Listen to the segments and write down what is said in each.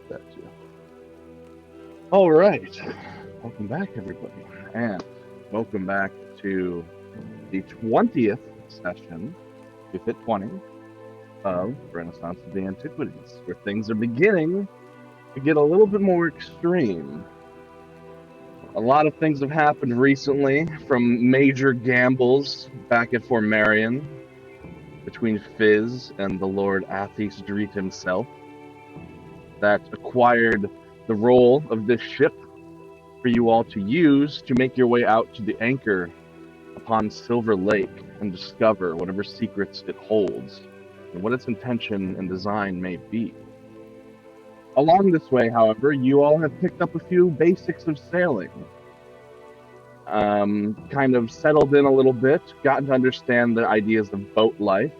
That too. All right. Welcome back, everybody. And welcome back to the 20th session, if it 20, of Renaissance of the Antiquities, where things are beginning to get a little bit more extreme. A lot of things have happened recently, from major gambles back at Formarian between Fizz and the Lord Athis Dreet himself that acquired the role of this ship for you all to use to make your way out to the anchor upon Silver Lake and discover whatever secrets it holds and what its intention and design may be. Along this way, however, you all have picked up a few basics of sailing. Kind of settled in a little bit, gotten to understand the ideas of boat life.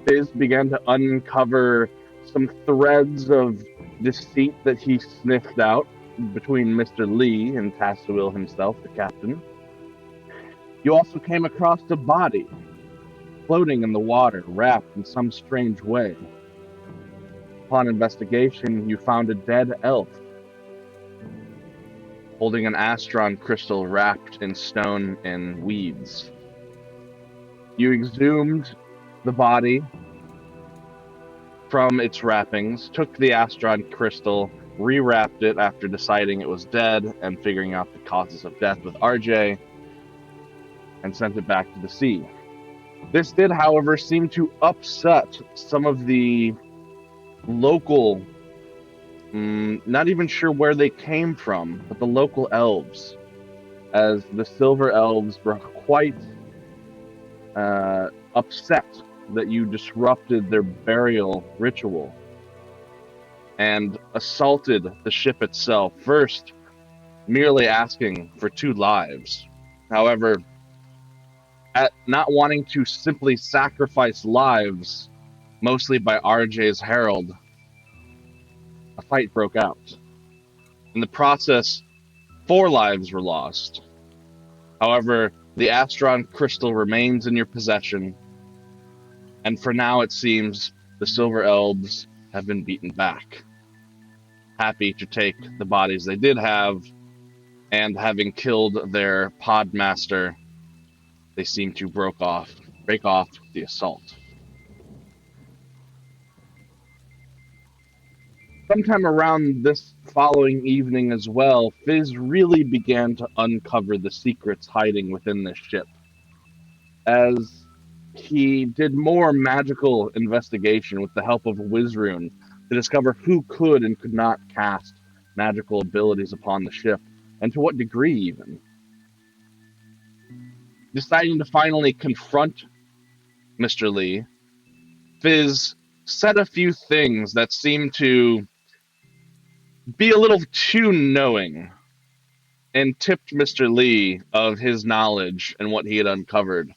Fizz began to uncover some threads of deceit that he sniffed out between Mr. Lee and Tassowil himself, the captain. You also came across a body floating in the water, wrapped in some strange way. Upon investigation, you found a dead elf holding an astron crystal wrapped in stone and weeds. You exhumed the body from its wrappings, took the astron crystal, rewrapped it after deciding it was dead and figuring out the causes of death with RJ, and sent it back to the sea. This did, however, seem to upset some of the local, not even sure where they came from, but the local elves, as the Silver Elves were quite upset that you disrupted their burial ritual and assaulted the ship itself, first merely asking for 2 lives. However, at not wanting to simply sacrifice lives, mostly by RJ's herald, a fight broke out. In the process, 4 lives were lost. However, the Astron crystal remains in your possession, and for now it seems the Silver Elves have been beaten back. Happy to take the bodies they did have, and having killed their podmaster, they seem to break off the assault. Sometime around this following evening as well, Fizz really began to uncover the secrets hiding within this ship. As he did more magical investigation with the help of Wizrune to discover who could and could not cast magical abilities upon the ship, and to what degree even. Deciding to finally confront Mr. Lee, Fizz said a few things that seemed to be a little too knowing and tipped Mr. Lee of his knowledge and what he had uncovered,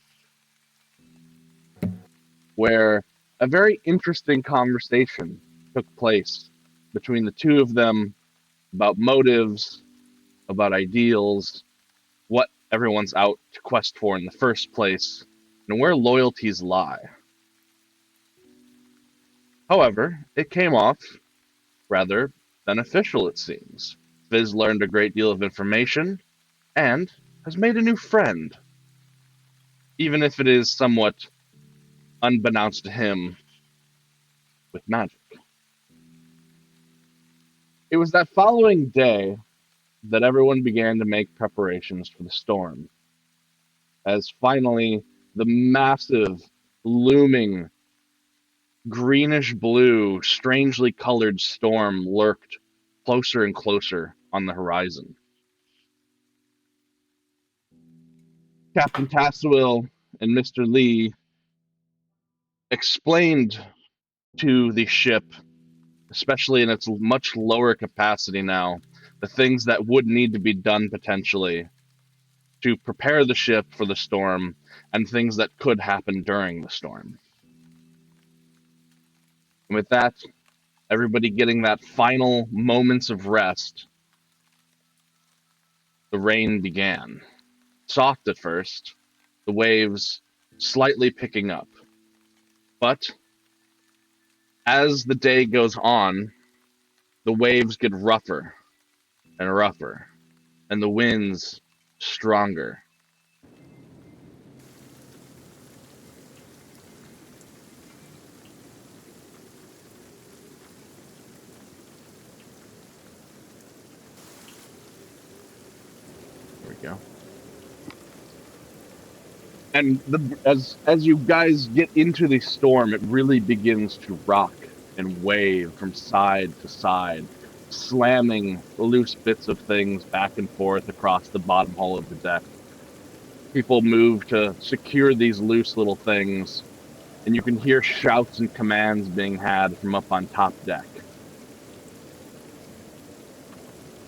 where a very interesting conversation took place between the two of them about motives, about ideals, what everyone's out to quest for in the first place, and where loyalties lie. However, it came off rather beneficial, it seems. Fizz learned a great deal of information and has made a new friend, even if it is somewhat unbeknownst to him with magic. It was that following day that everyone began to make preparations for the storm, as finally the massive, looming, greenish blue, strangely colored storm lurked closer and closer on the horizon. Captain Tassowil and Mr. Lee explained to the ship, especially in its much lower capacity now, the things that would need to be done potentially to prepare the ship for the storm and things that could happen during the storm. And with that, everybody getting that final moments of rest, the rain began. Soft at first, the waves slightly picking up. But as the day goes on, the waves get rougher and rougher, and the winds stronger. There we go. And as you guys get into the storm, it really begins to rock and wave from side to side, slamming loose bits of things back and forth across the bottom hull of the deck. People move to secure these loose little things, and you can hear shouts and commands being had from up on top deck.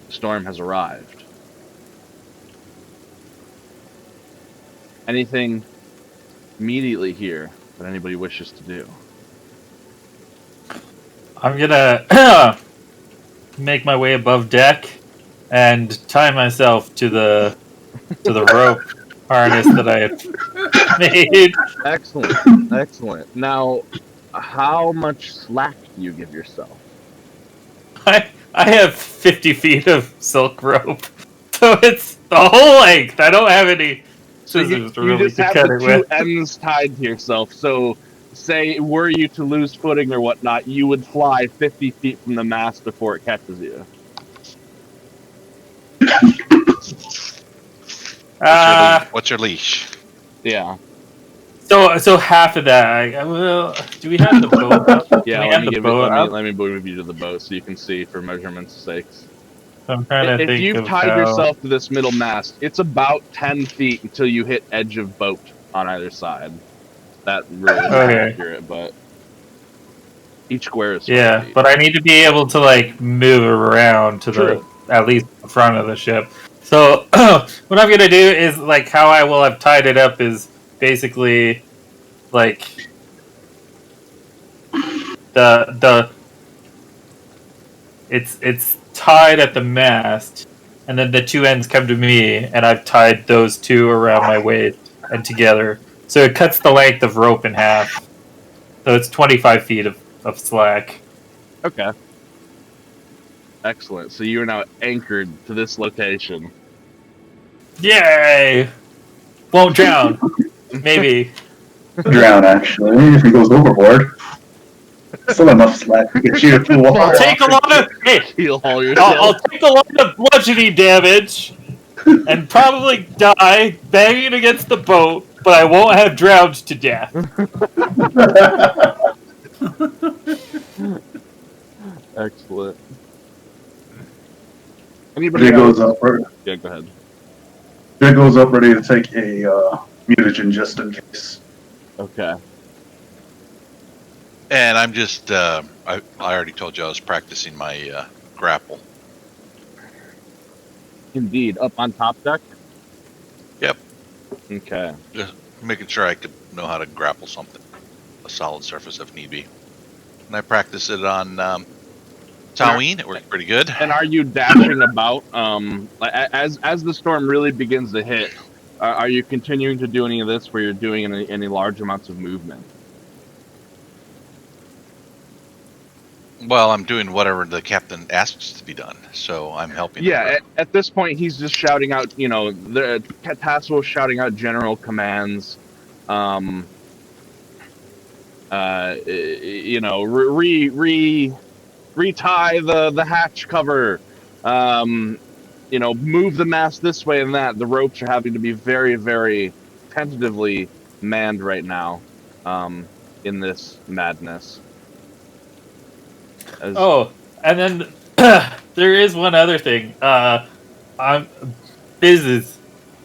The storm has arrived. Anything immediately here that anybody wishes to do? I'm gonna make my way above deck and tie myself to the rope harness that I have made. Excellent, excellent. Now, how much slack do you give yourself? I have 50 feet of silk rope, so it's the whole length. I don't have any So scissors you really just to have cut the it two with. ends tied to yourself. So, say, were you to lose footing or whatnot, you would fly 50 feet from the mast before it catches you. What's your leash? Yeah. So half of that. Do we have the boat up? Yeah. Can we Let have me the give it. boat up? Let me move you to the boat so you can see for measurements' sakes. I'm trying to If think you've of tied how. yourself to this middle mast, it's about 10 feet until you hit edge of boat on either side. That really isn't Okay. accurate, but each square is 5 Yeah, feet. but I need to be able to like move around to True. at least the front of the ship. So what I'm gonna do is like how I will have tied it up is basically like the it's tied at the mast, and then the two ends come to me, and I've tied those two around my waist and together, so it cuts the length of rope in half. So it's 25 feet of slack. Okay. Excellent. So you are now anchored to this location. Yay! Won't drown. Maybe. Drown, actually, if he goes overboard. Still enough slack to get you to I'll walk. take a lot of Keel haul I'll yourself. take a lot of bludgeoning damage and probably die banging against the boat, but I won't have drowned to death. Excellent. Jay Anybody goes else? up. Yeah, go ahead. Jay goes up ready to take a mutagen just in case. Okay. And I'm just, I already told you I was practicing my grapple. Indeed. Up on top deck? Yep. Okay. Just making sure I could know how to grapple something, a solid surface if need be. And I practice it on Taween. It worked pretty good. And are you dashing about? As the storm really begins to hit, are you continuing to do any of this where you're doing any large amounts of movement? Well, I'm doing whatever the captain asks to be done, so I'm helping. Yeah, at this point, he's just shouting out, the Tassel shouting out general commands. Retie the hatch cover. Move the mast this way and that. The ropes are having to be very, very tentatively manned right now, in this madness. Oh, and then there is one other thing. Biz is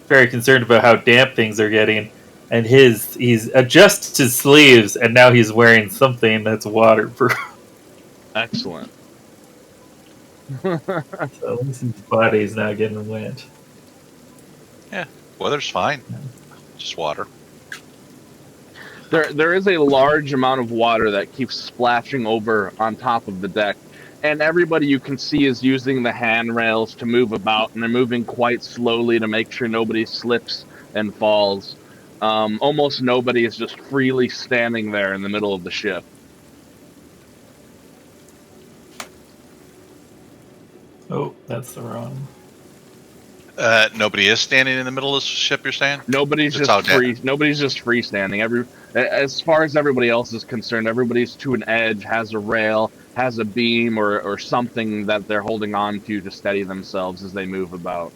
very concerned about how damp things are getting, and he's adjusted his sleeves, and now he's wearing something that's waterproof. Excellent. So at least his body's not getting wet. Yeah, weather's fine. Just water. There is a large amount of water that keeps splashing over on top of the deck, and everybody you can see is using the handrails to move about, and they're moving quite slowly to make sure nobody slips and falls. Almost nobody is just freely standing there in the middle of the ship. Oh, that's the wrong. Nobody is standing in the middle of the ship. You're saying? Nobody's That's just how free. Nobody's just freestanding. As far as everybody else is concerned, everybody's to an edge, has a rail, has a beam, or something that they're holding on to steady themselves as they move about.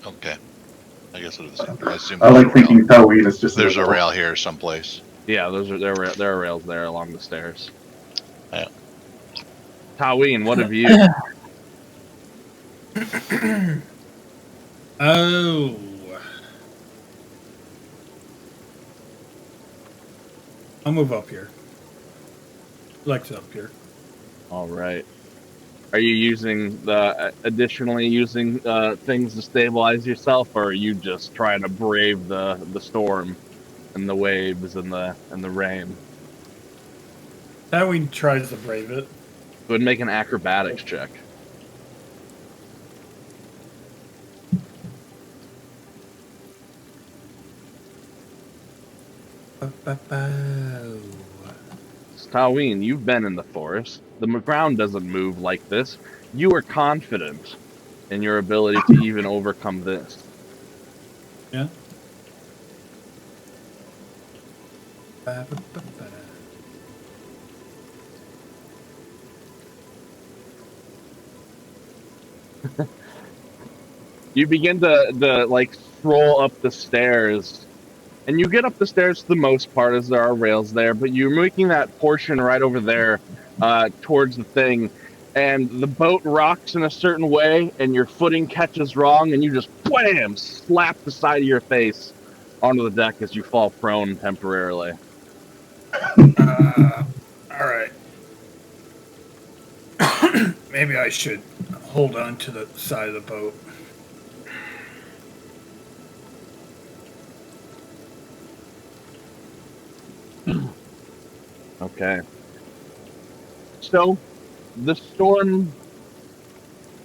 Okay. I guess it is. I assume I there's a like rail. thinking Halloween is just in the There's a middle. rail here someplace. Yeah, there are rails there along the stairs. Yeah. Taween, what of you? Oh. I'll move up here. Lex up here. All right. Are you using additionally using things to stabilize yourself, or are you just trying to brave the storm and the waves and the rain? Halloween tries to brave it. Go ahead and make an acrobatics check. Taween, you've been in the forest. The ground doesn't move like this. You are confident in your ability to even overcome this. Yeah. You begin to like stroll up the stairs, and you get up the stairs for the most part, as there are rails there. But you're making that portion right over there, towards the thing, and the boat rocks in a certain way, and your footing catches wrong, and you just wham slap the side of your face onto the deck as you fall prone temporarily. All right. Maybe I should hold on to the side of the boat. Okay. So, the storm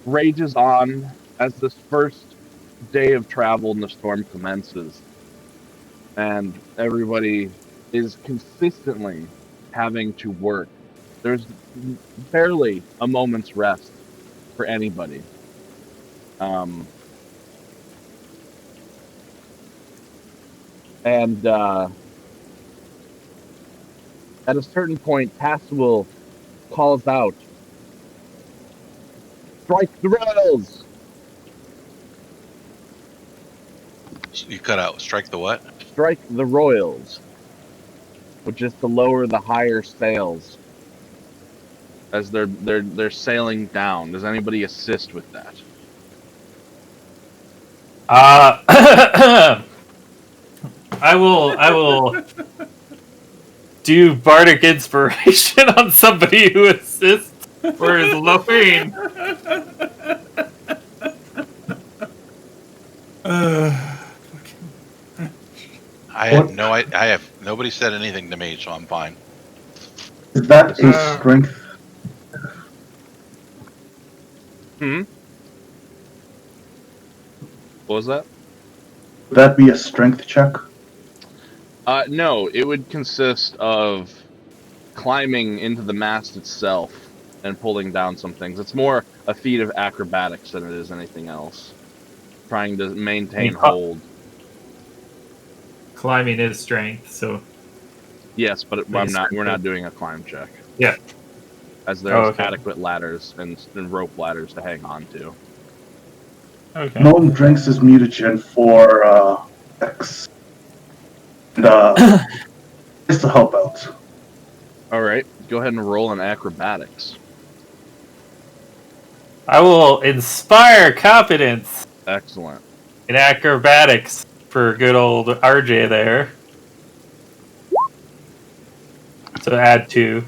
rages on as this first day of travel in the storm commences, and everybody is consistently having to work. There's barely a moment's rest for anybody. Um, and at a certain point, Passwell calls out, "Strike the rails! You cut out. Strike the what? Strike the royals!" Which is to lower the higher sails as they're sailing down. Does anybody assist with that? I will do bardic inspiration on somebody who assists or is lowering. I had no. I have nobody said anything to me, so I'm fine. Is that a strength? What was that? Would that be a strength check? No, it would consist of climbing into the mast itself and pulling down some things. It's more a feat of acrobatics than it is anything else. Trying to maintain hold. Climbing is strength, so Yes, but we're not doing a climb check. yeah. As there's adequate ladders and rope ladders to hang on to. Okay. Gnome drinks his mutagen for X. And just to help out. Alright, go ahead and roll an acrobatics. I will inspire competence Excellent. in acrobatics for good old RJ there. So add 2.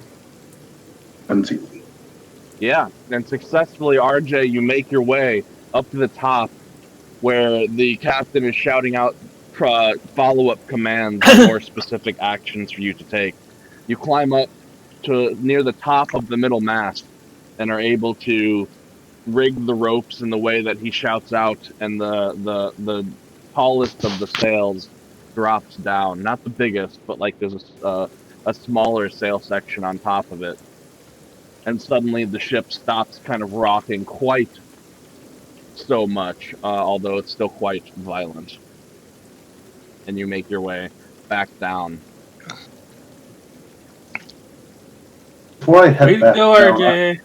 Yeah, and successfully, RJ, you make your way up to the top where the captain is shouting out follow-up commands and more specific actions for you to take. You climb up to near the top of the middle mast and are able to rig the ropes in the way that he shouts out, and the tallest of the sails drops down. Not the biggest, but like there's a smaller sail section on top of it. and suddenly the ship stops kind of rocking quite so much, although it's still quite violent. And you make your way back down. Before I Way head to back go, down, RJ.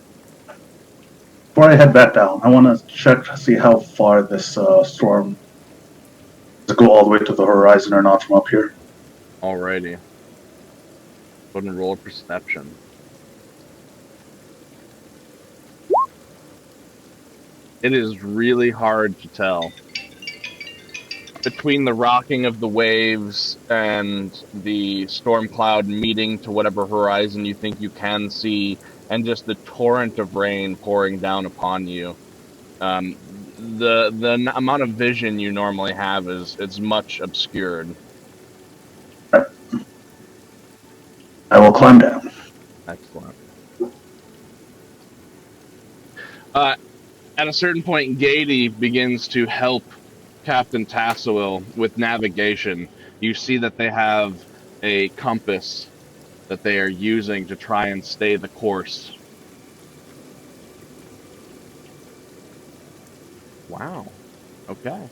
I want to check to see how far this storm does it go all the way to the horizon or not from up here. Alrighty. Go ahead and roll a perception. It is really hard to tell. Between the rocking of the waves and the storm cloud meeting to whatever horizon you think you can see, and just the torrent of rain pouring down upon you, the amount of vision you normally have is it's much obscured. I will climb down. Excellent. At a certain point, Gady begins to help Captain Tassowil with navigation. You see that they have a compass that they are using to try and stay the course. Wow. Okay.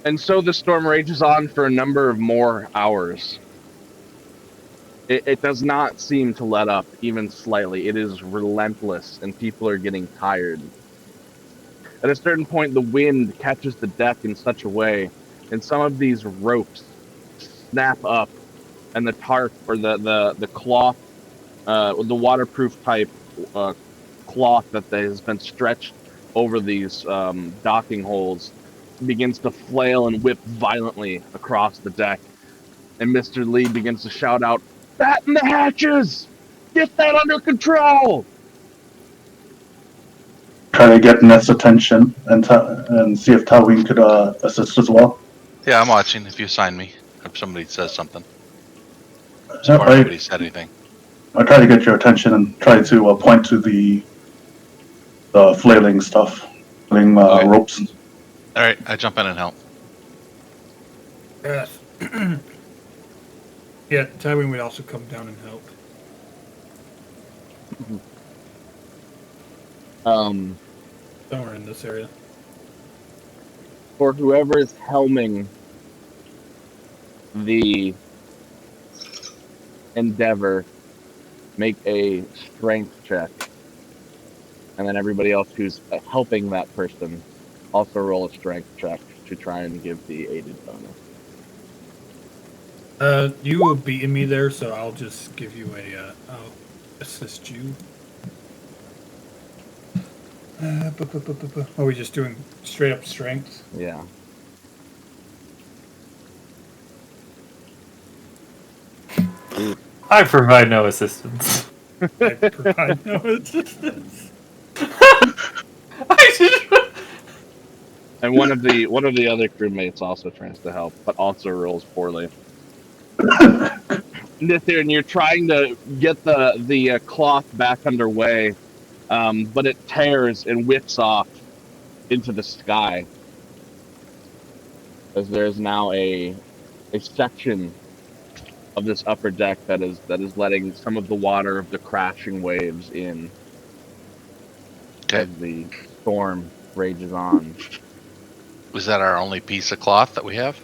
And so the storm rages on for a number of more hours. It does not seem to let up even slightly. It is relentless, and people are getting tired. At a certain point, the wind catches the deck in such a way, and some of these ropes snap up, and the tarp or the cloth, the waterproof type uh, cloth that has been stretched over these docking holes begins to flail and whip violently across the deck. And Mr. Lee begins to shout out, "Batten the hatches! Get that under control!" Try to get Neth's attention and see if Tawin could assist as well. Yeah, I'm watching. If you sign me, if somebody says something. So Yep, far, nobody said anything. I try to get your attention and try to point to the flailing stuff, flailing Okay. ropes. All right, I jump in and help. Yes. Yeah, Tywin would also come down and help. Somewhere in this area. For whoever is helming the Endeavor, make a strength check. And then everybody else who's helping that person also roll a strength check to try and give the aided bonus. You were beating me there, so I'll just give you I'll assist you. Are we just doing straight up strength? Yeah. I provide no assistance. I provide no assistance. I just... And one of the other crewmates also tries to help, but also rolls poorly. Nithir, you're trying to get the cloth back underway, but it tears and whips off into the sky, as there is now a section of this upper deck that is letting some of the water of the crashing waves in Okay. as the storm rages on. Was that our only piece of cloth that we have?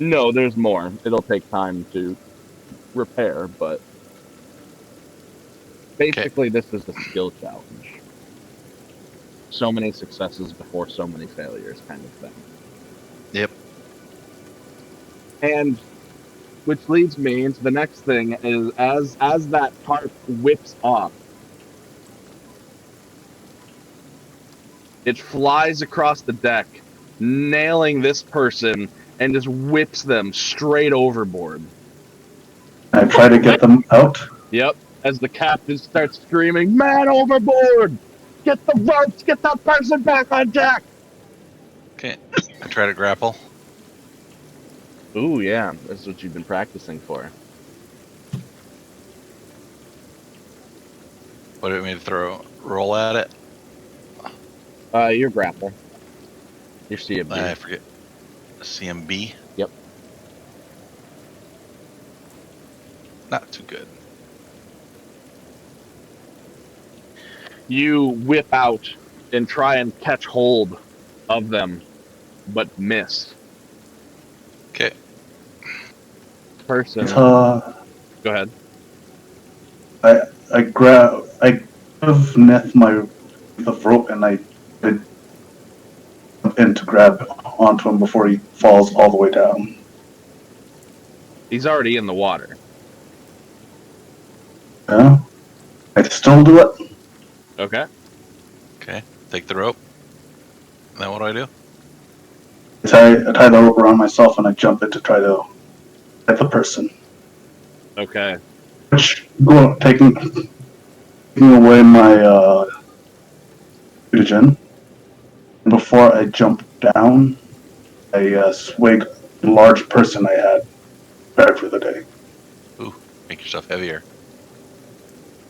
No, there's more. It'll take time to repair, but basically this is a skill challenge. So many successes before so many failures kind of thing. Yep. And which leads me into the next thing is as that tarp whips off, it flies across the deck, nailing this person and just whips them straight overboard. I try to get them out. Yep. As the captain starts screaming, "Man overboard! Get the ropes! Get that person back on deck!" Okay. I try to grapple. Ooh, yeah. That's what you've been practicing for. What do you want me to roll at it? Your grapple. Your CMB. I forget. CMB? Yep. Not too good. You whip out and try and catch hold of them, but miss. Okay. Person. It's, Go ahead. I give Neth my the rope and I jump in to grab onto him before he falls all the way down. He's already in the water. Yeah. I still do it. Okay. Okay. Take the rope. Then what do? I tie the rope around myself and I jump in to try to get the person. Okay. Which taking away my oxygen. Before I jump down, I swig the large person I had prepared for the day. Ooh, make yourself heavier.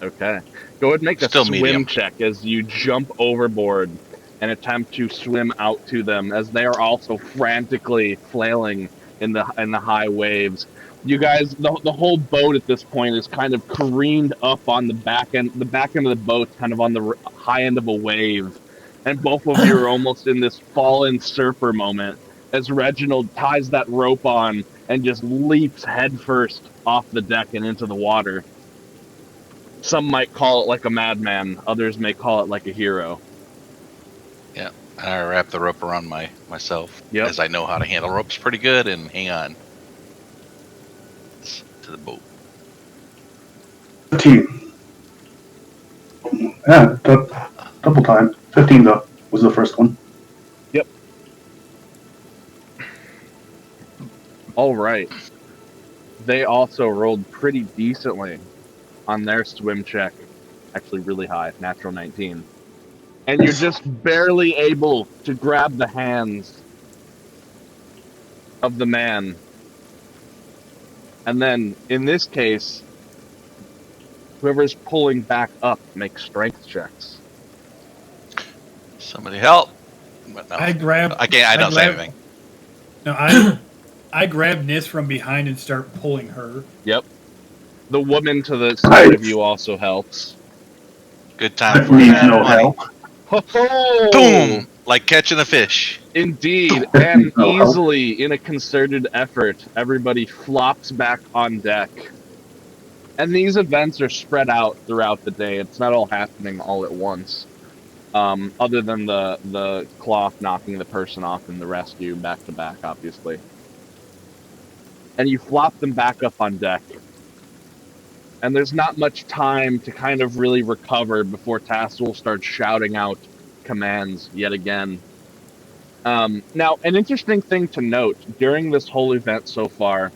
Okay. Go ahead and make Still a swim medium. check as you jump overboard and attempt to swim out to them as they are also frantically flailing in the high waves. You guys, the whole boat at this point is kind of careened up on the back end. The back end of the boat's kind of on the high end of a wave, and both of you are almost in this fallen surfer moment as Reginald ties that rope on and just leaps headfirst off the deck and into the water. Some might call it like a madman. Others may call it like a hero. Yeah. And I wrap the rope around myself. Yep. As I know how to handle ropes pretty good and hang on to the boat. 15. Yeah, double time. 15 though was the first one. Yep. All right. They also rolled pretty decently on their swim check. Actually, really high, natural 19. And you're just barely able to grab the hands of the man. And then, in this case, whoever's pulling back up makes strength checks. Somebody help! But no, I grab. I can't. I don't say anything. No, I grab Nis from behind and start pulling her. Yep. The woman to the side of you also helps. Good time I for need that no money. help. Ho-ho! Boom! Like catching a fish. Indeed, and No help. easily, in a concerted effort, everybody flops back on deck. And these events are spread out throughout the day. It's not all happening all at once. Other than the cloth knocking the person off and the rescue back to back, obviously. And you flop them back up on deck. And there's not much time to kind of really recover before Tassel starts shouting out commands yet again. Now, an interesting thing to note during this whole event so far,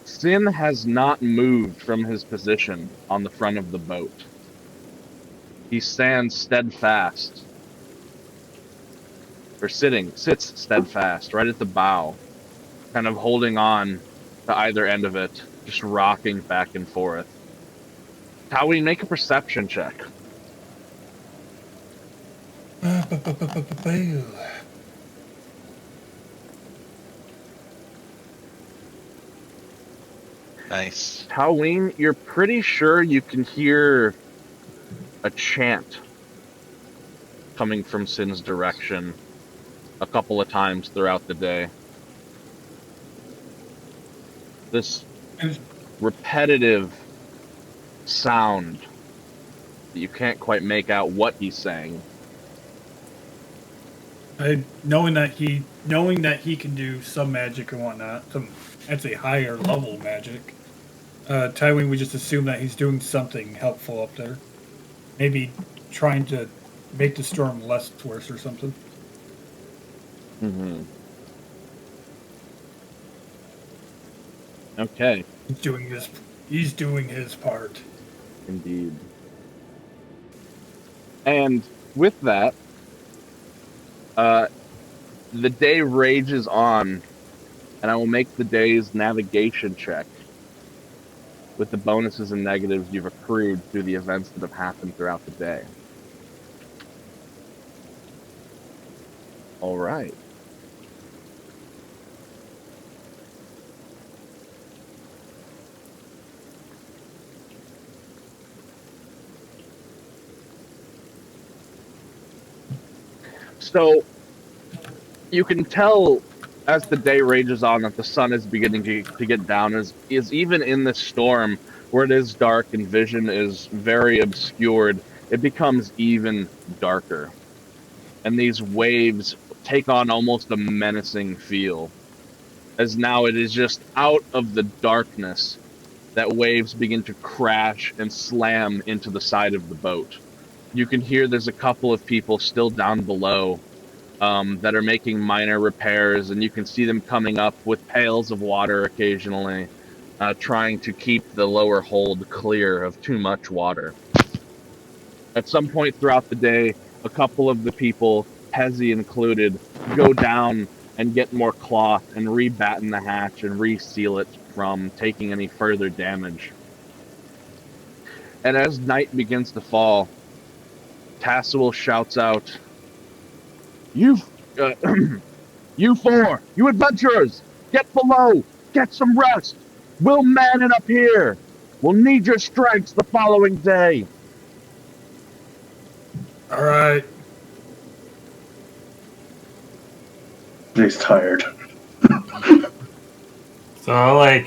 Sin has not moved from his position on the front of the boat. He stands steadfast, or sits steadfast right at the bow, kind of holding on to either end of it, just rocking back and forth. How we make a perception check? Nice. Halloween, you're pretty sure you can hear a chant coming from Sin's direction a couple of times throughout the day. This repetitive sound that you can't quite make out what he's saying. Knowing that he can do some magic and whatnot, that's a higher level magic. Tywin would just assume that he's doing something helpful up there. Maybe trying to make the storm less worse or something. Mm-hmm. Okay. He's doing his part. Indeed. And with that, the day rages on, and I will make the day's navigation check. with the bonuses and negatives you've accrued through the events that have happened throughout the day. All right. So you can tell as the day rages on that the sun is beginning to get down, is even in this storm where it is dark and vision is very obscured, it becomes even darker. And these waves take on almost a menacing feel, as now it is just out of the darkness that waves begin to crash and slam into the side of the boat. You can hear there's a couple of people still down below that are making minor repairs, and you can see them coming up with pails of water occasionally, trying to keep the lower hold clear of too much water. At some point throughout the day, a couple of the people, Hezi included, go down and get more cloth and rebatten the hatch and reseal it from taking any further damage. And as night begins to fall, Tassel shouts out, "You, uh, you four, you adventurers, get below, get some rest. We'll man it up here. We'll need your strengths the following day." All right. Jay's tired. So I'll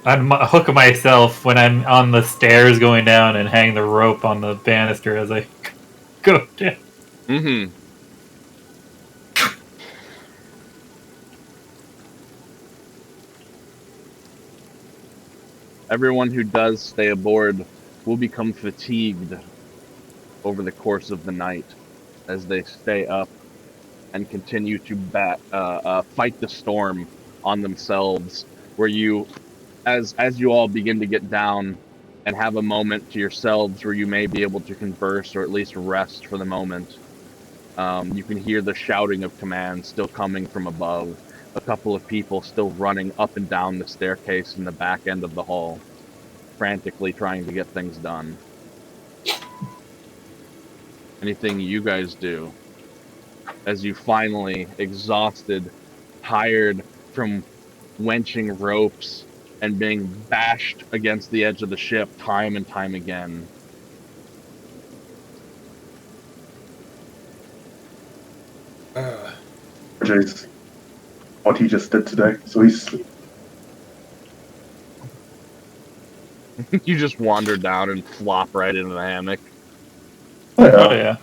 unhook myself when I'm on the stairs going down and hang the rope on the banister as I go down. Mm-hmm. Everyone who does stay aboard will become fatigued over the course of the night as they stay up and continue to fight the storm on themselves. Where you, as you all begin to get down and have a moment to yourselves where you may be able to converse or at least rest for the moment, you can hear the shouting of commands still coming from above. A couple of people still running up and down the staircase in the back end of the hall, frantically trying to get things done. Anything you guys do as you finally, exhausted, tired from wenching ropes and being bashed against the edge of the ship time and time again? Jay's what he just did today, so he's asleep. You just wander down and flop right into the hammock. Oh, yeah. Oh yeah.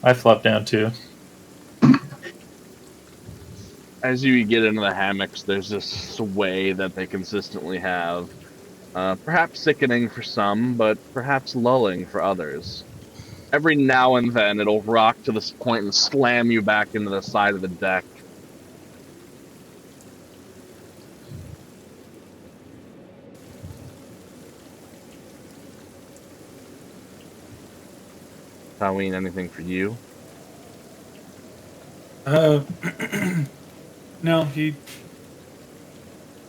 I flop down too. As you get into the hammocks, there's this sway that they consistently have. Perhaps sickening for some, but perhaps lulling for others. Every now and then, it'll rock to this point and slam you back into the side of the deck. Halloween, anything for you? No, he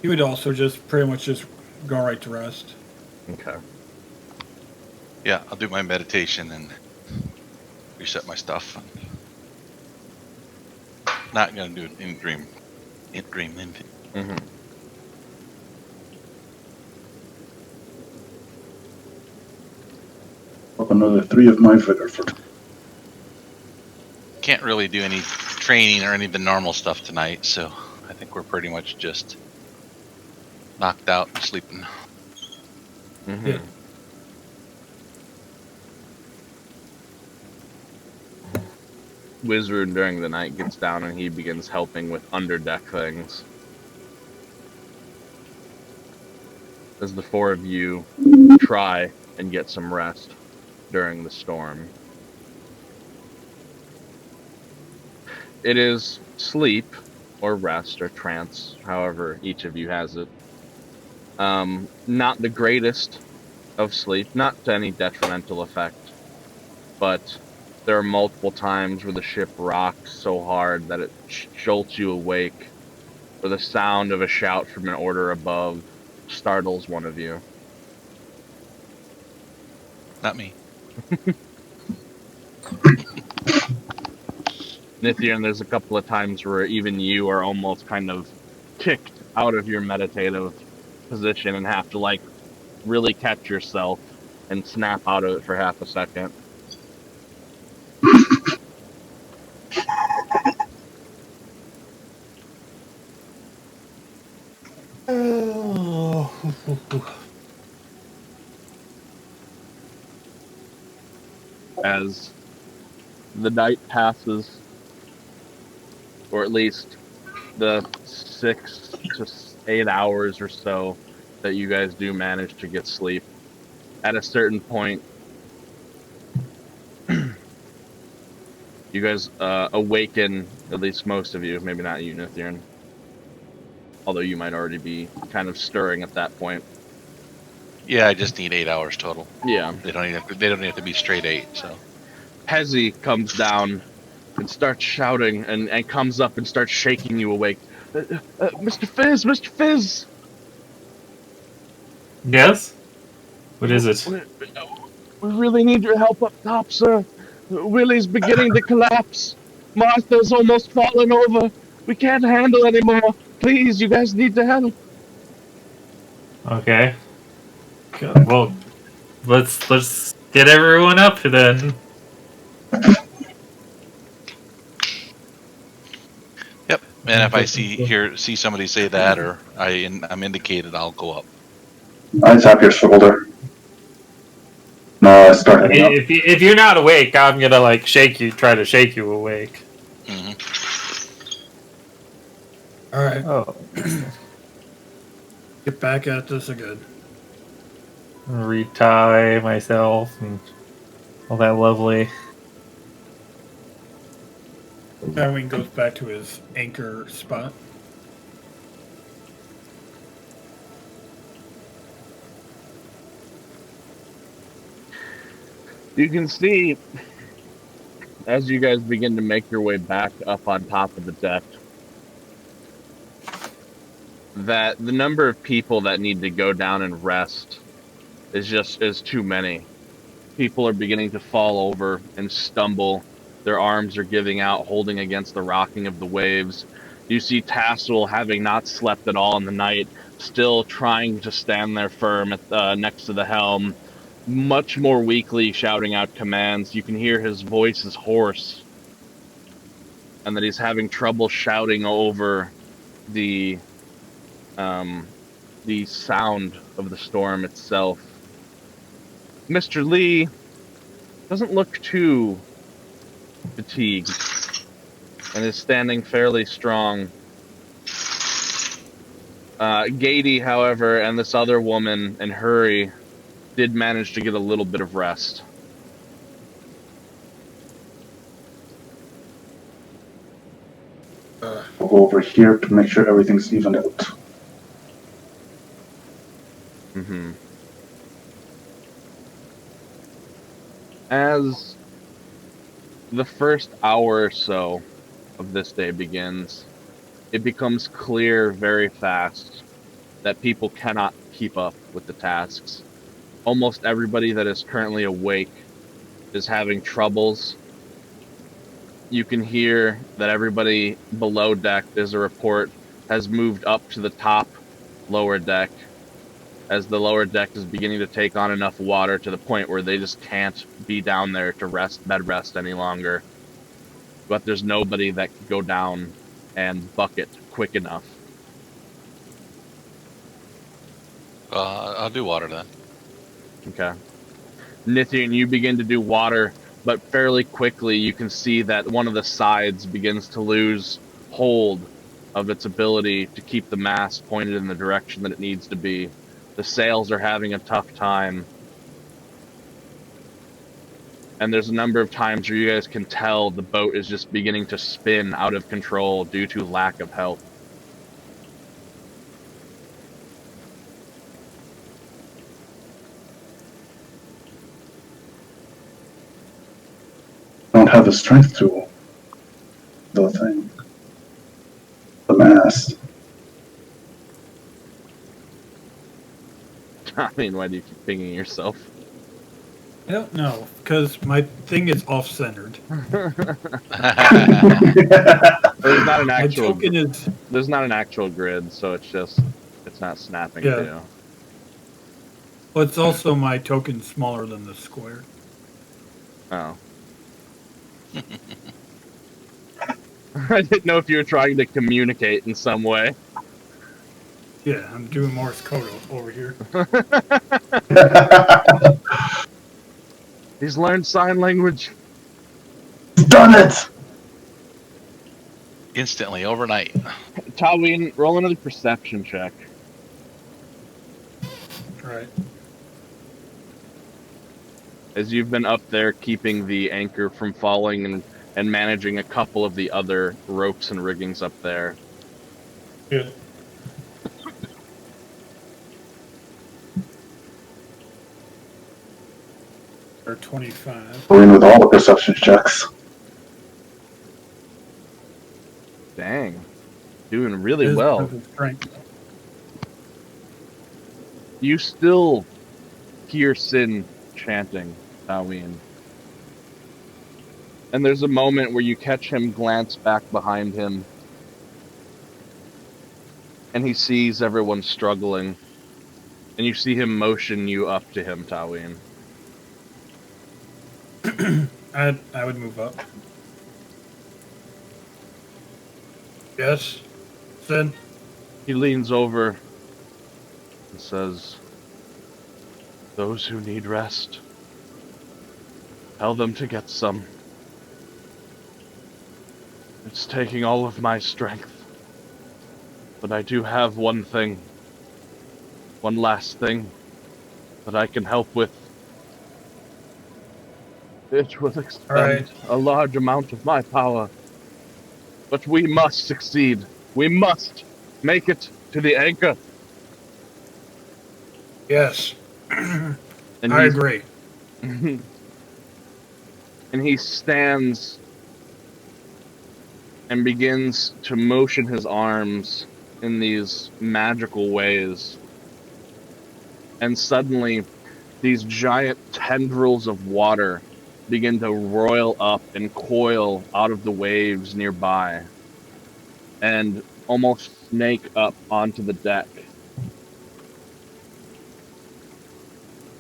would also just pretty much just go right to rest. Okay. Yeah, I'll do my meditation and reset my stuff. Not gonna do an in-dream anything. Mm-hmm. Up another 3 of my vigor for Can't really do any training or any of the normal stuff tonight, so I think we're pretty much just knocked out and sleeping. Mm-hmm. Yeah. Wizard during the night gets down and he begins helping with underdeck things. As the 4 of you try and get some rest during the storm. It is sleep, or rest, or trance, however each of you has it. Not the greatest of sleep, not to any detrimental effect, but there are multiple times where the ship rocks so hard that it jolts you awake, or the sound of a shout from an order above startles one of you. Not me. Nithian, there's a couple of times where even you are almost kind of kicked out of your meditative position and have to like really catch yourself and snap out of it for half a second. As the night passes, or at least the 6 to 8 hours or so that you guys do manage to get sleep, at a certain point, you guys awaken, at least most of you, maybe not you, Nithian, although you might already be kind of stirring at that point. Yeah, I just need 8 hours total. Yeah. They don't even have to be straight 8. So Hezi comes down and starts shouting and comes up and starts shaking you awake. Mr. Fizz, Mr. Fizz! Yes? What is it? We really need your help up top, sir. Willie's beginning to collapse. Martha's almost fallen over. We can't handle anymore. Please, you guys need to help. Okay. God, well, let's get everyone up then. yep. And if I see somebody say that or I'm indicated, I'll go up. I tap your shoulder. No, I start heading up. If you're not awake, I'm gonna like try to shake you awake. Mm-hmm. All right, Oh. get back at this again. Retie myself and all that lovely. Tywin goes back to his anchor spot. You can see, as you guys begin to make your way back up on top of the deck, that the number of people that need to go down and rest is too many. People are beginning to fall over and stumble. Their arms are giving out, holding against the rocking of the waves. You see Tassel, having not slept at all in the night, still trying to stand there firm at, next to the helm, much more weakly shouting out commands. You can hear his voice is hoarse, and that he's having trouble shouting over the sound of the storm itself. Mr. Lee doesn't look too fatigued and is standing fairly strong. Gady, however, and this other woman and Hurry did manage to get a little bit of rest. I'll go over here to make sure everything's evened out. Mm-hmm. As the first hour or so of this day begins, it becomes clear very fast that people cannot keep up with the tasks. Almost everybody that is currently awake is having troubles. You can hear that everybody below deck, there's a report, has moved up to the top lower deck, as the lower deck is beginning to take on enough water to the point where they just can't be down there to bed rest any longer. But there's nobody that can go down and bucket quick enough. I'll do water then. Okay. Nithian, you begin to do water, but fairly quickly you can see that one of the sides begins to lose hold of its ability to keep the mast pointed in the direction that it needs to be. The sails are having a tough time. And there's a number of times where you guys can tell the boat is just beginning to spin out of control due to lack of help. I don't have the strength to the thing. The mast. I mean, why do you keep pinging yourself? I don't know, because my thing is off-centered. There's not an My actual. token is There's not an actual grid, so it's not snapping to yeah. you. Well, it's also my token smaller than the square. Oh. I didn't know if you were trying to communicate in some way. Yeah, I'm doing Morse code over here. He's learned sign language. Done it! Instantly, overnight. Taween, roll another perception check. Right. As you've been up there keeping the anchor from falling and managing a couple of the other ropes and riggings up there. Good. Or 25. Going with all the perception checks. Dang. Doing really His well. defensive strength. You still hear Sin chanting, Taween. And there's a moment where you catch him glance back behind him. And he sees everyone struggling. And you see him motion you up to him, Taween. I would move up. Yes. Sin. He leans over and says, "Those who need rest, tell them to get some. It's taking all of my strength. But I do have one thing. One last thing that I can help with. It will expend Alright. a large amount of my power. But we must succeed. We must make it to the anchor." Yes. And I agree. and he stands and begins to motion his arms in these magical ways. And suddenly, these giant tendrils of water begin to roil up and coil out of the waves nearby and almost snake up onto the deck.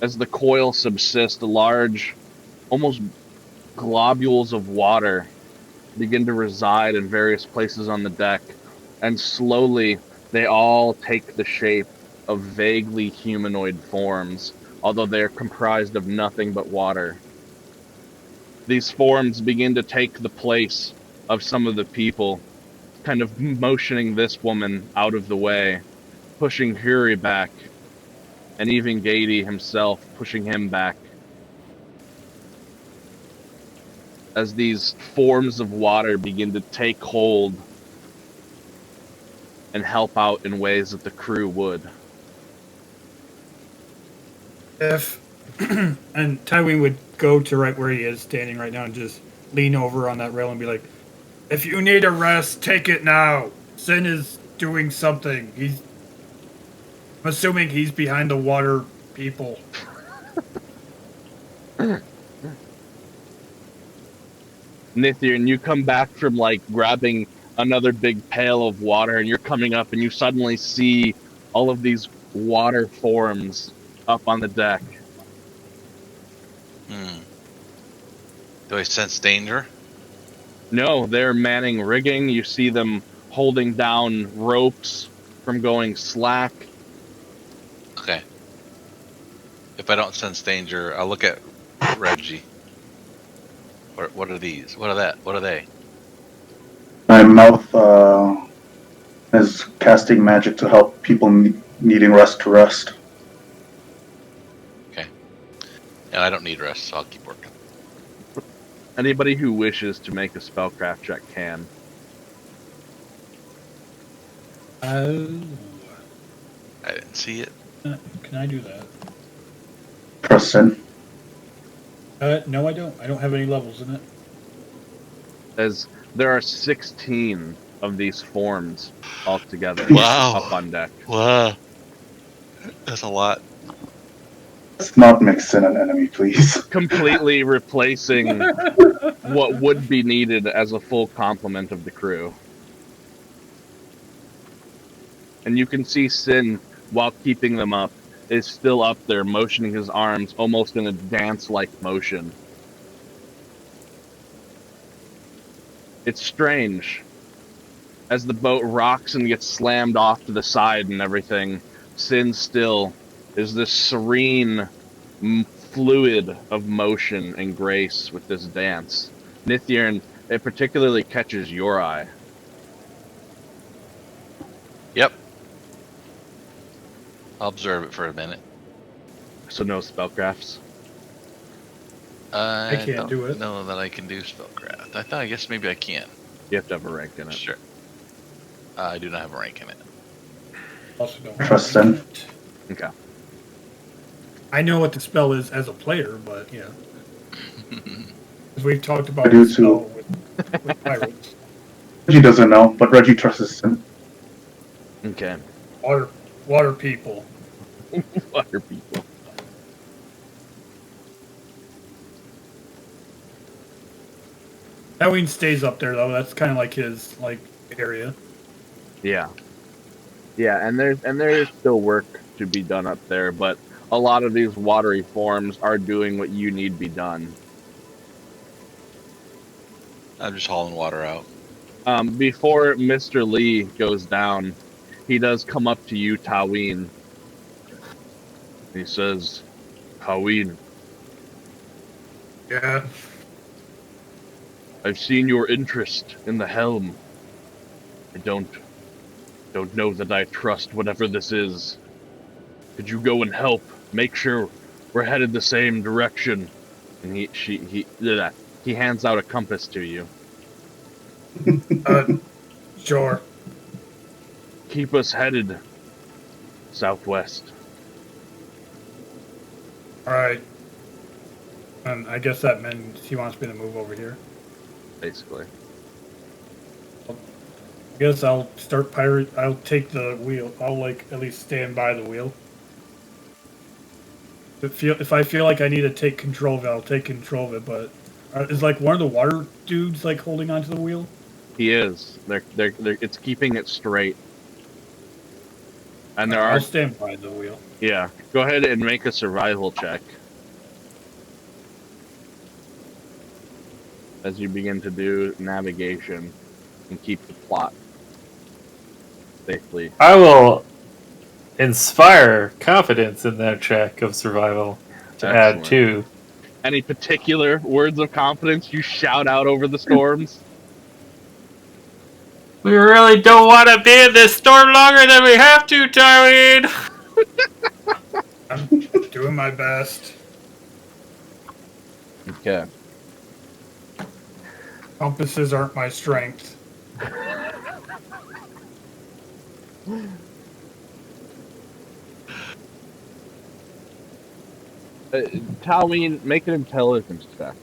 As the coil subsists, large, almost globules of water begin to reside in various places on the deck, and slowly they all take the shape of vaguely humanoid forms, although they are comprised of nothing but water. These forms begin to take the place of some of the people, kind of motioning this woman out of the way, pushing Huri back, and even Gady himself pushing him back. As these forms of water begin to take hold and help out in ways that the crew would. If and Tywin would go to right where he is standing right now and just lean over on that rail and be like, "If you need a rest, take it now. Sin is doing something. I'm assuming he's behind the water people." Nithir, you come back from like grabbing another big pail of water, and you're coming up and you suddenly see all of these water forms up on the deck. Do I sense danger? No, they're manning rigging. You see them holding down ropes from going slack. Okay. If I don't sense danger, I'll look at Reggie. What are these? What are they? My mouth is casting magic to help people needing rest to rest. Okay. And I don't need rest, so I'll keep working. Anybody who wishes to make a spellcraft check can. Oh. I didn't see it. Can I do that? Trust in. No, I don't. I don't have any levels in it. As there are 16 of these forms altogether Wow. up on deck. Wow. That's a lot. Let's not mix in an enemy, please. completely replacing what would be needed as a full complement of the crew. And you can see Sin, while keeping them up, is still up there, motioning his arms almost in a dance-like motion. It's strange. As the boat rocks and gets slammed off to the side and everything, Sin still is this serene fluid of motion and grace with this dance. Nithirn, it particularly catches your eye. Yep. I'll observe it for a minute. So no spellcrafts. I can't don't do it. know that I can do spellcraft. I guess maybe I can. You have to have a rank in it. Sure. I do not have a rank in it. Also don't Trust Sin. Okay. I know what the spell is as a player, but yeah. As we've talked about I do the spell too. with pirates. Reggie doesn't know, but Reggie trusts Sin. Okay. Water people. Water people. Halloween stays up there though. That's kind of like his area. Yeah. Yeah, and there is still work to be done up there, but a lot of these watery forms are doing what you need be done. I'm just hauling water out. Before Mr. Lee goes down, he does come up to you, Taween. He says, Taween, Yeah. I've seen your interest in the helm. I don't know that I trust whatever this is. Could you go and help? Make sure we're headed the same direction. And he hands out a compass to you. Sure. Keep us headed southwest. All right. And I guess that means he wants me to move over here. Basically. I guess I'll start pirate. I'll take the wheel. I'll at least stand by the wheel. If I feel like I need to take control of it, I'll take control of it. But is one of the water dudes holding onto the wheel? He is. It's keeping it straight. And I'll stand by the wheel. Yeah. Go ahead and make a survival check. As you begin to do navigation and keep the plot safely. I will inspire confidence in that check of survival to Excellent. add 2. Any particular words of confidence you shout out over the storms? We really don't want to be in this storm longer than we have to, Tywin! I'm doing my best. Okay. Compasses aren't my strength. Taween, make an intelligence check.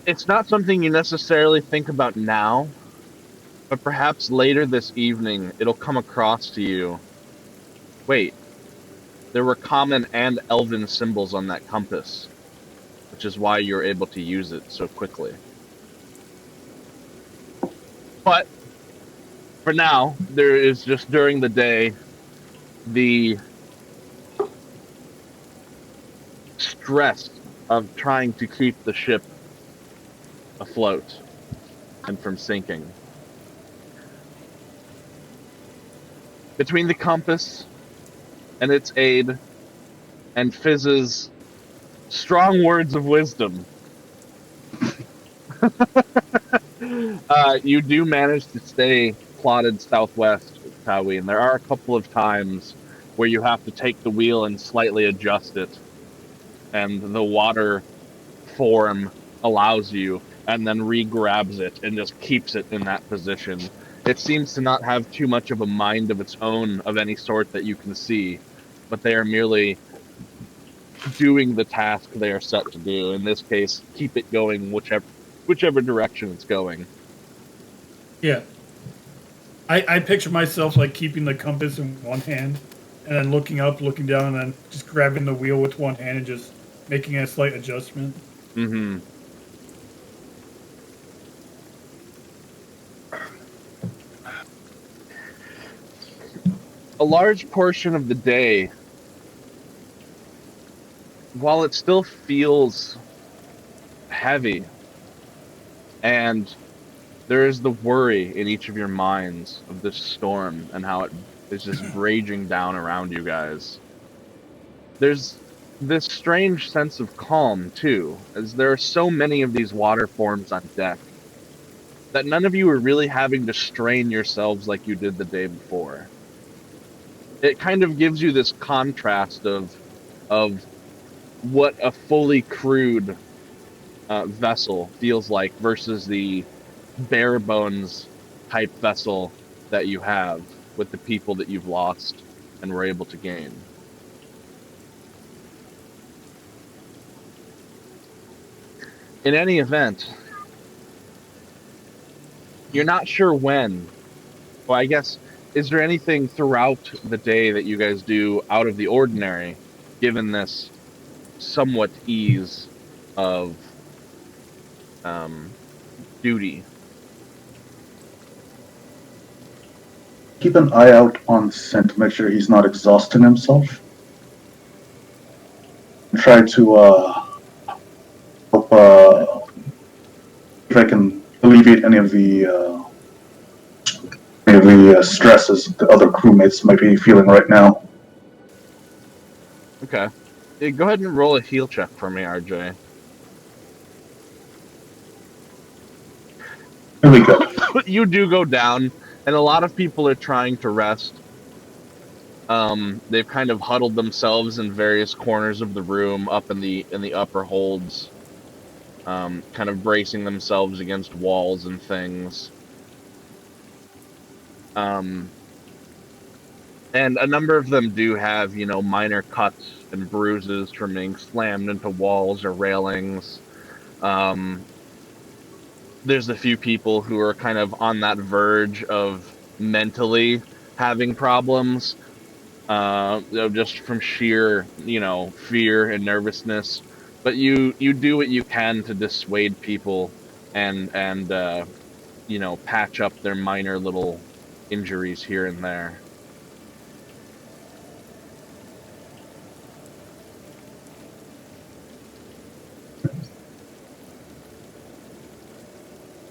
It's not something you necessarily think about now, but perhaps later this evening it'll come across to you. Wait, there were common and elven symbols on that compass, which is why you're able to use it so quickly. But for now, there is just during the day the stress of trying to keep the ship afloat and from sinking. Between the compass and its aid and Fizz's strong words of wisdom, you do manage to stay plotted southwest, Taween. There are a couple of times where you have to take the wheel and slightly adjust it, and the water form allows you, and then re-grabs it and just keeps it in that position. It seems to not have too much of a mind of its own of any sort that you can see, but they are merely doing the task they are set to do. In this case, keep it going whichever direction it's going. Yeah. I picture myself like keeping the compass in one hand and then looking up, looking down, and then just grabbing the wheel with one hand and just making a slight adjustment. Mm-hmm. A large portion of the day, while it still feels heavy, and there is the worry in each of your minds of this storm and how it is just raging down around you guys. There's this strange sense of calm, too, as there are so many of these water forms on deck that none of you are really having to strain yourselves like you did the day before. It kind of gives you this contrast of what a fully crewed vessel feels like versus the bare bones type vessel that you have with the people that you've lost and were able to gain. In any event, you're not sure when. Well, I guess, is there anything throughout the day that you guys do out of the ordinary, given this somewhat ease of duty? Keep an eye out on Sin to make sure he's not exhausting himself. Try to help if I can alleviate any of the stresses the other crewmates might be feeling right now. Okay. Hey, go ahead and roll a heal check for me, RJ. Really good. You do go down, and a lot of people are trying to rest. They've kind of huddled themselves in various corners of the room, up in the upper holds, kind of bracing themselves against walls and things. And a number of them do have, minor cuts and bruises from being slammed into walls or railings. There's a few people who are kind of on that verge of mentally having problems, just from sheer, fear and nervousness. But you do what you can to dissuade people and patch up their minor little injuries here and there.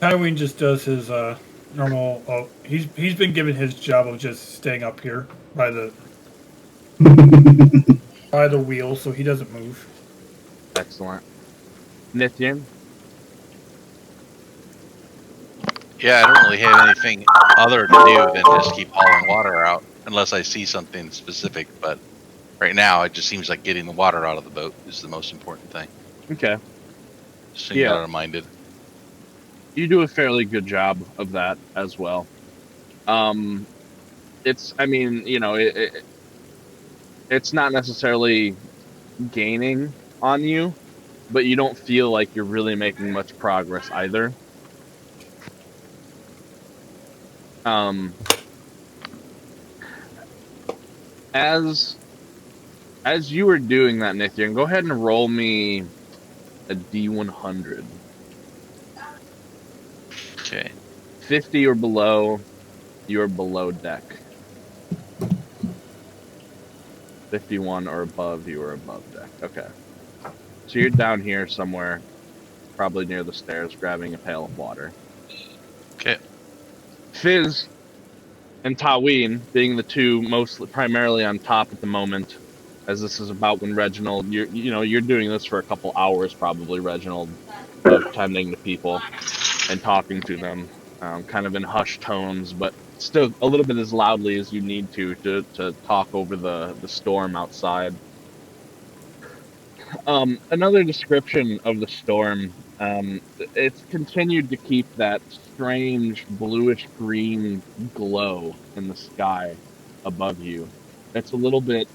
Tywin just does his normal. Oh, he's been given his job of just staying up here by the wheel, so he doesn't move. Excellent. Nithyan? Yeah, I don't really have anything other to do than just keep hauling water out, unless I see something specific. But right now, it just seems like getting the water out of the boat is the most important thing. Okay. Singular-minded. You do a fairly good job of that as well. It's, I mean, it's not necessarily gaining on you, but you don't feel like you're really making much progress either. As you were doing that, Nithyan, go ahead and roll me a D100. Okay. 50 or below, you're below deck. 51 or above, you are above deck. Okay. So you're down here somewhere, probably near the stairs, grabbing a pail of water. Okay. Fizz and Taween, being the two primarily on top at the moment, as this is about when Reginald, you're doing this for a couple hours probably, Reginald, of tending to people and talking to them, kind of in hushed tones, but still a little bit as loudly as you need to talk over the storm outside. Another description of the storm, it's continued to keep that strange bluish green glow in the sky above you. It's a little bit,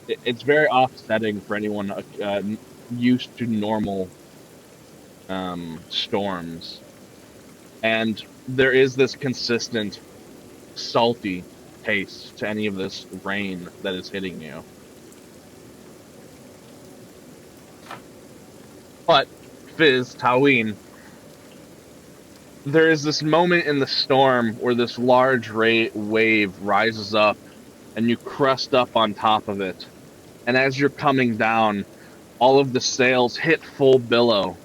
it's very offsetting for anyone used to normal storms, and there is this consistent salty taste to any of this rain that is hitting you. But Fizz, Taween, there is this moment in the storm where this large wave rises up and you crust up on top of it. And as you're coming down, all of the sails hit full billow.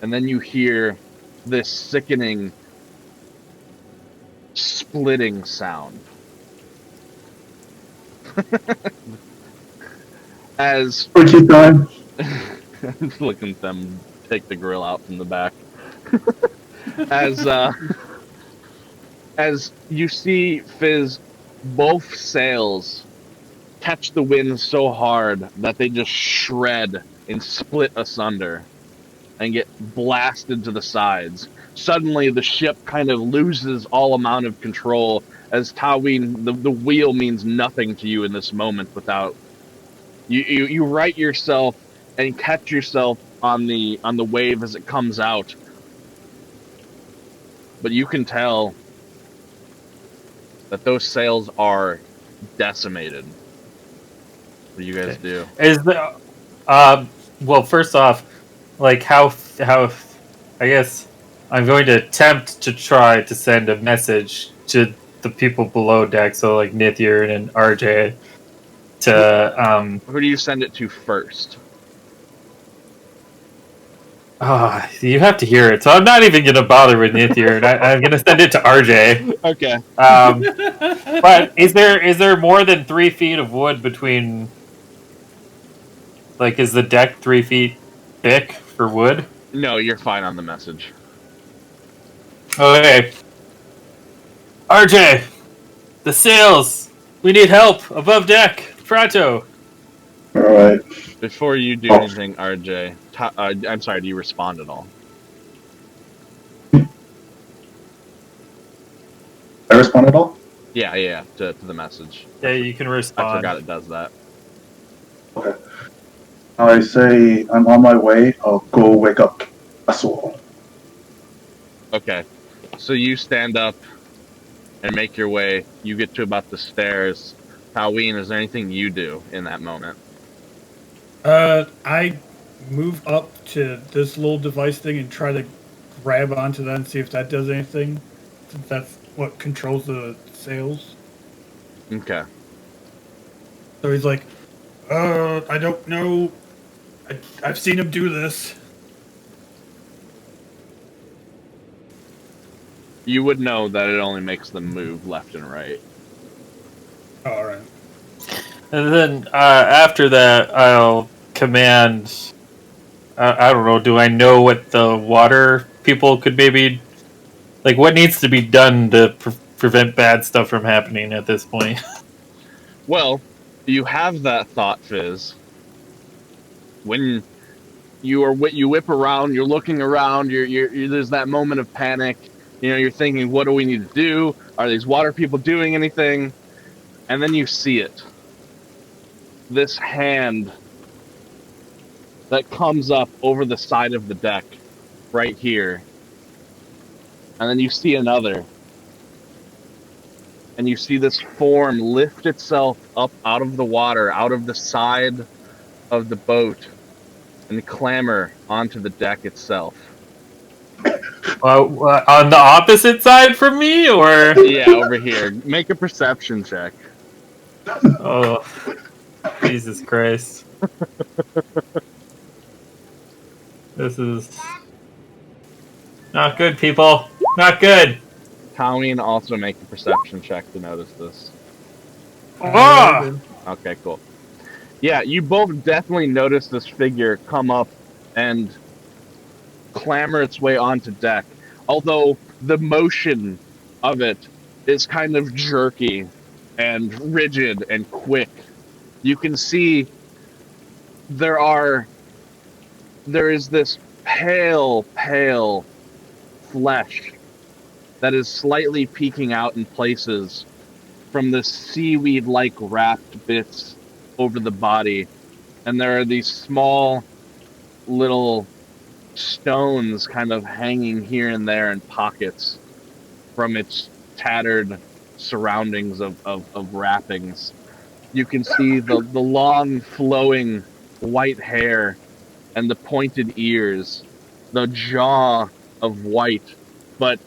And then you hear this sickening, splitting sound. As Quickie time. looking at them take the grill out from the back. As you see Fizz, both sails catch the wind so hard that they just shred and split asunder and get blasted to the sides. Suddenly, the ship kind of loses all amount of control as Taween, the wheel means nothing to you in this moment without you right yourself and catch yourself on the wave as it comes out. But you can tell that those sails are decimated. What do you guys do? Is the well, first off, like how I guess I'm going to attempt to try to send a message to the people below deck, so like Nithir and RJ, to Who do you send it to first? you have to hear it, so I'm not even gonna bother with Nithir. I'm gonna send it to RJ. Okay. But is there more than 3 feet of wood between? Like, is the deck 3 feet thick for wood? No, you're fine on the message. Okay. RJ, the sails. We need help above deck. Pronto. All right. Before you do anything, RJ, I'm sorry, do you respond at all? I respond at all? Yeah, to the message. Yeah, you can respond. I forgot it does that. Okay. I say I'm on my way. I'll go wake up Castle. Okay. So you stand up and make your way. You get to about the stairs. Taween, is there anything you do in that moment? I move up to this little device thing and try to grab onto that and see if that does anything. Since that's what controls the sails. Okay. So he's like, I don't know. I've seen him do this. You would know that it only makes them move left and right. Oh, all right. And then after that, I'll command. I don't know. Do I know what the water people could maybe like? What needs to be done to prevent bad stuff from happening at this point? Well, you have that thought, Fizz. When you whip around, you're looking around, you're there's that moment of panic. You know, you're thinking, what do we need to do? Are these water people doing anything? And then you see it. This hand that comes up over the side of the deck, right here. And then you see another. And you see this form lift itself up out of the water, out of the side of the boat, and clamber onto the deck itself. On the opposite side from me, or Yeah, over here. Make a perception check. oh, Jesus Christ! This is not good, people. Not good. Colleen, also make a perception check to notice this. Ah! Okay, cool. Yeah, you both definitely notice this figure come up and clamber its way onto deck. Although the motion of it is kind of jerky and rigid and quick. You can see there is this pale flesh that is slightly peeking out in places from the seaweed-like wrapped bits over the body. And there are these small little stones kind of hanging here and there in pockets from its tattered surroundings of wrappings. You can see the long flowing white hair and the pointed ears, the jaw of white, but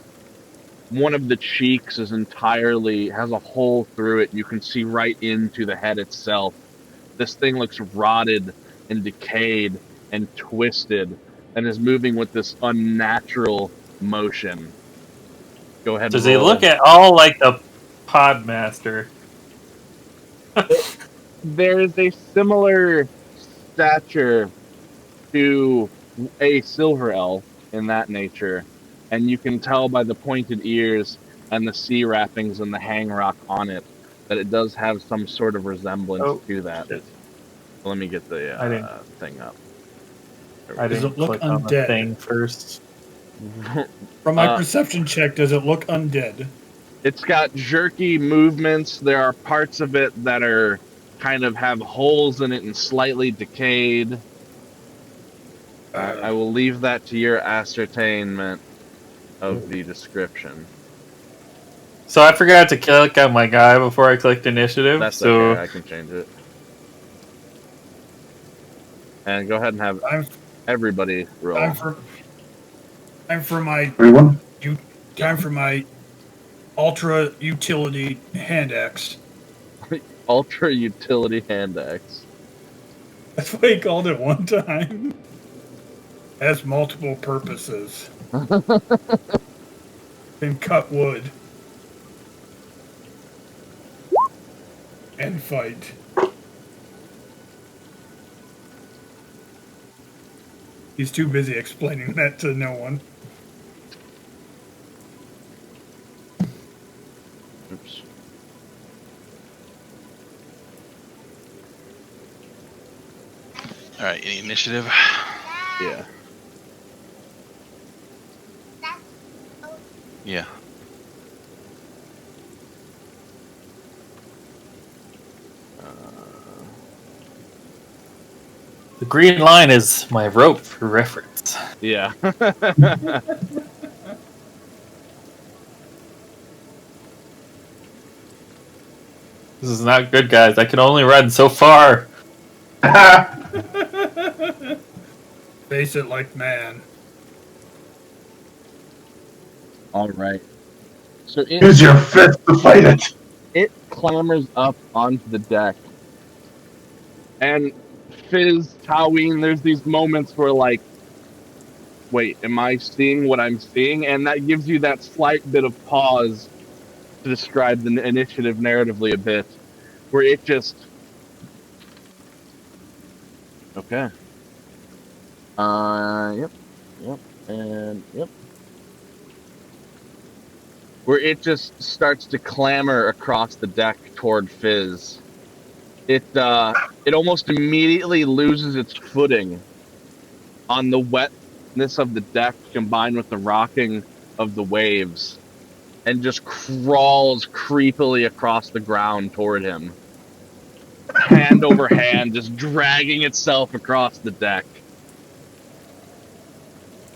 one of the cheeks is entirely has a hole through it. You can see right into the head itself. This thing looks rotted and decayed and twisted and is moving with this unnatural motion. Go ahead and Does he roll. look at all like the Podmaster? There is a similar stature to a silver elf in that nature, and you can tell by the pointed ears and the sea wrappings and the hang rock on it that it does have some sort of resemblance Oh, to that. shit. Let me get the I didn't. thing up. I Does didn't it look click on the undead? thing first. From my perception check, does it look undead? It's got jerky movements. There are parts of it that are kind of have holes in it and slightly decayed. I will leave that to your ascertainment of the description. So I forgot to click on my guy before I clicked initiative. That's so okay. I can change it. And go ahead and have I'm everybody roll. time for my Everyone? time for my ultra utility hand axe. Ultra utility hand axe. That's what he called it one time. Has multiple purposes. Can cut wood. And fight. He's too busy explaining that to no one. Oops. All right, any initiative? Yeah. Yeah. the green line is my rope for reference. Yeah. This is not good, guys. I can only run so far. Face it like man. All right. So Use your fist to fight it. it clambers up onto the deck. And Fizz, Taween, there's these moments where, like, wait, am I seeing what I'm seeing? And that gives you that slight bit of pause to describe the initiative narratively a bit, where it just. Okay. Yep, and yep. Where it just starts to clamber across the deck toward Fizz. It almost immediately loses its footing on the wetness of the deck combined with the rocking of the waves, and just crawls creepily across the ground toward him, hand over hand, just dragging itself across the deck.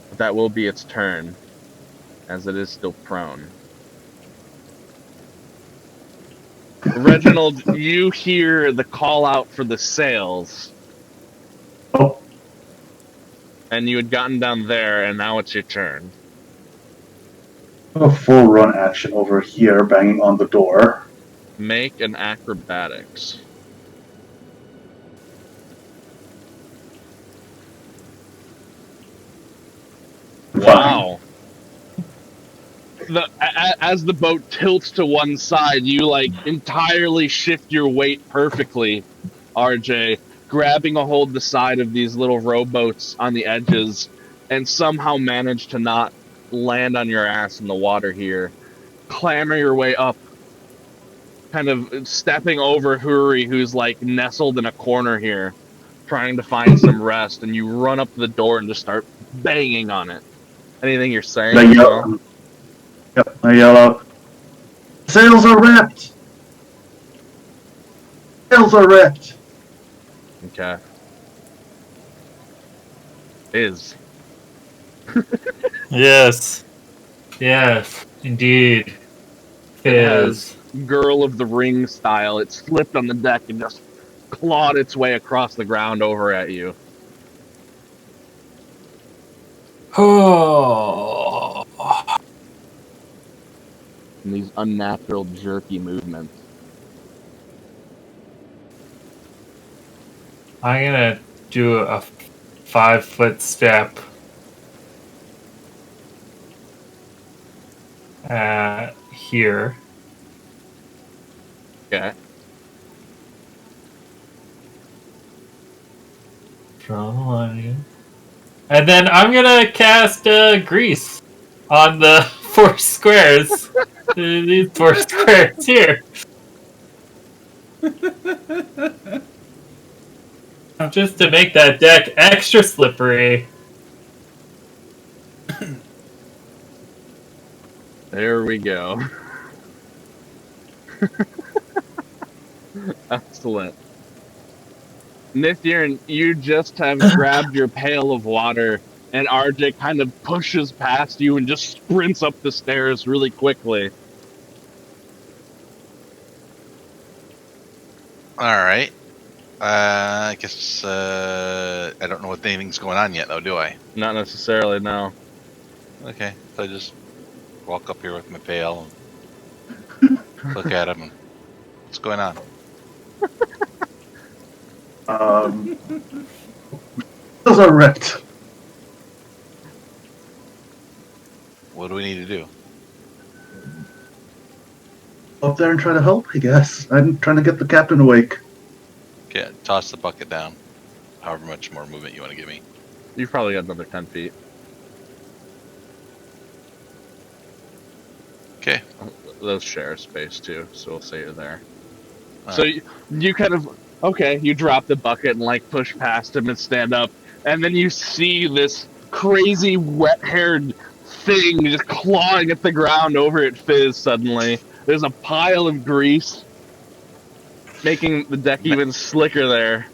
But that will be its turn, as it is still prone. Reginald, you hear the call out for the sails, Oh, and you had gotten down there, and now it's your turn. a full run action over here, banging on the door. Make an acrobatics. Wow. As the boat tilts to one side, you like entirely shift your weight perfectly, RJ, grabbing a hold of the side of these little rowboats on the edges, and somehow manage to not land on your ass in the water here. Clamber your way up, kind of stepping over Huri, who's like nestled in a corner here, trying to find some rest, and you run up to the door and just start banging on it. Anything you're saying? I yell, yep, I yell out, "Sails are ripped! Sails are ripped!" Okay. Is Yes. Yes, indeed. It has Fizz. Girl of the Ring style. It slipped on the deck and just clawed its way across the ground over at you. Oh. In these unnatural, jerky movements. I'm gonna do a 5-foot step here. Okay. And then I'm gonna cast grease on the 4 squares. These 4 squares here. Just to make that deck extra slippery. There we go. Excellent. Nithir, you just have grabbed your pail of water, and RJ kind of pushes past you and just sprints up the stairs really quickly. All right. I guess I don't know what anything's going on yet, though, do I? Not necessarily, no. Okay, so I just walk up here with my pail and look at him. What's going on? Those are wrecked. What do we need to do? Up there and try to help, I guess. I'm trying to get the captain awake. Okay, toss the bucket down. However much more movement you want to give me. You've probably got another 10 feet. Okay. Those share space too, so we'll say you're there. All So right. you kind of, okay, you drop the bucket and like push past him and stand up, and then you see this crazy wet-haired thing just clawing at the ground over at Fizz suddenly. There's a pile of grease, making the deck even slicker there.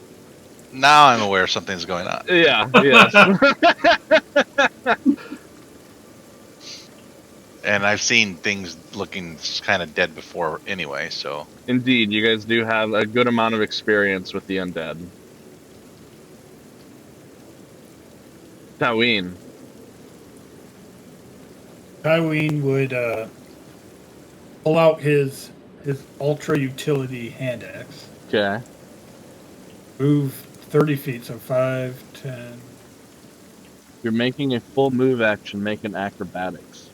Now I'm aware something's going on. Yeah, yes. And I've seen things looking kind of dead before anyway, so. Indeed, you guys do have a good amount of experience with the undead. Taween. Tyween would pull out his ultra utility hand axe, Okay. move 30 feet, so 5, 10. You're making a full move action, make an acrobatics.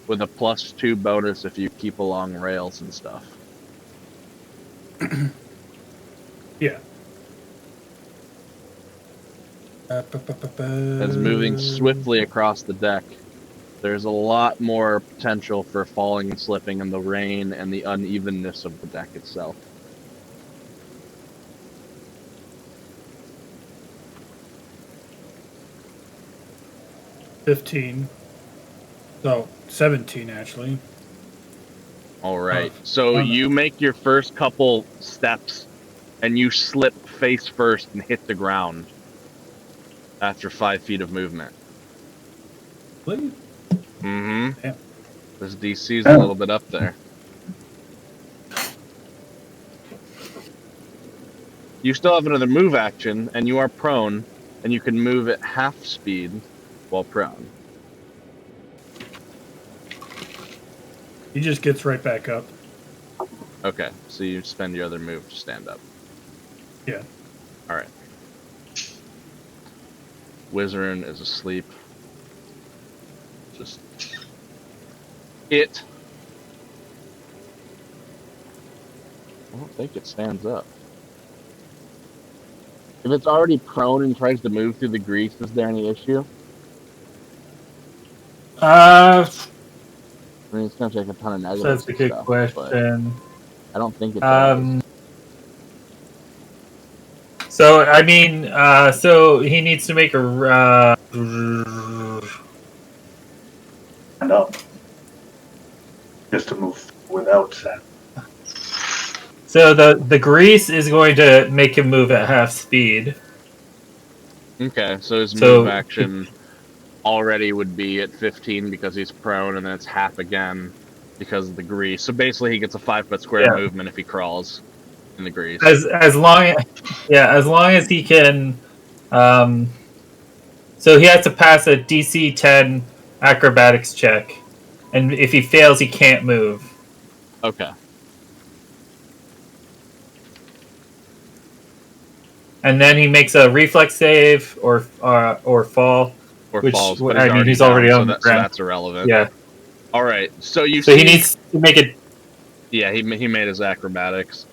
With a +2 bonus if you keep along rails and stuff. Yeah. As moving swiftly across the deck, there's a lot more potential for falling and slipping in the rain and the unevenness of the deck itself. $15. So 17 actually. All right. So you make your first couple steps, and you slip face first and hit the ground after 5 feet of movement. Really? Mm-hmm. Yeah. This DC's a little bit up there. You still have another move action, and you are prone, and you can move at half speed while prone. He just gets right back up. Okay, so you spend your other move to stand up. Yeah. All right. Wizard is asleep. Just it. I don't think it stands up. If it's already prone and tries to move through the grease, is there any issue? I mean, it's gonna take a ton of negatives. That's a good stuff, question. I don't think it does. So I mean, so he needs to make a. I know. Just to move without that. So the grease is going to make him move at half speed. Okay, so his So- move action already would be at 15 because he's prone, and then it's half again because of the grease. So basically, he gets a 5-foot square Yeah. movement if he crawls in the grease. As long as he can, so he has to pass a DC 10 acrobatics check, and if he fails, he can't move. Okay. And then he makes a reflex save or fall, Or which falls, but I mean he's down, already so on the that so ground. that's irrelevant. Yeah, All right. So you so see, he needs to make it. yeah, he made his acrobatics.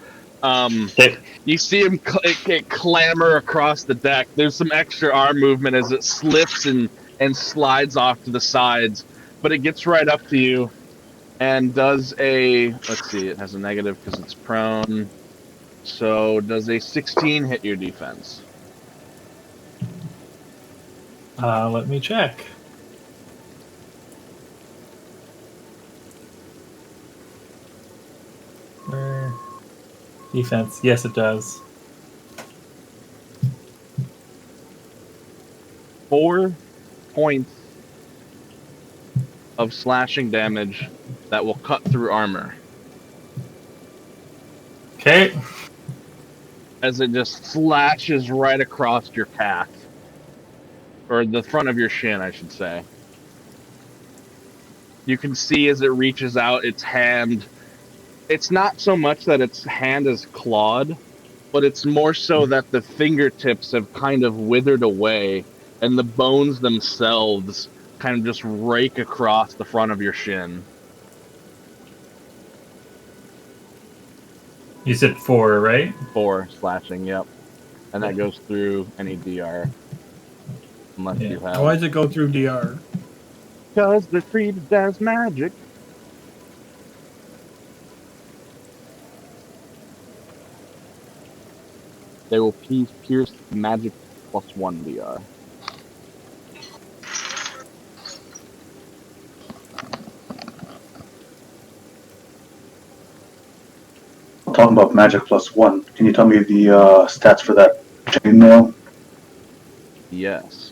Okay. You see him clamber across the deck. There's some extra arm movement as it slips and slides off to the sides, but it gets right up to you and does a, let's see, it has a negative because it's prone. So does a 16 hit your defense? Let me check. Defense, yes, it does. 4 points of slashing damage that will cut through armor Okay. as it just slashes right across your calf, or the front of your shin, I should say. You can see as it reaches out its hand. It's not so much that its hand is clawed, but it's more so that the fingertips have kind of withered away and the bones themselves kind of just rake across the front of your shin. You said 4, right? 4 slashing, yep. And that Yeah. goes through any DR. Unless Yeah. you have. Why does it go through DR? Because they're treated as magic. They will pierce magic +1 DR. Talking about magic +1, can you tell me the stats for that chainmail? Yes.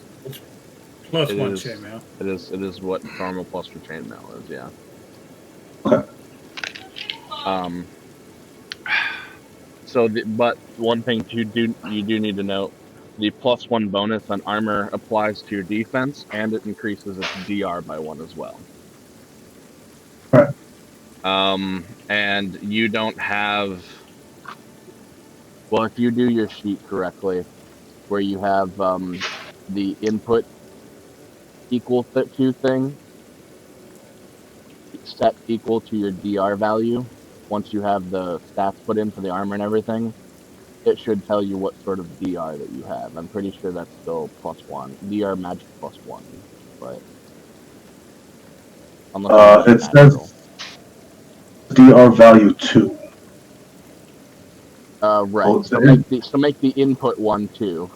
Plus It one is- chainmail. It is what normal plus for chainmail is, yeah. Okay. But one thing you do need to note: the +1 bonus on armor applies to your defense, and it increases its DR by 1 as well. Right. And you don't have. Well, if you do your sheet correctly, where you have the input equal to thing set equal to your DR value, once you have the stats put in for the armor and everything, it should tell you what sort of DR that you have. I'm pretty sure that's still +1. DR magic +1, but unless It says DR value 2. right. Oh, So make the input 1 2.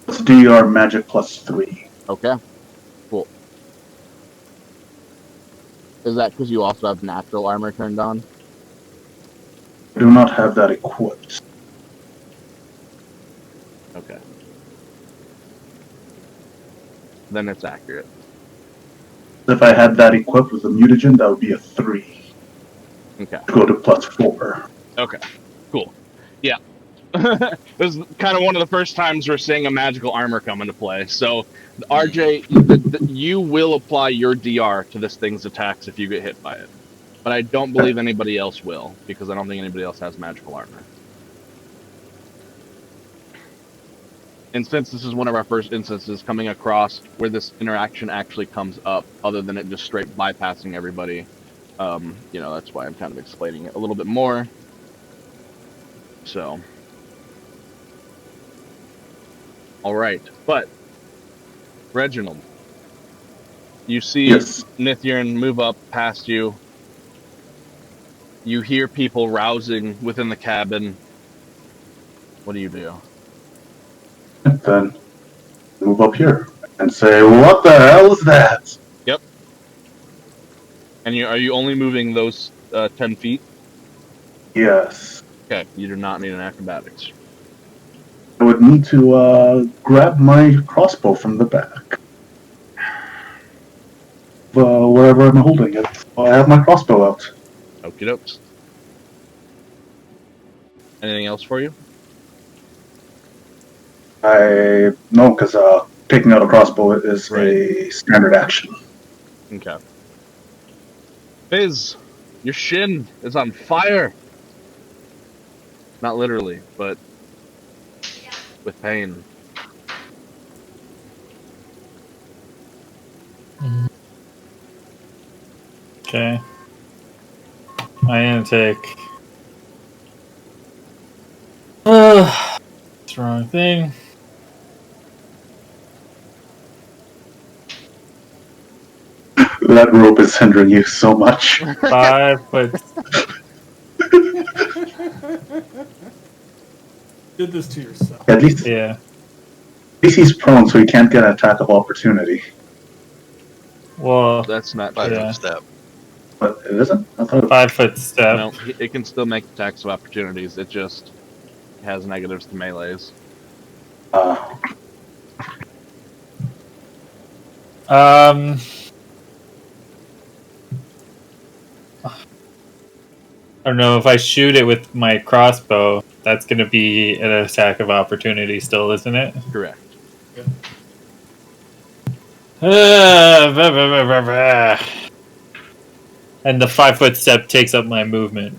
it's DR magic +3. Okay. Cool. Is that because you also have natural armor turned on? I do not have that equipped. Okay. Then it's accurate. If I had that equipped with a mutagen, that would be a 3. Okay. Go to +4. Okay. Cool. Yeah. This is kind of one of the first times we're seeing a magical armor come into play. So, RJ, you will apply your DR to this thing's attacks if you get hit by it. But I don't believe anybody else will, because I don't think anybody else has magical armor. And since this is one of our first instances coming across where this interaction actually comes up, other than it just straight bypassing everybody, that's why I'm kind of explaining it a little bit more. So, all right, but Reginald, you see Yes. Nithyrn move up past you. You hear people rousing within the cabin. What do you do? Then move up here and say, "What the hell is that?" Yep. And are you only moving those 10 feet? Yes. Okay, you do not need an acrobatics. I would would need to grab my crossbow from the back. Wherever I'm holding it. I have my crossbow out. Okie dokes. Anything else for you? No, because taking out a crossbow is a standard action. Okay. Fizz, your shin is on fire. Not literally, but with pain. Okay. I am take. It's the wrong thing. That rope is hindering you so much. 5 foot. Did this to yourself. At least Yeah. he's prone, so he can't get an attack of opportunity. Well, That's not 5 true. Yeah. foot step. But it isn't? I thought it 5 foot step. No, it can still make attacks of opportunities. It just has negatives to melees. I don't know if I shoot it with my crossbow. That's going to be an attack of opportunity, still, isn't it? Correct. And the 5 foot step takes up my movement,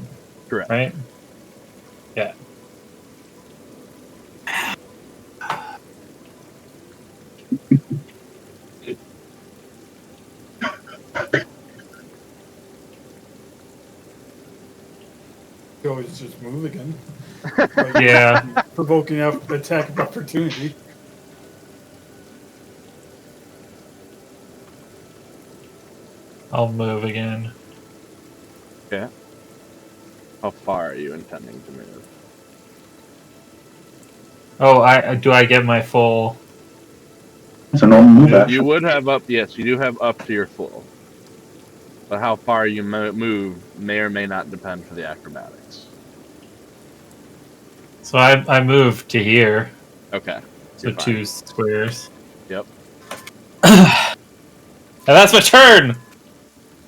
Correct. right? Yeah. You always just move again. Yeah. Provoking up attack of opportunity. I'll move again. Okay. How far are you intending to move? Oh, I get my full. It's a normal move You action. would have up, yes, you do have up to your full. But how far you move may or may not depend for the acrobatics. So I move to here. Okay. So you're fine. 2 squares. Yep. And that's my turn!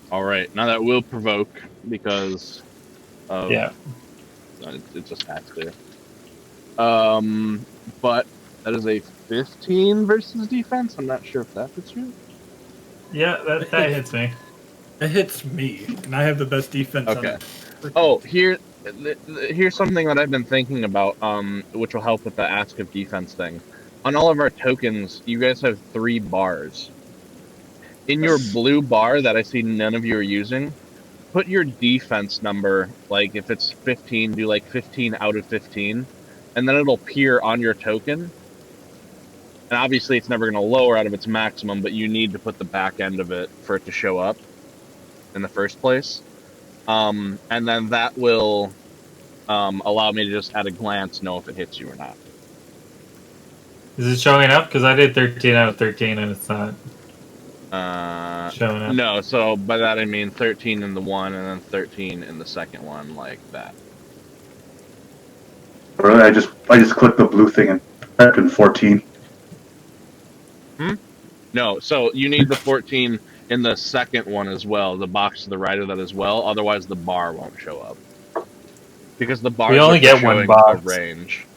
Alright, now that will provoke because of. Yeah. It just has to. But that is a 15 versus defense. I'm not sure if that fits you. Yeah, that hits me. It hits me, and I have the best defense Okay. on Oh, here's something that I've been thinking about, which will help with the ask of defense thing. On all of our tokens, you guys have 3 bars. In your blue bar that I see none of you are using, put your defense number, like if it's 15, do like 15 out of 15, and then it'll appear on your token. And obviously it's never going to lower out of its maximum, but you need to put the back end of it for it to show up in the first place. And then that will allow me to just at a glance know if it hits you or not. Is it showing up? Because I did 13 out of 13 and it's not showing up. No, so by that I mean 13 in the one and then 13 in the second one, like that. Really, I just clicked the blue thing and typed in 14. No, so you need the 14 in the second one as well, the box to the right of that as well, otherwise the bar won't show up. Because the bar We only get one box. a range.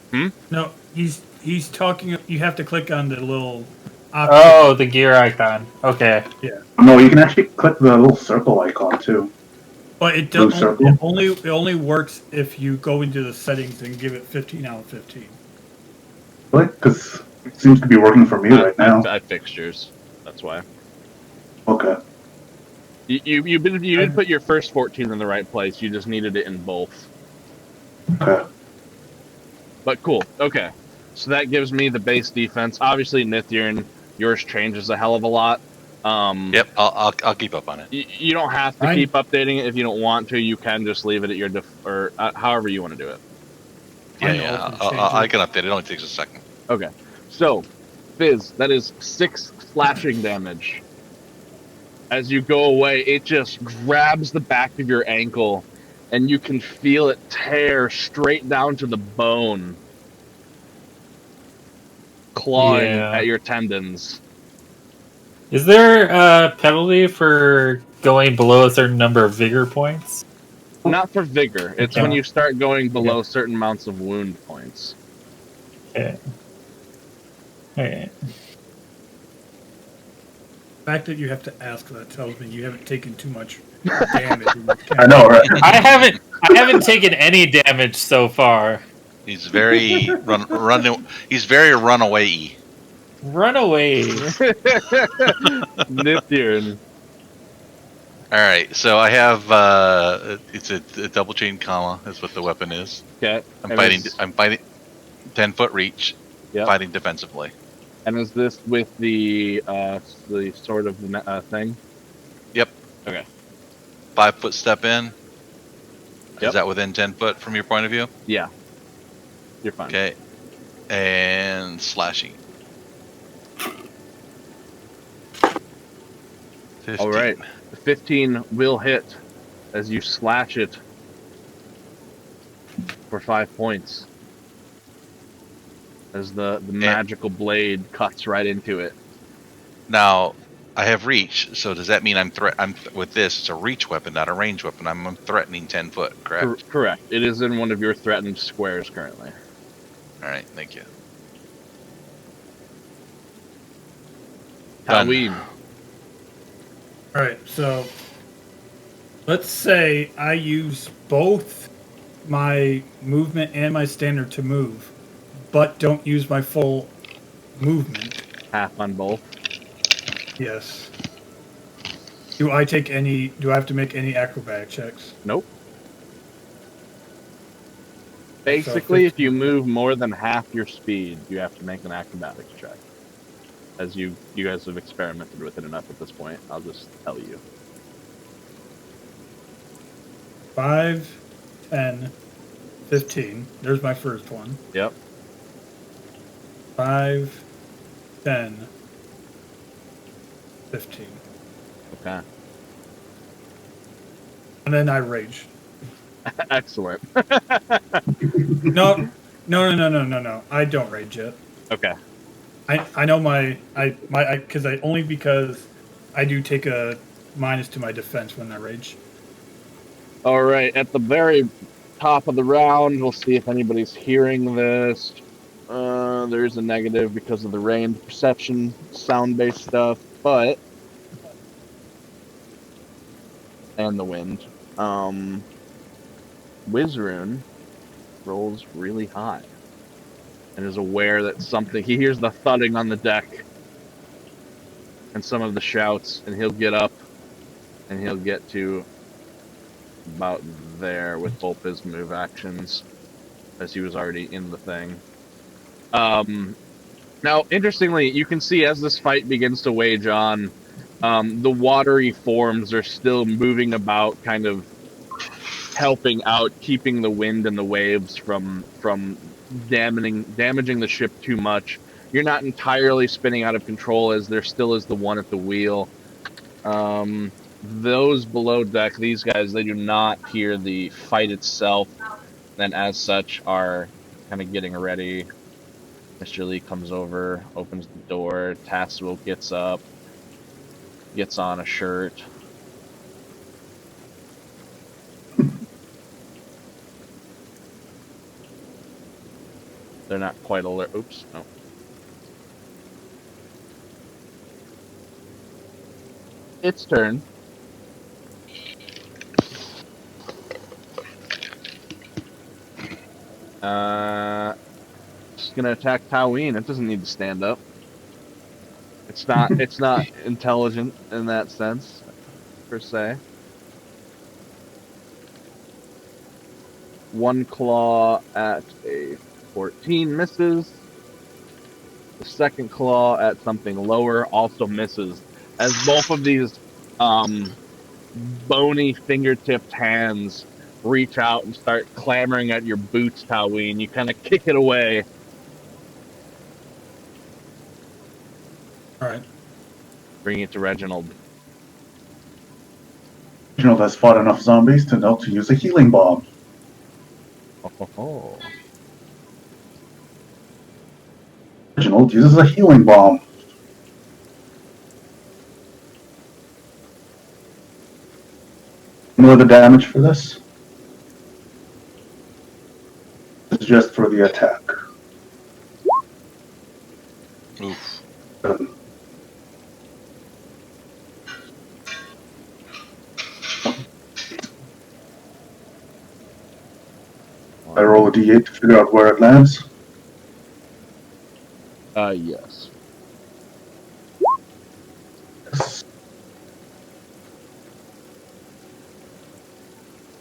No, he's talking. You have to click on the little option. Oh, the gear icon. Okay. No, you can actually click the little circle icon too. But it Blue does circle? it only works if you go into the settings and give it 15 out of 15. Really? Because it seems to be working for me right now. I fixed yours. That's why. Okay. You did put your first 14 in the right place. You just needed it in both. Okay. But cool. Okay. So that gives me the base defense. Obviously, Nithyan, yours changes a hell of a lot. Yep, I'll keep up on it. You don't have to Fine. keep updating it if you don't want to. You can just leave it at your or however you want to do it. Yeah, I can update it. It only takes a second. Okay. So, Fizz, that is 6 slashing damage. As you go away, it just grabs the back of your ankle, and you can feel it tear straight down to the bone. clawing Yeah. at your tendons. Is there a penalty for going below a certain number of vigor points? Not for vigor. It's when you start going below certain amounts of wound points. Okay. Okay. The fact that you have to ask that tells me you haven't taken too much damage in this I know, right? I haven't taken any damage so far. He's very he's very runaway-y. Run away. Nithirn. All right, so I have it's a double chain comma is what the weapon is. Okay. I'm fighting 10-foot reach, Yep. fighting defensively. And is this with the sort of thing? Yep. Okay. 5-foot step in. Yep. Is that within 10 foot from your point of view? Yeah. You're fine. Okay. And slashing. 15. All right. The 15 will hit as you slash it for 5 points. As the magical blade cuts right into it. Now, I have reach, so does that mean I'm with this? It's a reach weapon, not a range weapon. I'm threatening 10 foot, correct? Correct. It is in one of your threatened squares currently. All right, thank you. Done. Halloween. Alright, so let's say I use both my movement and my standard to move, but don't use my full movement. Half on both. Yes. Do I have to make any acrobatic checks? Nope. Basically, if you move more than half your speed, you have to make an acrobatics check. As you guys have experimented with it enough at this point, I'll just tell you. 5, 10, 15. There's my first one. Yep. 5, 10, 15. Okay. And then I rage. Excellent. No. I don't rage yet. Okay. I know because I do take a minus to my defense when I rage. All right. At the very top of the round, we'll see if anybody's hearing this. There's a negative because of the rain perception, sound-based stuff, but and the wind. Wizrune rolls really high and is aware that he hears the thudding on the deck and some of the shouts, and he'll get up and he'll get to about there with both his move actions as he was already in the thing. Now, interestingly, you can see as this fight begins to wage on, the watery forms are still moving about, kind of helping out, keeping the wind and the waves from damaging the ship too much. You're not entirely spinning out of control, as there still is the one at the wheel. Those below deck, these guys, they do not hear the fight itself, and as such are kind of getting ready. Mr. Lee comes over, opens the door, Tassel gets up, gets on a shirt. They're not quite alert. Oops, no. Its turn. Just gonna attack Taween. It doesn't need to stand up. It's not intelligent in that sense, per se. One claw at a 14 misses. The second claw at something lower also misses. As both of these bony fingertipped hands reach out and start clamoring at your boots, Taween, you kind of kick it away. All right. Bringing it to Reginald. Reginald has fought enough zombies to know to use a healing bomb. Oh. Reginald uses a healing bomb. Know the damage for this? It's just for the attack. Oof. I roll a d8 to figure out where it lands. Yes.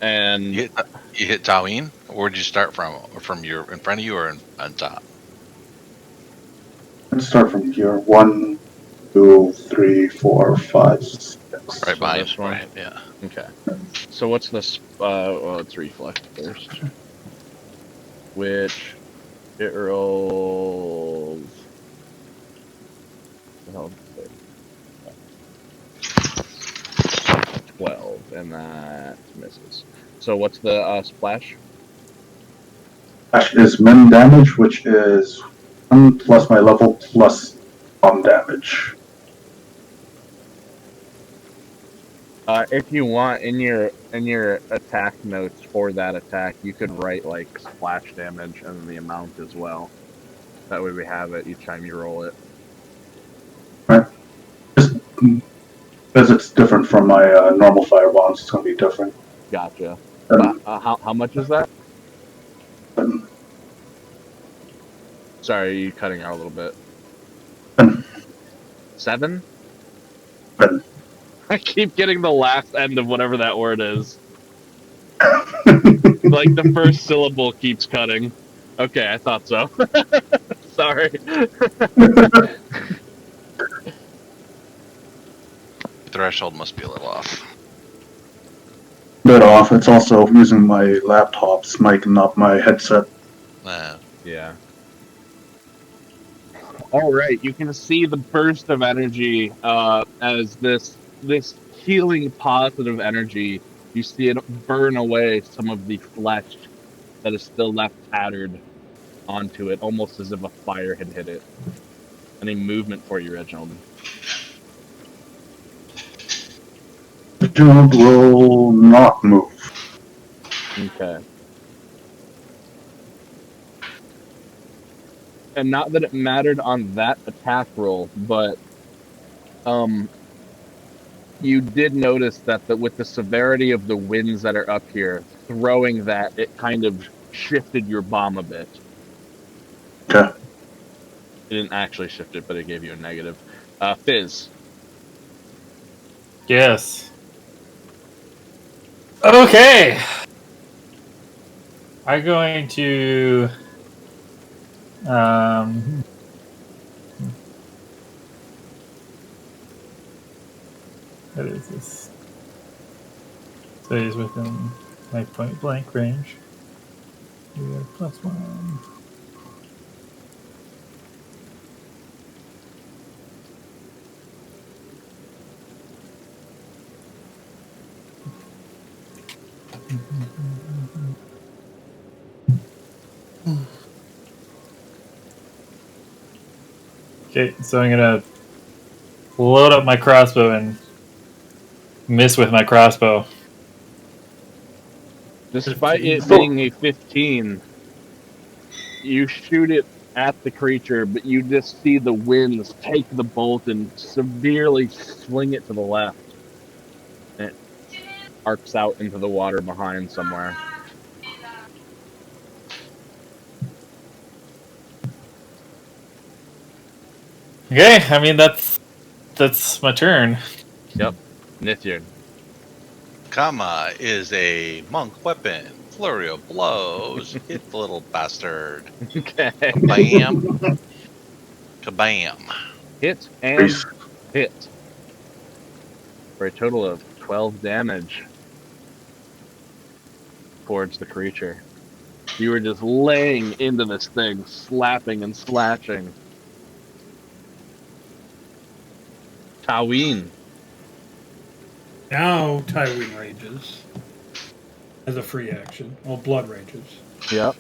And You hit Taween? Where'd you start from? From your in front of you or on top? Let's start from here. 1, 2, 3, 4, 5, 6. Right behind. this one? Right. Yeah. okay. So what's this? Well, it's reflex first, which it rolls. Oh, 12, and that misses. So what's the splash? Dash is min damage, which is 1 plus my level plus bomb damage. If you want, in your attack notes for that attack, you could write like splash damage and the amount as well. That way we have it each time you roll it. Just because it's different from my normal fire bombs, it's going to be different. Gotcha. Um, How much is that? um, Sorry, you cutting out a little bit. 7? Seven. I keep getting the last end of whatever that word is. Like the first syllable keeps cutting. Okay, I thought so. Sorry. Threshold must be a little off. Bit off. It's also using my laptop's mic, not my headset. Yeah. All right, you can see the burst of energy as this healing positive energy. You see it burn away some of the flesh that is still left tattered onto it, almost as if a fire had hit it. Any movement for you, Reginald? Reginald will not move. Okay. And not that it mattered on that attack roll, but you did notice that with the severity of the winds that are up here, throwing that, it kind of shifted your bomb a bit. Okay. It didn't actually shift it, but it gave you a negative. Fizz. Yes. Okay. I'm going to what is this? So he's within my point blank range. We have +1. Okay, so I'm gonna load up my crossbow and miss with my crossbow. Despite it being a 15, you shoot it at the creature, but you just see the winds take the bolt and severely swing it to the left. And it arcs out into the water behind somewhere. Okay, I mean that's my turn. Yep. Nithyan. Kama is a monk weapon. Flurry of blows. Hit the little bastard. Okay. Bam. Kabam. Hit and hit. For a total of 12 damage towards the creature. You were just laying into this thing, slapping and slashing. Taween. Now Tywin rages as a free action. Well, blood rages. Yep.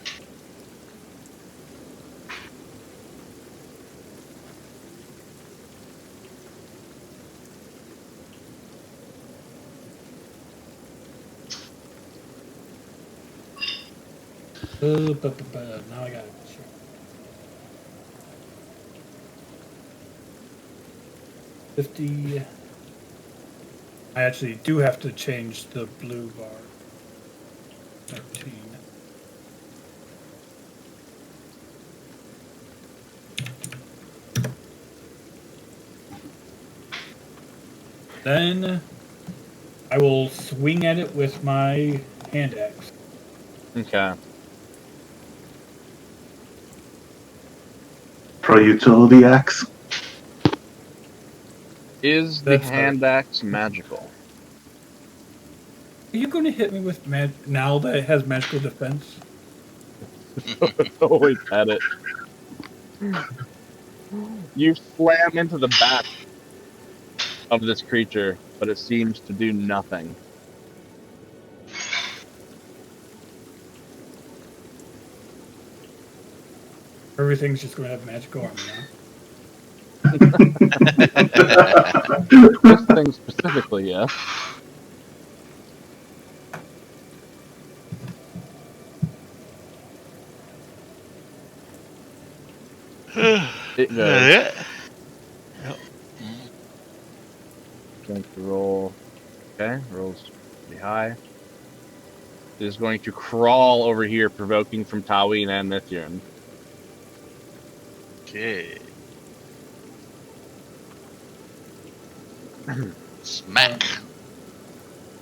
Now I got it. 50. I actually do have to change the blue bar. 13. Then I will swing at it with my hand axe. Okay. Pro utility axe. Is the That's hand axe magical? Are you going to hit me with now that it has magical defense? It's always had it. You slam into the back of this creature, but it seems to do nothing. Everything's just going to have magical armor now. This thing specifically, yes. It goes. Going to roll. Okay, rolls pretty high. It is going to crawl over here, provoking from Tawin and Nithyan. Okay. Smack.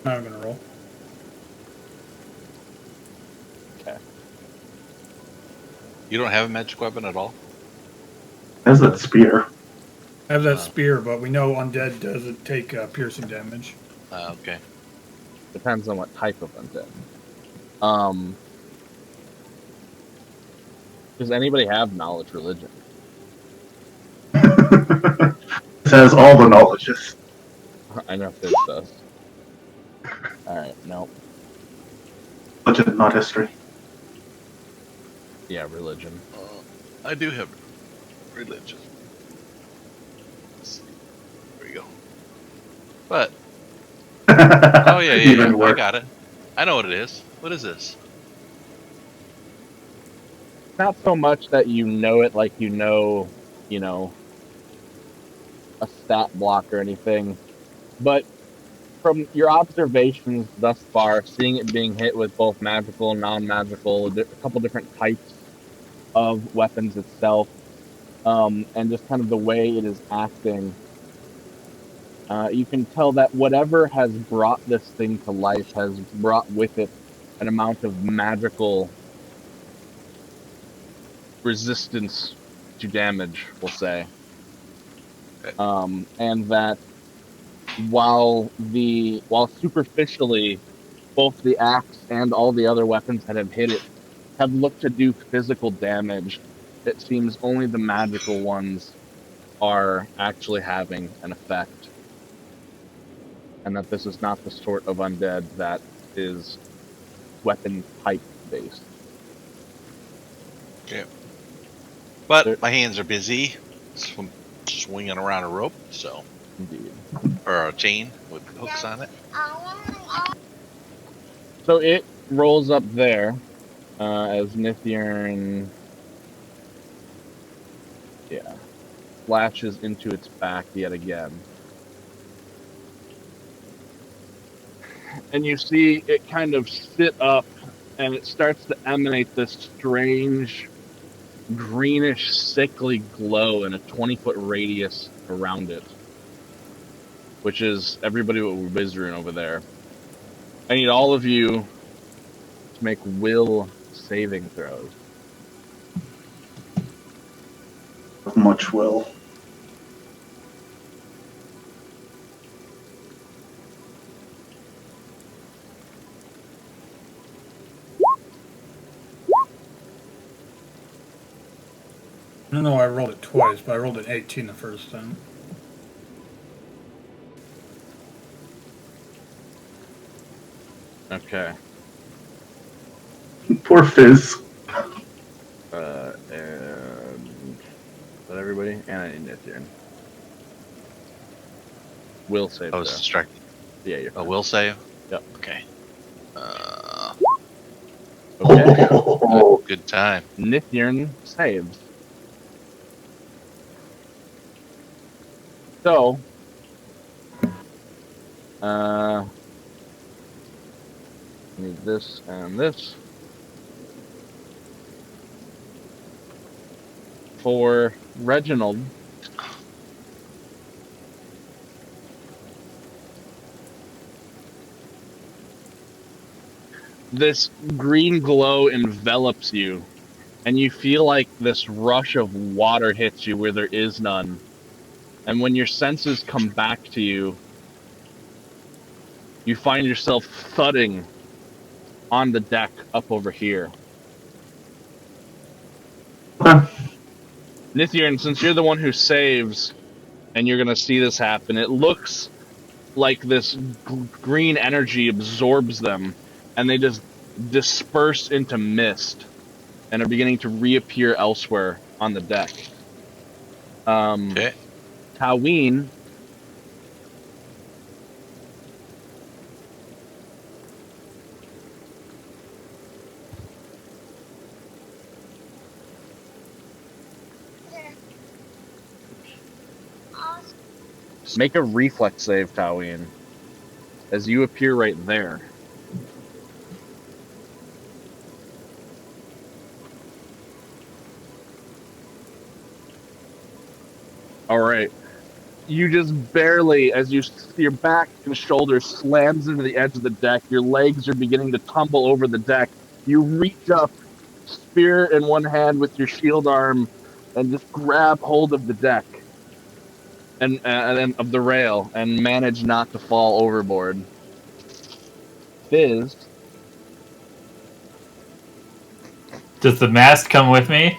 Now I'm going to roll. Okay. You don't have a magic weapon at all? Has that spear. I have that spear, but we know undead doesn't take piercing damage. Okay. Depends on what type of undead. Does anybody have knowledge religion? This has all the knowledges. I know Fizz does. Alright, nope. Legend, not history. Yeah, religion. I do have religion. Let's see. There we go. But oh yeah, Even I worse. got it. I know what it is. What is this? Not so much that you know it like you know, a stat block or anything, but from your observations thus far, seeing it being hit with both magical and non-magical, a couple different types of weapons itself, and just kind of the way it is acting, you can tell that whatever has brought this thing to life has brought with it an amount of magical resistance to damage, we'll say. And that while superficially both the axe and all the other weapons that have hit it have looked to do physical damage, it seems only the magical ones are actually having an effect. And that this is not the sort of undead that is weapon type based. Okay. But my hands are busy swinging around a rope, so. Indeed. Or a chain with hooks on it. So it rolls up there as Nithyan, flashes into its back yet again. And you see it kind of sit up, and it starts to emanate this strange, greenish, sickly glow in a 20-foot radius around it, which is everybody with Wizarding over there. I need all of you to make will saving throws. Much will. I don't know I rolled it twice, but I rolled an 18 the first time. Okay. Poor Fizz. And is that everybody? And I need Nithyan. Will save. I was throw. distracted. Yeah, you're A fine. will save? Yep. Okay. Okay. Oh, Good time. Nithyrn saves. So, need this and this. For Reginald, this green glow envelops you, and you feel like this rush of water hits you where there is none. And when your senses come back to you, you find yourself thudding on the deck up over here. okay. Nithyrn, since you're the one who saves, and you're going to see this happen, it looks like this green energy absorbs them, and they just disperse into mist and are beginning to reappear elsewhere on the deck. Okay. Taween, make a reflex save, Taween, as you appear right there. All right. You just barely, as your back and shoulders slams into the edge of the deck, your legs are beginning to tumble over the deck. You reach up, spear in one hand with your shield arm, and just grab hold of the deck and of the rail, and manage not to fall overboard. Fizz, Does the mast come with me?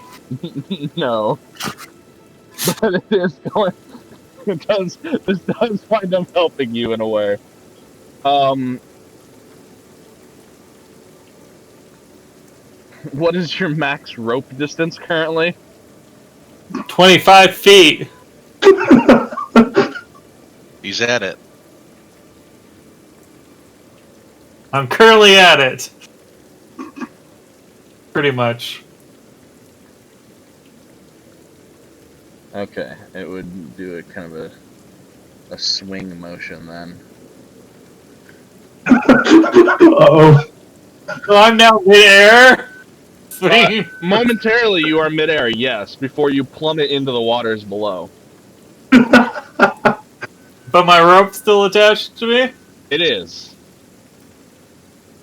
no, but it is going. It does. This does wind up helping you in a way. What is your max rope distance currently? 25 feet. He's at it. I'm currently at it. Pretty much. Okay, it would do a kind of a swing motion then. Uh-oh. So I'm now midair. Swinging. Momentarily, you are midair, yes, before you plummet into the waters below. But my rope's still attached to me? It is,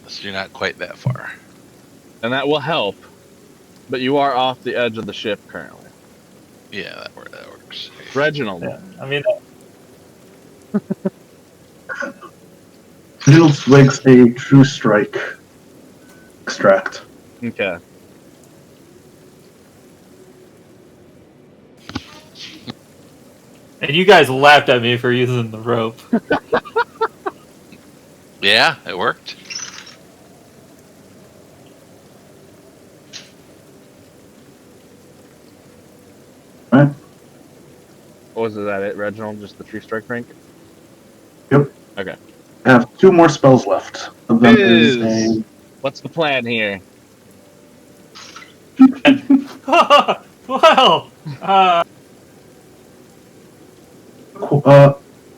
So you're not quite that far. and that will help. But you are off the edge of the ship currently. Yeah, that works. Reginald, Yeah, I mean, Nils makes a true strike extract. okay. and you guys laughed at me for using the rope. Yeah, it worked. Right? What was that? Reginald? Just the tree strike rank? Yep. Okay. I have 2 more spells left. One of them is Fizz! a What's the plan here? Well,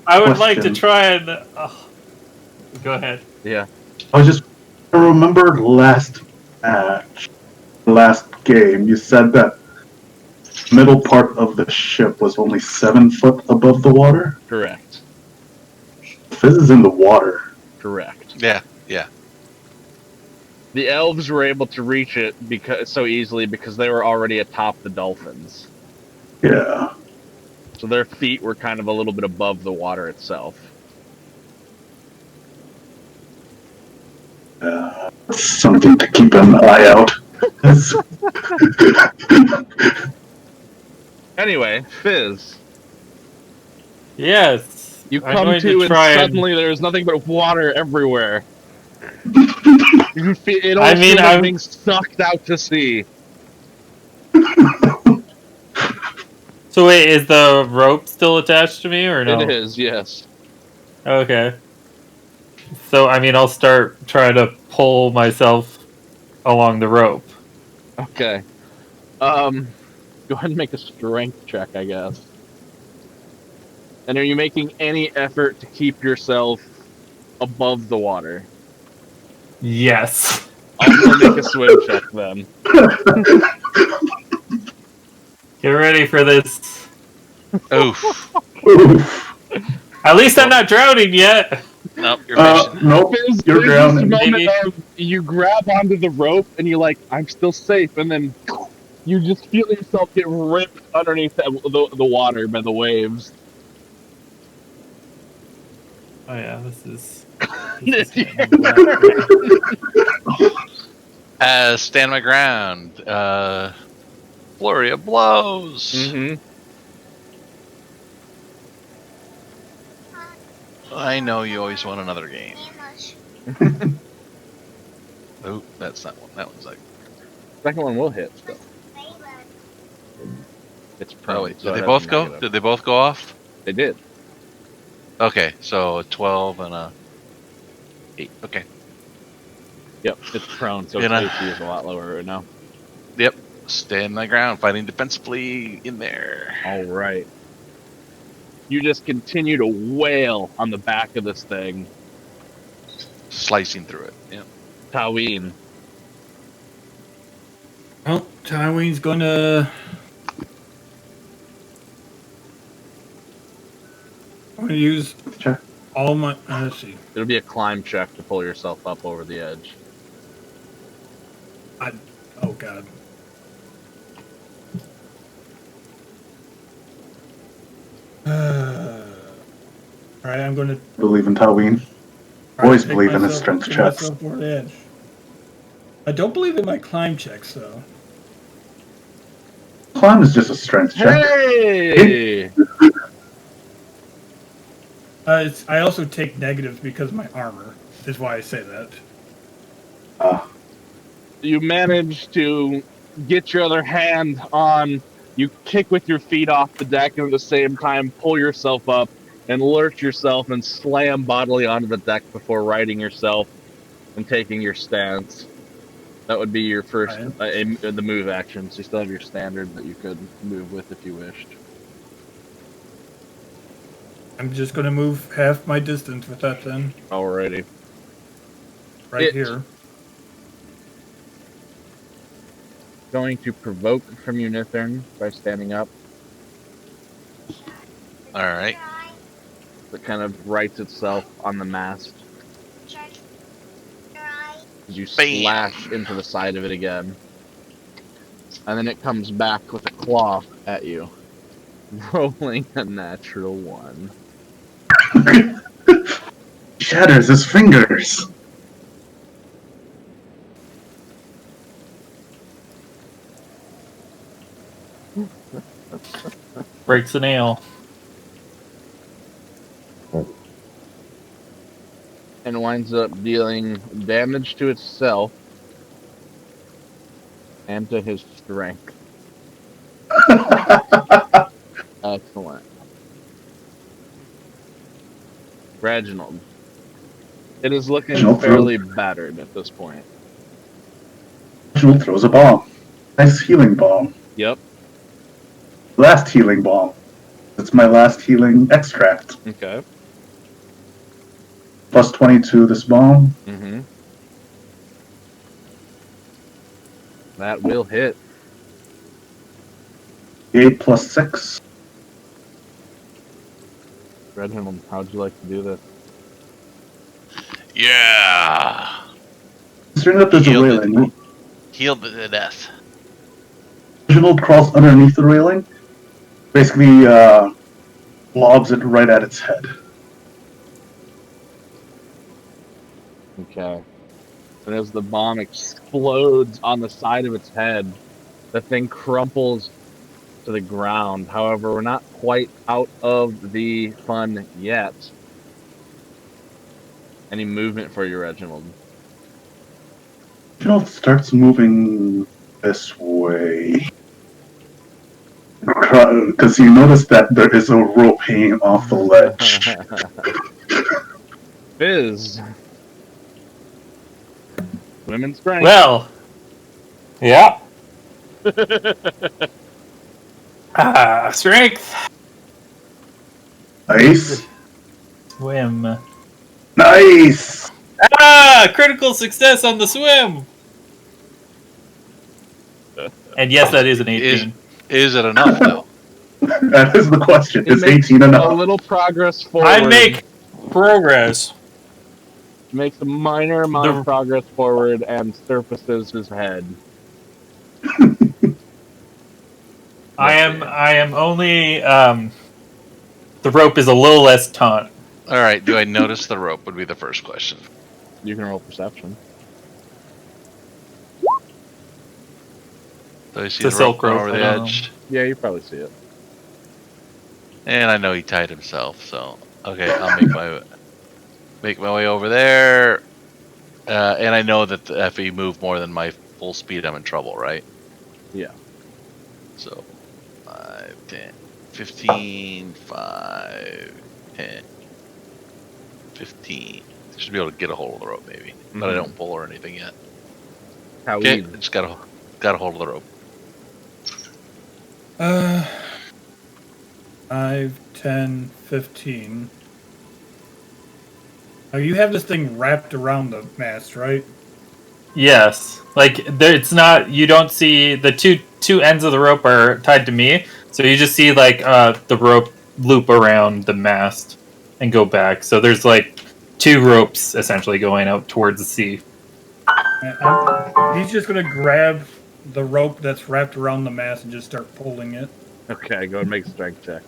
I would like to question. try and. Go ahead. Yeah. I remember last game, you said that middle part of the ship was only 7 foot above the water. Correct. Fizz is in the water. Correct. Yeah. The elves were able to reach it so easily because they were already atop the dolphins. Yeah. So their feet were kind of a little bit above the water itself. Something to keep an eye out. Anyway, Fizz, Yes. you I'm come going to and try suddenly there's nothing but water everywhere. You feel it all I mean, feels like I'm- being sucked out to sea. So wait, is the rope still attached to me or no? It is, yes. Okay. So I mean, I'll start trying to pull myself along the rope. Okay. Go ahead and make a strength check, I guess. And are you making any effort to keep yourself above the water? Yes. Also make a swim check then. Get ready for this. Oof. Oof. At least I'm not drowning yet. Nope, you're fishing. Nope. There's You're this drowning. moment Maybe. of you grab onto the rope and you're like, I'm still safe, and then you just feel yourself get ripped underneath the water by the waves. Oh yeah, this is Stand my ground. Flurry of blows. Mm-hmm. I know you always want another game. Oh, that's not one. That one's like. Second one will hit still. It's Oh prone. wait, so did it they has both a go? negative. Did they both go off? They did. Okay, so a 12 and a 8. Okay. Yep, it's prone, so its AC is a lot lower right now. Yep. Stand my ground, fighting defensively in there. All right. You just continue to wail on the back of this thing. Slicing through it. Yep. Taween. Well, Tyween's gonna. I'm gonna use Check. all my. Let's see. It'll be a climb check to pull yourself up over the edge. Oh god. All right, I'm gonna. Believe in Taween. Always believe in his strength checks. Over the edge. I don't believe in my climb checks though. Climb is just a strength check. Hey! I also take negatives because of my armor. Is why I say that. You manage to get your other hand on. You kick with your feet off the deck and at the same time pull yourself up and lurch yourself and slam bodily onto the deck before righting yourself and taking your stance. That would be your first, the move actions. You still have your standard that you could move with if you wished. I'm just gonna move half my distance with that then. Alrighty. Right here. Going to provoke from you, Nithern, by standing up. Alright. It kind of rights itself on the mast. As you slash into the side of it again. And then it comes back with a claw at you. Rolling a natural 1. Shatters his fingers. Breaks a nail. And winds up dealing damage to itself and to his strength. Excellent. Reginald. It is looking fairly battered at this point. Reginald throws a bomb. Nice healing bomb. Yep. Last healing bomb. It's my last healing extract. Okay. Plus 22 this bomb. Mm-hmm. That will hit. 8 plus 6. Reginald, how'd you like to do this? Yeah. Considering that there's a railing, Healed to death. Reginald crawls underneath the railing, basically lobs it right at its head. Okay. And as the bomb explodes on the side of its head, the thing crumples to the ground. However, we're not quite out of the fun yet. Any movement for you, Reginald? Reginald starts moving this way. Because you notice that there is a rope hanging off the ledge. Fizz. Women's strength. Well, Yeah. Strength. Nice. Swim. Nice. Critical success on the swim. And yes, that is an 18. Is it enough though? That is the question. It Is makes 18 a enough? little progress I forward. make progress. Makes a minor amount The- of progress forward and surfaces his head. I am only the rope is a little less taut. All right. Do I notice the rope? Would be the first question. You can roll perception. Do I see It's the a rope silk going rope, over I the don't edge? Yeah, you probably see it. And I know he tied himself. So okay, I'll make my way over there. And I know that if he move more than my full speed, I'm in trouble, right? Yeah. So 5, 10, 15, 5, 10, 15. Should be able to get a hold of the rope, maybe, but I don't pull or anything yet. How Okay, easy. I just got a hold of the rope. 5, 10, 15. Now you have this thing wrapped around the mast, right? Yes, like there, it's not. You don't see the two ends of the rope are tied to me, so you just see like the rope loop around the mast and go back. So there's like two ropes essentially going out towards the sea. He's just gonna grab the rope that's wrapped around the mast and just start pulling it. Okay, go and make a strength check.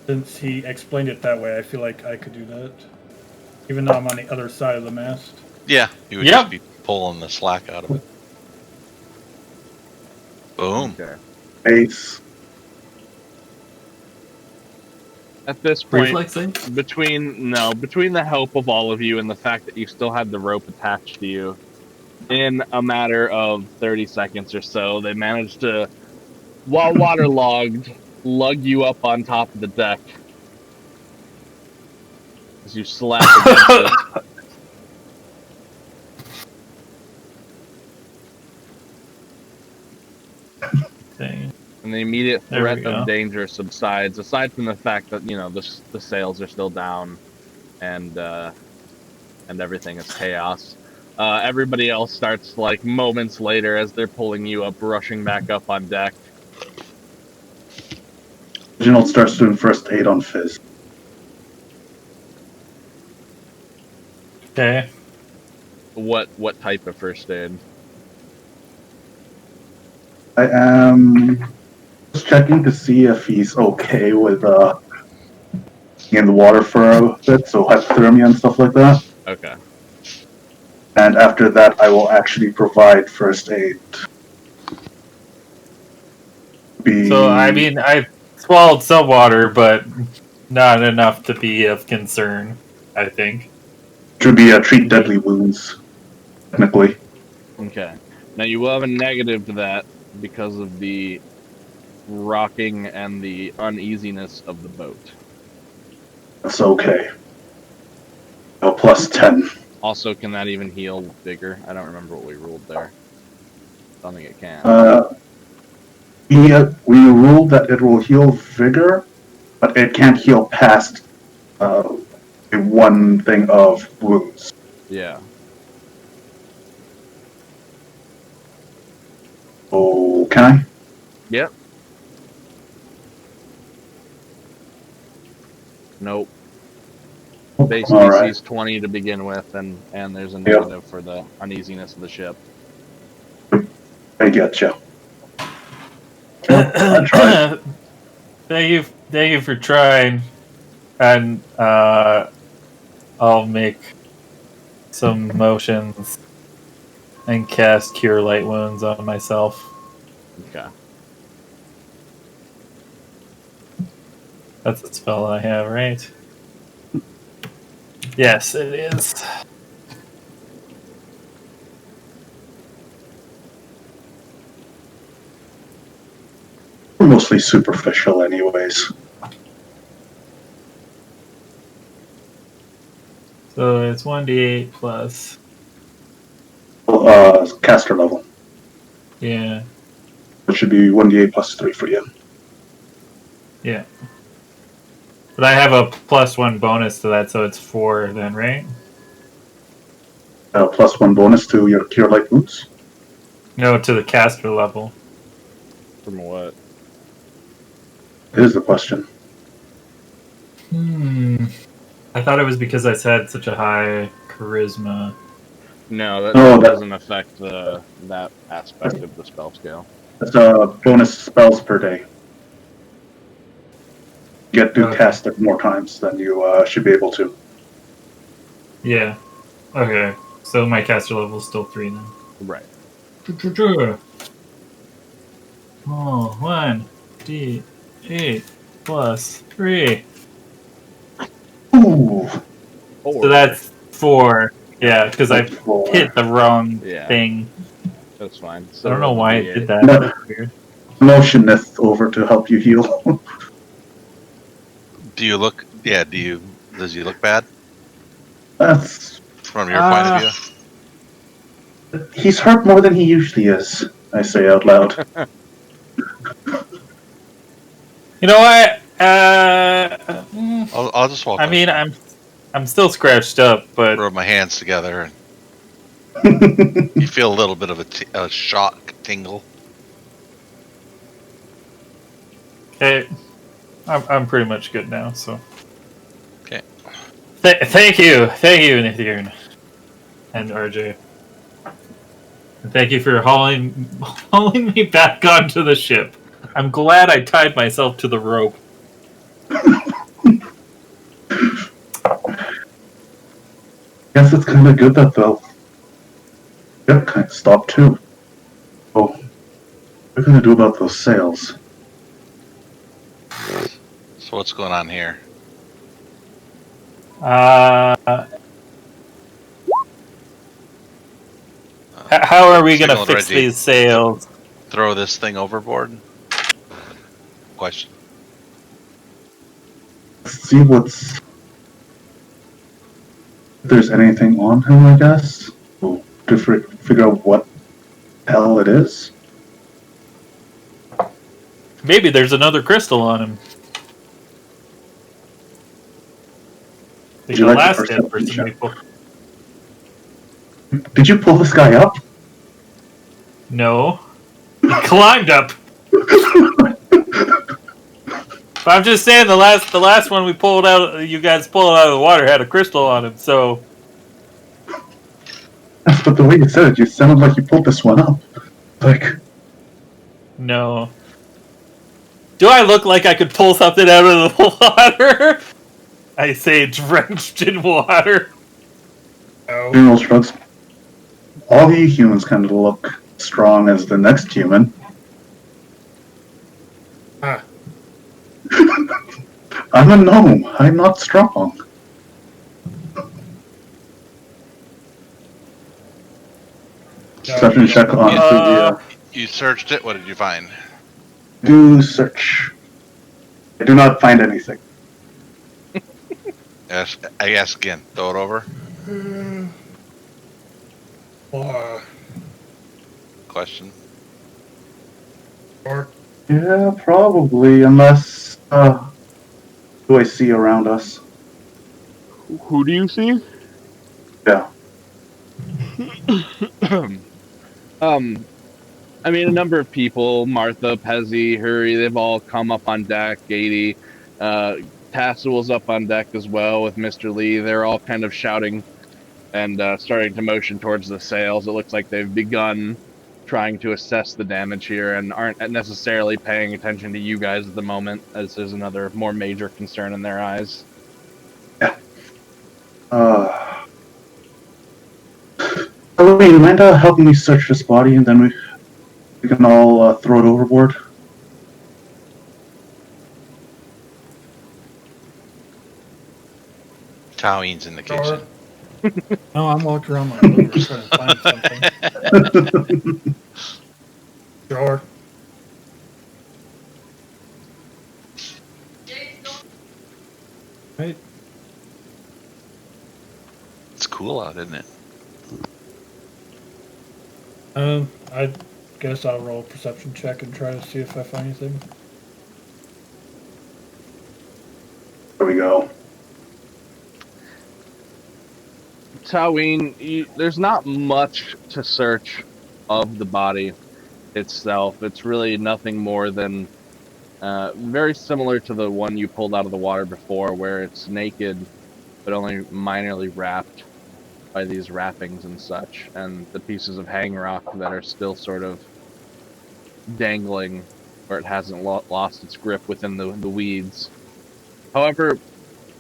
Since he explained it that way, I feel like I could do that. Even though I'm on the other side of the mast. Yeah, he would Yep. just be pulling the slack out of it. Boom. Okay. Nice. At this point, Reflexing. between the help of all of you and the fact that you still had the rope attached to you, in a matter of 30 seconds or so, they managed to, while waterlogged, lug you up on top of the deck as you slap against it. Thing. And the immediate There we threat go. of danger subsides, aside from the fact that the sails are still down, and everything is chaos. Everybody else starts like moments later as they're pulling you up, rushing back up on deck. Reginald starts doing first aid on Fizz. Okay. What type of first aid? I am just checking to see if he's okay with being in the water for a bit, so hypothermia and stuff like that. Okay. And after that, I will actually provide first aid. So I mean, I've swallowed some water, but not enough to be of concern. I think. Should be treat deadly wounds, technically. Okay. Now you will have a negative to that because of the rocking and the uneasiness of the boat. That's okay. A plus 10. Also, can that even heal vigor? I don't remember what we ruled there. Don't think it can. We ruled that it will heal vigor, but it can't heal past one thing of wounds. Yeah. Oh, can I? Yep. Nope. Base All DC right. is 20 to begin with, and there's a negative for the uneasiness of the ship. I getcha. I tried. Thank you for trying, and I'll make some motions and cast Cure Light Wounds on myself. Okay. That's a spell I have, right? Yes, it is. We're mostly superficial, anyways. So it's 1d8 plus. Caster level. Yeah. It should be 1d8 plus 3 for you. Yeah. But I have a +1 bonus to that, so it's 4 then, right? Plus 1 bonus to your Cure Light Wounds. No, to the caster level. From what? Is the question. I thought it was because I had such a high charisma. No, that, No, that that- doesn't affect that aspect of the spell scale. That's bonus spells per day. You get to Okay. cast it more times than you should be able to. Yeah. Okay. So my caster level is still 3 then. Right. Oh, 1d8 plus 3. Ooh. So that's 4. Yeah, because I That's 4. hit the wrong Yeah. thing. That's fine. I don't know roll the why it D8. did that. No. That's weird. Motioneth over to help you heal. Do you look? Yeah. Does he look bad That's from your point of view? he's hurt more than he usually is. I say out loud. You know what? I'll just walk. I mean, I'm still scratched up, but rub my hands together, and you feel a little bit of a shock tingle. hey, I'm pretty much good now. So Okay. thank you, Nathan and RJ. And thank you for hauling me back onto the ship. I'm glad I tied myself to the rope. Guess it's kind of good that they'll kind of stop too. Oh, what are we gonna do about those sails? So what's going on here? How are we gonna Signaled fix Reggie. these sails? Throw this thing overboard? Question. See what's if there's anything on him. I guess to figure out what the hell it is. Maybe there's another crystal on him. Would you the like a last perception dead person check? we pulled. Did you pull this guy up? No, he climbed up. But I'm just saying the last one we pulled out, you guys pulled out of the water had a crystal on him. So Yes, but the way you said it, you sounded like you pulled this one up. Like, no. Do I look like I could pull something out of the water? I say drenched in water. No. General shrugs. All you humans kind of look strong as the next human. Ah. I'm a gnome. I'm not strong. Perception check on You searched it. What did you find? do search. I do not find anything. I ask again. Throw it over. Question. Or Yeah, probably, unless who I see around us. Who do you see? Yeah. I mean, a number of people, Martha, Pezzy, Hurry, they've all come up on deck. Gady, Tassel's up on deck as well with Mr. Lee. They're all kind of shouting and starting to motion towards the sails. It looks like they've begun trying to assess the damage here and aren't necessarily paying attention to you guys at the moment, as there's another more major concern in their eyes. Halloween, mind helping me search this body, and then we can all throw it overboard? Toween's in the kitchen. No, I'm walking around my room trying to find something. Sure. Right. It's cool out, isn't it? I guess I'll roll a perception check and try to see if I find anything. There we go. Taween, there's not much to search of the body itself. It's really nothing more than very similar to the one you pulled out of the water before, where it's naked, but only minorly wrapped by these wrappings and such, and the pieces of hang rock that are still sort of dangling where it hasn't lost its grip within the weeds. However,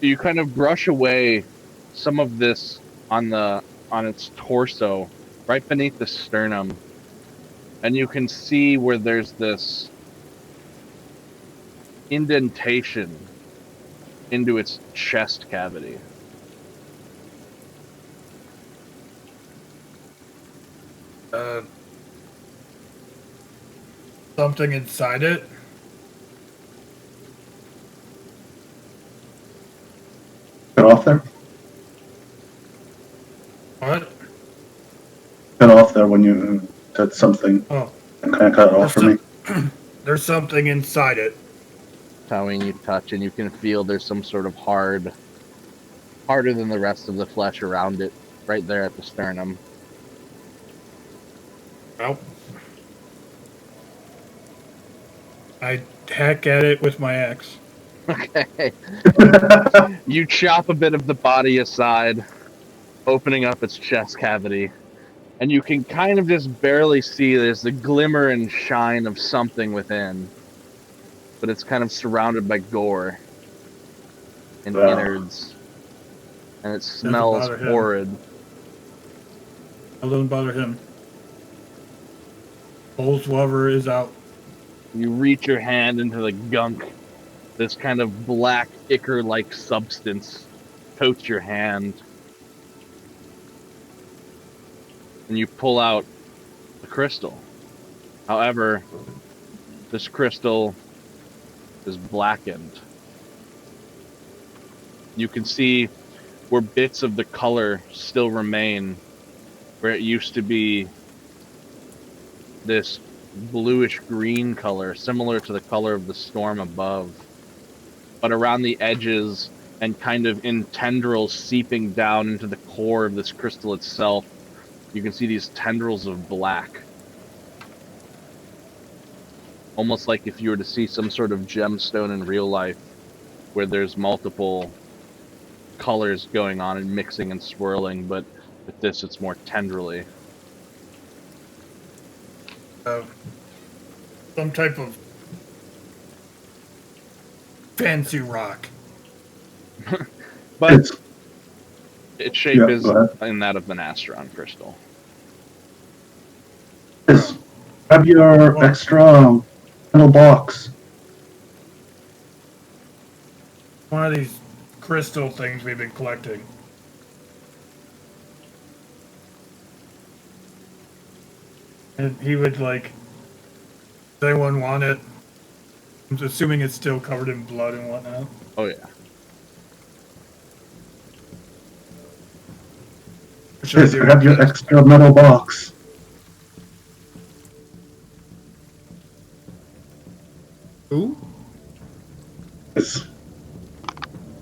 you kind of brush away some of this on its torso, right beneath the sternum, and you can see where there's this indentation into its chest cavity. Something inside it. Get off there. What? Get off there when you said something. Oh, And kind of cut it off for me. there's something inside it. Taween, you touch, and you can feel there's some sort of harder than the rest of the flesh around it, right there at the sternum. Well, I hack at it with my axe. Okay. You chop a bit of the body aside, opening up its chest cavity, and you can kind of just barely see there's the glimmer and shine of something within, but it's kind of surrounded by gore and Wow. innards, and it smells bother him. horrid. That doesn't bother him. Bull's lover is out. You reach your hand into the gunk. This kind of black ichor-like substance coats your hand. And you pull out the crystal. However, this crystal is blackened. You can see where bits of the color still remain, where it used to be this bluish green color, similar to the color of the storm above. But around the edges and kind of in tendrils seeping down into the core of this crystal itself, you can see these tendrils of black. Almost like if you were to see some sort of gemstone in real life, where there's multiple colors going on and mixing and swirling, but with this it's more tendrily. Some type of fancy rock. But It's, its shape Yeah, is go ahead. in that of an Astron crystal. it's, grab your extra little box. One of these crystal things we've been collecting. And he would like, does anyone want it? I'm assuming it's still covered in blood and whatnot. Oh yeah. What should I Yes, do grab with your it? extra metal box. Who? Yes,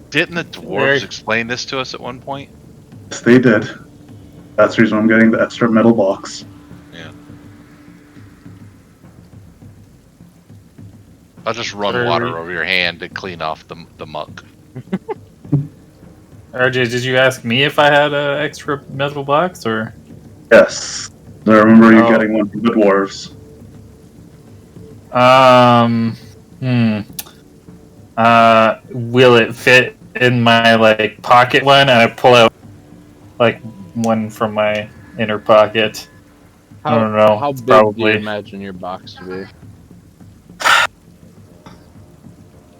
Didn't the dwarves Very- explain this to us at one point? yes, they did. That's the reason I'm getting the extra metal box. Yeah. I'll just run Very- water over your hand to clean off the muck. RJ, did you ask me if I had an extra metal box, or? Yes. I remember you Oh. getting one from the dwarves. Will it fit in my like pocket one? And I pull out like one from my inner pocket. I don't know. How It's big do probably you imagine your box to be?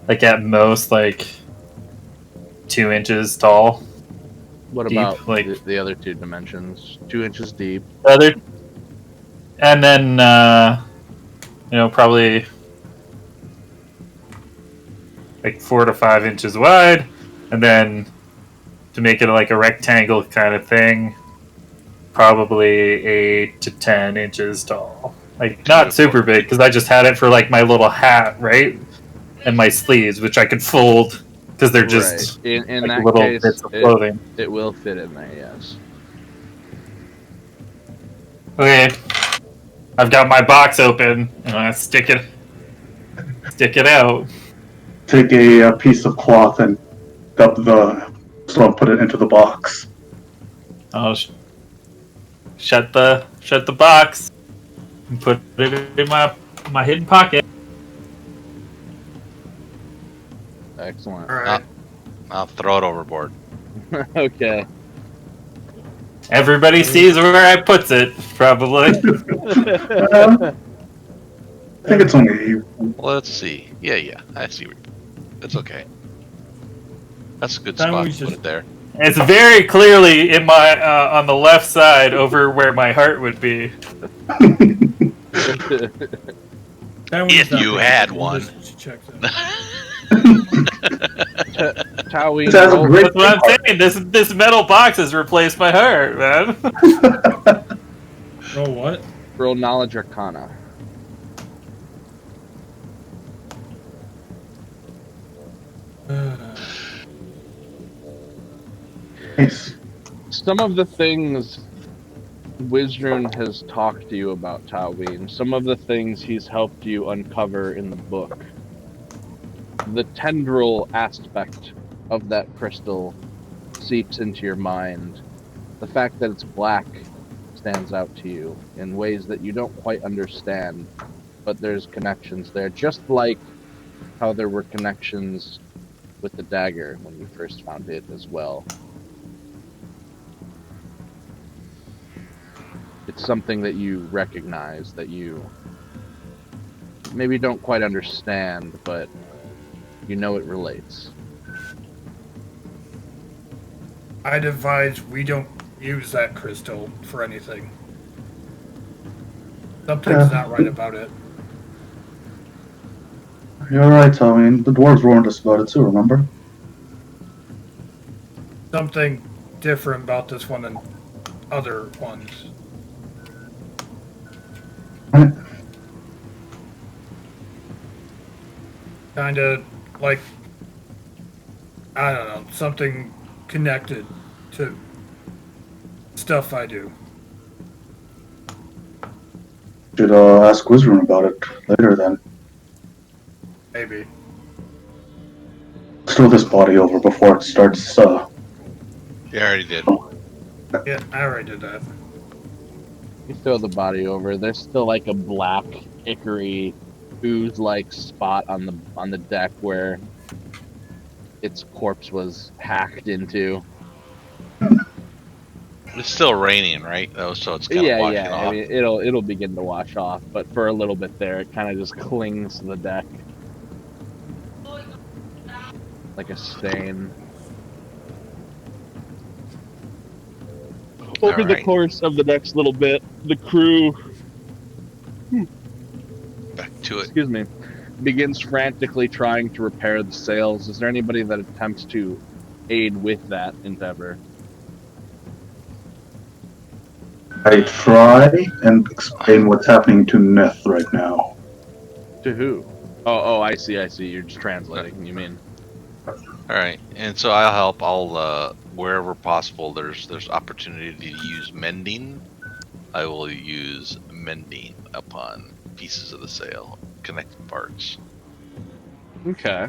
like at most like 2 inches tall. What Deep, about like- the other two dimensions? 2 inches deep. Other, and then probably like 4 to 5 inches wide, and then to make it like a rectangle kind of thing, probably 8 to 10 inches tall. Like, not super big, because I just had it for, like, my little hat, right? And my sleeves, which I could fold, because they're just right. In like that little case, bits of clothing. it will fit in there. Yes. Okay, I've got my box open, and I stick it out. Take a piece of cloth and up the so and put it into the box. I'll shut the box and put it in my hidden pocket. Excellent. All right. I'll throw it overboard. Okay. Everybody sees where I puts it, probably. I think it's only. Let's see. Yeah, I see. That's okay. That's a good Then spot we to put just- it there. It's very clearly in my on the left side, over where my heart would be. Then we If just not you pay had attention, one. just check that. Towing, It has a roll, great- That's what I'm saying. This metal box has replaced my heart, man. Oh, what? roll knowledge arcana. Nice. Some of the things Wizrun has talked to you about, Taween, some of the things he's helped you uncover in the book, the tendril aspect of that crystal seeps into your mind. The fact that it's black stands out to you in ways that you don't quite understand, but there's connections there, just like how there were connections with the dagger when you first found it as well. It's something that you recognize, that you maybe don't quite understand, but you know it relates. I'd advise we don't use that crystal for anything. Something's not right about it. You're right, Tommy. The dwarves warned us about it too, remember? Something different about this one than other ones. Right. Kinda like, I don't know, something connected to stuff I do. Should ask Wizrun about it later then. Maybe. Let's throw this body over before it starts. You already did. Yeah, I already did that. You throw the body over. There's still like a black, ichory, ooze-like spot on the deck where its corpse was hacked into. It's still raining, right? Though, so it's kind of washing off. I mean, it'll begin to wash off, but for a little bit there, it kind of just clings to the deck like a stain. Over the Alright. course of the next little bit, the crew, Back to it. excuse me, begins frantically trying to repair the sails. Is there anybody that attempts to aid with that endeavor? I try and explain what's happening to Neth right now. To who? Oh, I see. You're just translating, you mean. All right, and so I'll help. I'll wherever possible. There's opportunity to use mending. I will use mending upon pieces of the sail, connected parts. Okay.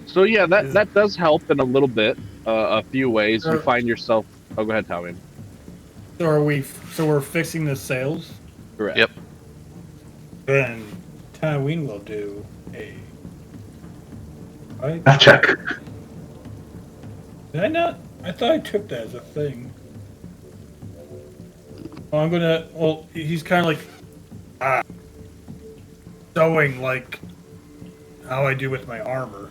So yeah, that does help in a little bit, a few ways. You find yourself. Oh, go ahead, Tommy. So we're fixing the sails? Correct. Yep. Then Tywin will do a. Right? Check. Did I not? I thought I took that as a thing. Well, I'm gonna. Well, he's kind of like sewing like how I do with my armor.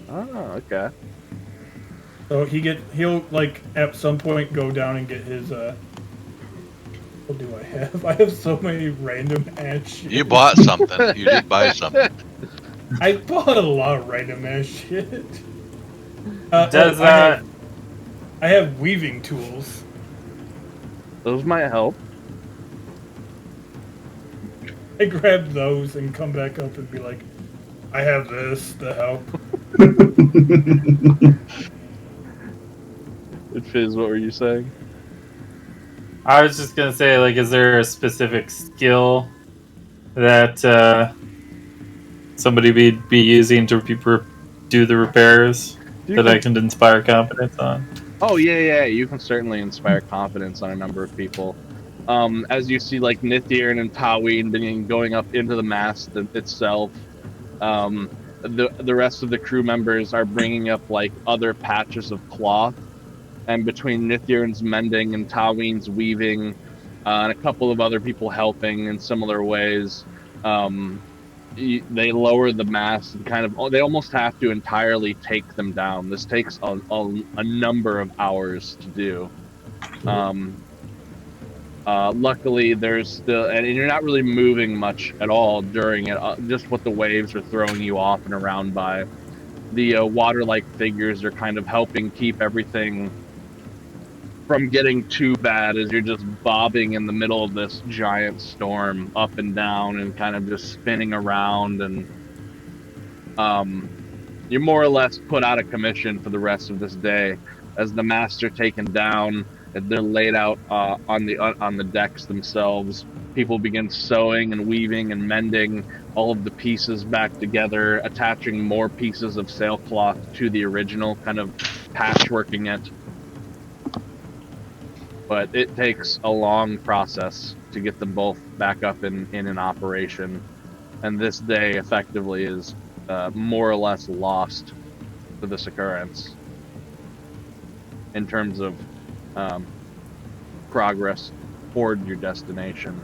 Oh, okay. So he'll like at some point go down and get his what do I have? I have so many random ass shit. You bought something. You did buy something. I bought a lot of random ass shit. I have weaving tools. Those might help. I grab those and come back up and be like, I have this to help. Fizz, what were you saying? I was just gonna say, like, is there a specific skill that somebody be using to do the repairs You that can. I can inspire confidence on? Oh yeah. You can certainly inspire confidence on a number of people. As you see, like Nithir and Tawin going up into the mast itself. The rest of the crew members are bringing up like other patches of cloth, and between Nithirn's mending and Tawin's weaving, and a couple of other people helping in similar ways, um, they lower the mast and kind of they almost have to entirely take them down. This takes a number of hours to do. Um, Luckily, there's still, and you're not really moving much at all during it. Just what the waves are throwing you off and around by. The water-like figures are kind of helping keep everything from getting too bad as you're just bobbing in the middle of this giant storm, up and down, and kind of just spinning around. And um, you're more or less put out of commission for the rest of this day as the masts are taken down and they're laid out on the decks themselves. People begin sewing and weaving and mending all of the pieces back together, attaching more pieces of sailcloth to the original, kind of patchworking it. But it takes a long process to get them both back up in an operation. And this day effectively is more or less lost to this occurrence in terms of um, progress toward your destination.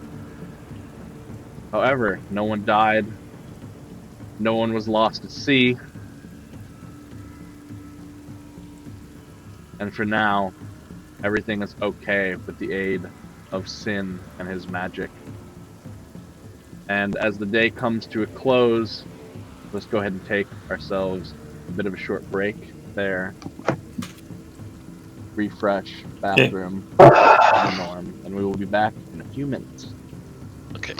However, no one died, no one was lost at sea, and for now, everything is okay with the aid of Sin and his magic. And as the day comes to a close, let's go ahead and take ourselves a bit of a short break there, refresh, Okay. bathroom, the norm, and we will be back in a few minutes. Okay.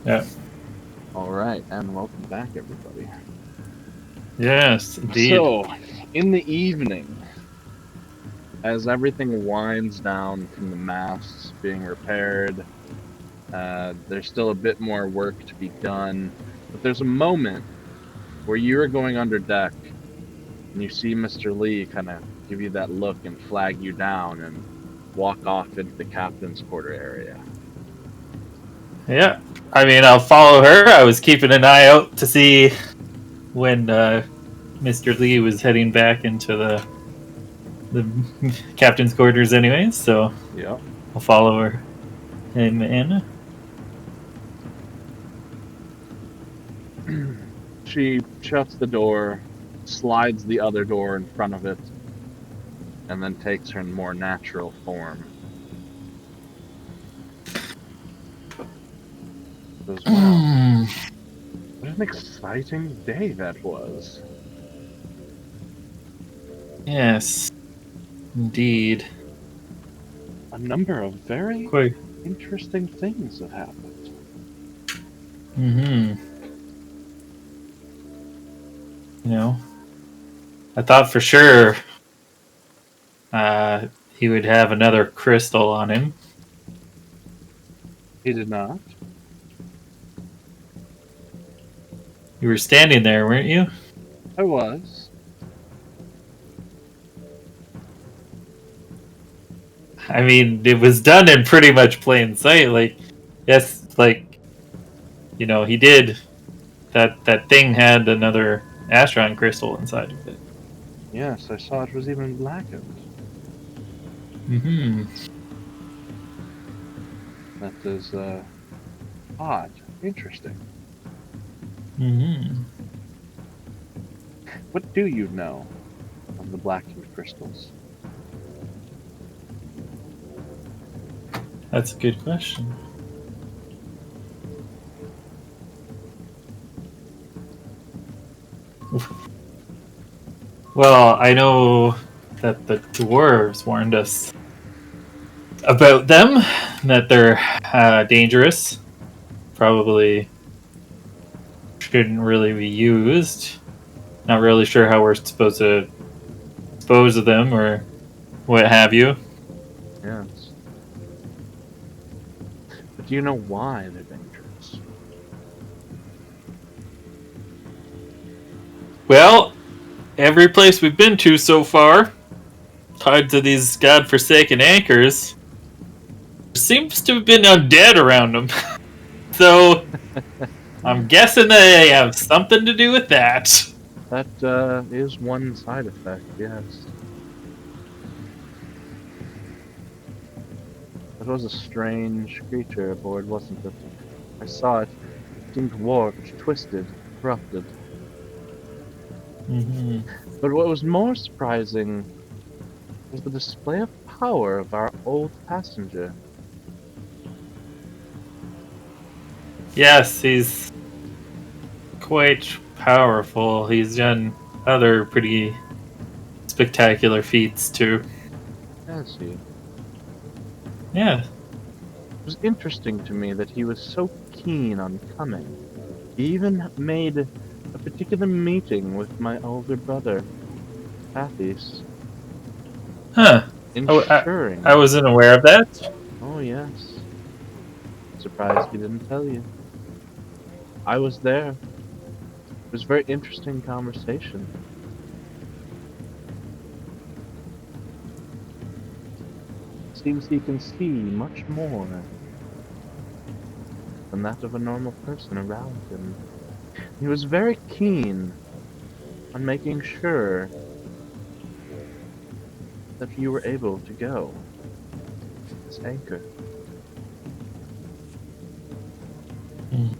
Yeah. All right, and welcome back, everybody. Yes, indeed. So, in the evening, as everything winds down from the masts being repaired, there's still a bit more work to be done, but there's a moment where you're going under deck and you see Mr. Lee kind of give you that look and flag you down and walk off into the captain's quarter area. Yeah. I mean, I'll follow her. I was keeping an eye out to see when Mr. Lee was heading back into the captain's quarters anyways, so Yep. I'll follow her. Amen. She shuts the door, slides the other door in front of it, and then takes her more natural form. As well. What an exciting day that was. Yes, indeed. A number of very Quite. interesting things have happened. Mm-hmm. You know, I thought for sure he would have another crystal on him. He did not. You were standing there, weren't you? I was. I mean, it was done in pretty much plain sight. Like, yes, like, you know, he did. That thing had another Astron crystal inside of it. Yes, I saw it was even blackened. Mm-hmm. That is, odd. Interesting. Mm-hmm. What do you know of the blackened crystals? That's a good question. Well, I know that the dwarves warned us about them, that they're dangerous. Probably shouldn't really be used. Not really sure how we're supposed to dispose of them or what have you. Yes. But do you know why they're dangerous? Well, every place we've been to so far, tied to these godforsaken anchors, there seems to have been undead around them. So I'm guessing they have something to do with that. That is one side effect, yes. It was a strange creature aboard, wasn't it? I saw it. It seemed warped, twisted, corrupted. Mm-hmm. But what was more surprising was the display of power of our old passenger. Yes, he's quite powerful. He's done other pretty spectacular feats too. Has he? Yeah. It was interesting to me that he was so keen on coming. He even made a particular meeting with my older brother, Pathis, Huh. ensuring. I wasn't aware of that. Oh, yes. Surprised he didn't tell you. I was there. It was a very interesting conversation. Seems he can see much more than that of a normal person around him. He was very keen on making sure that you were able to go. This anchor. Mm.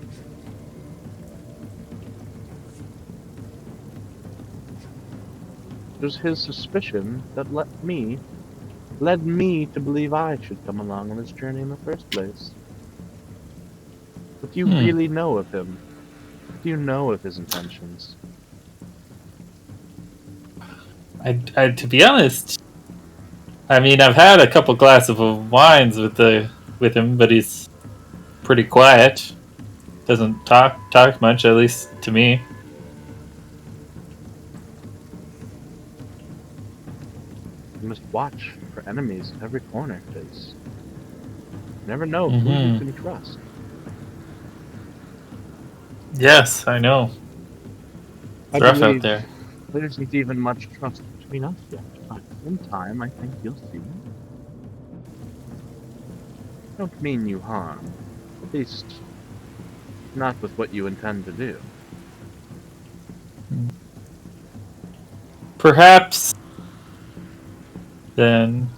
It was his suspicion that led me to believe I should come along on this journey in the first place. What do you really know of him? What do you know of his intentions? To be honest, I mean, I've had a couple glasses of wines with him, but he's pretty quiet. doesn't talk much, at least to me. You must watch for enemies at every corner, because you never know who you Mhm. can trust. Yes, I know. I It's rough out believe there. there isn't even much trust between us yet, but in time I think you'll see. Don't mean you harm. At least, not with what you intend to do. Perhaps then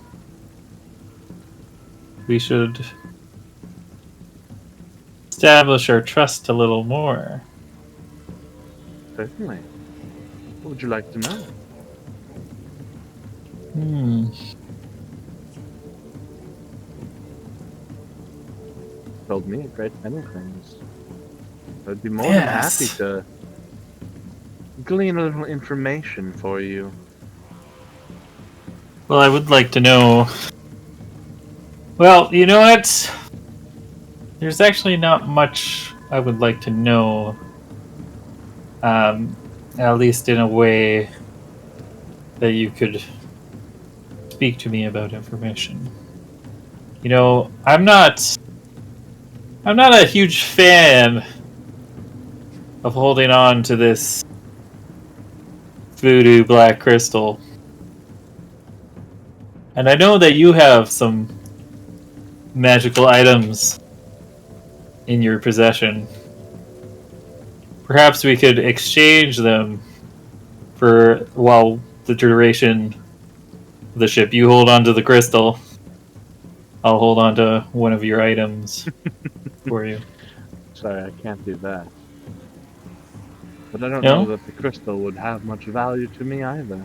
we should establish our trust a little more. Certainly. What would you like to know? Hmm. Told me a great many things. I'd be more than happy Yes. to glean a little information for you. Well, I would like to know. Well, you know what? There's actually not much I would like to know. At least in a way that you could speak to me about information. You know, I'm not a huge fan of holding on to this voodoo black crystal. And I know that you have some magical items in your possession. Perhaps we could exchange them for, well, the duration of the ship. You hold on to the crystal. I'll hold on to one of your items for you. Sorry, I can't do that. But I don't know No? that the crystal would have much value to me either.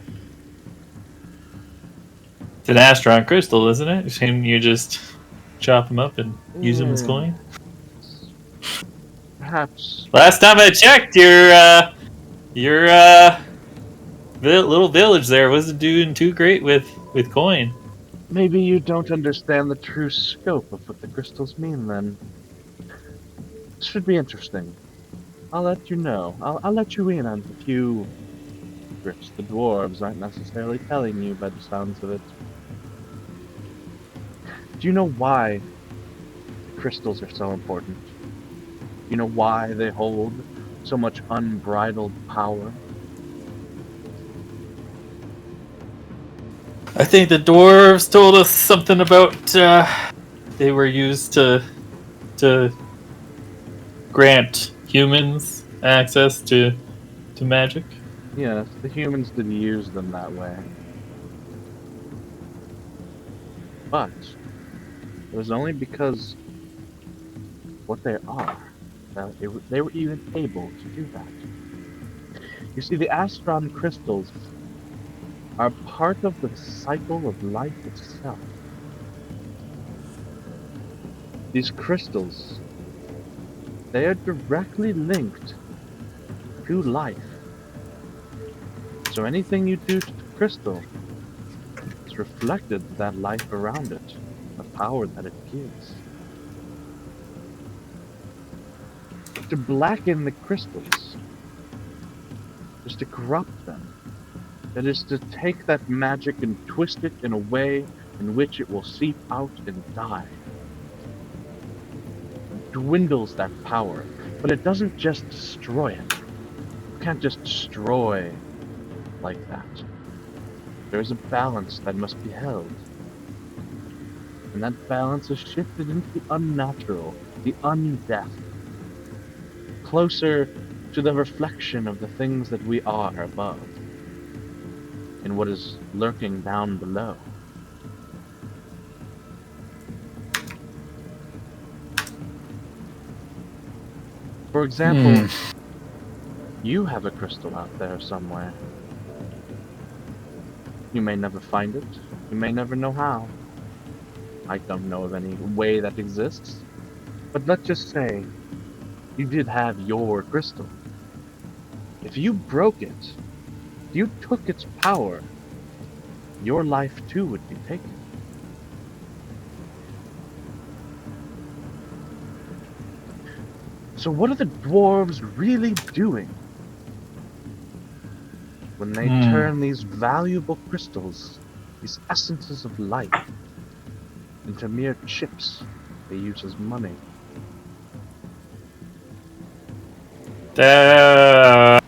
It's an Astron crystal, isn't it? Shouldn't you just chop them up and use them as Hmm, coin? perhaps Last time I checked, your little village there wasn't doing too great with coin. maybe you don't understand the true scope of what the crystals mean then. This should be interesting. I'll let you know. I'll let you in on a few secrets the dwarves aren't necessarily telling you by the sounds of it. Do you know why the crystals are so important? Do you know why they hold so much unbridled power? I think the dwarves told us something about they were used to grant humans access to magic. Yes, the humans did use them that way. But it was only because what they are that they were even able to do that. You see, the Astron crystals are part of the cycle of life itself. These crystals, they are directly linked to life. So anything you do to the crystal is reflected to that life around it, the power that it gives. To blacken the crystals is to corrupt them. It is to take that magic and twist it in a way in which it will seep out and die. It dwindles that power, but it doesn't just destroy it. You can't just destroy like that. There is a balance that must be held. And that balance is shifted into the unnatural, the undeath, closer to the reflection of the things that we are above, and what is lurking down below. For example, you have a crystal out there somewhere. You may never find it. You may never know how. I don't know of any way that exists. But let's just say you did have your crystal. If you broke it, if you took its power, your life too would be taken. So what are the dwarves really doing when they turn these valuable crystals, these essences of life, into mere chips they use as money? They're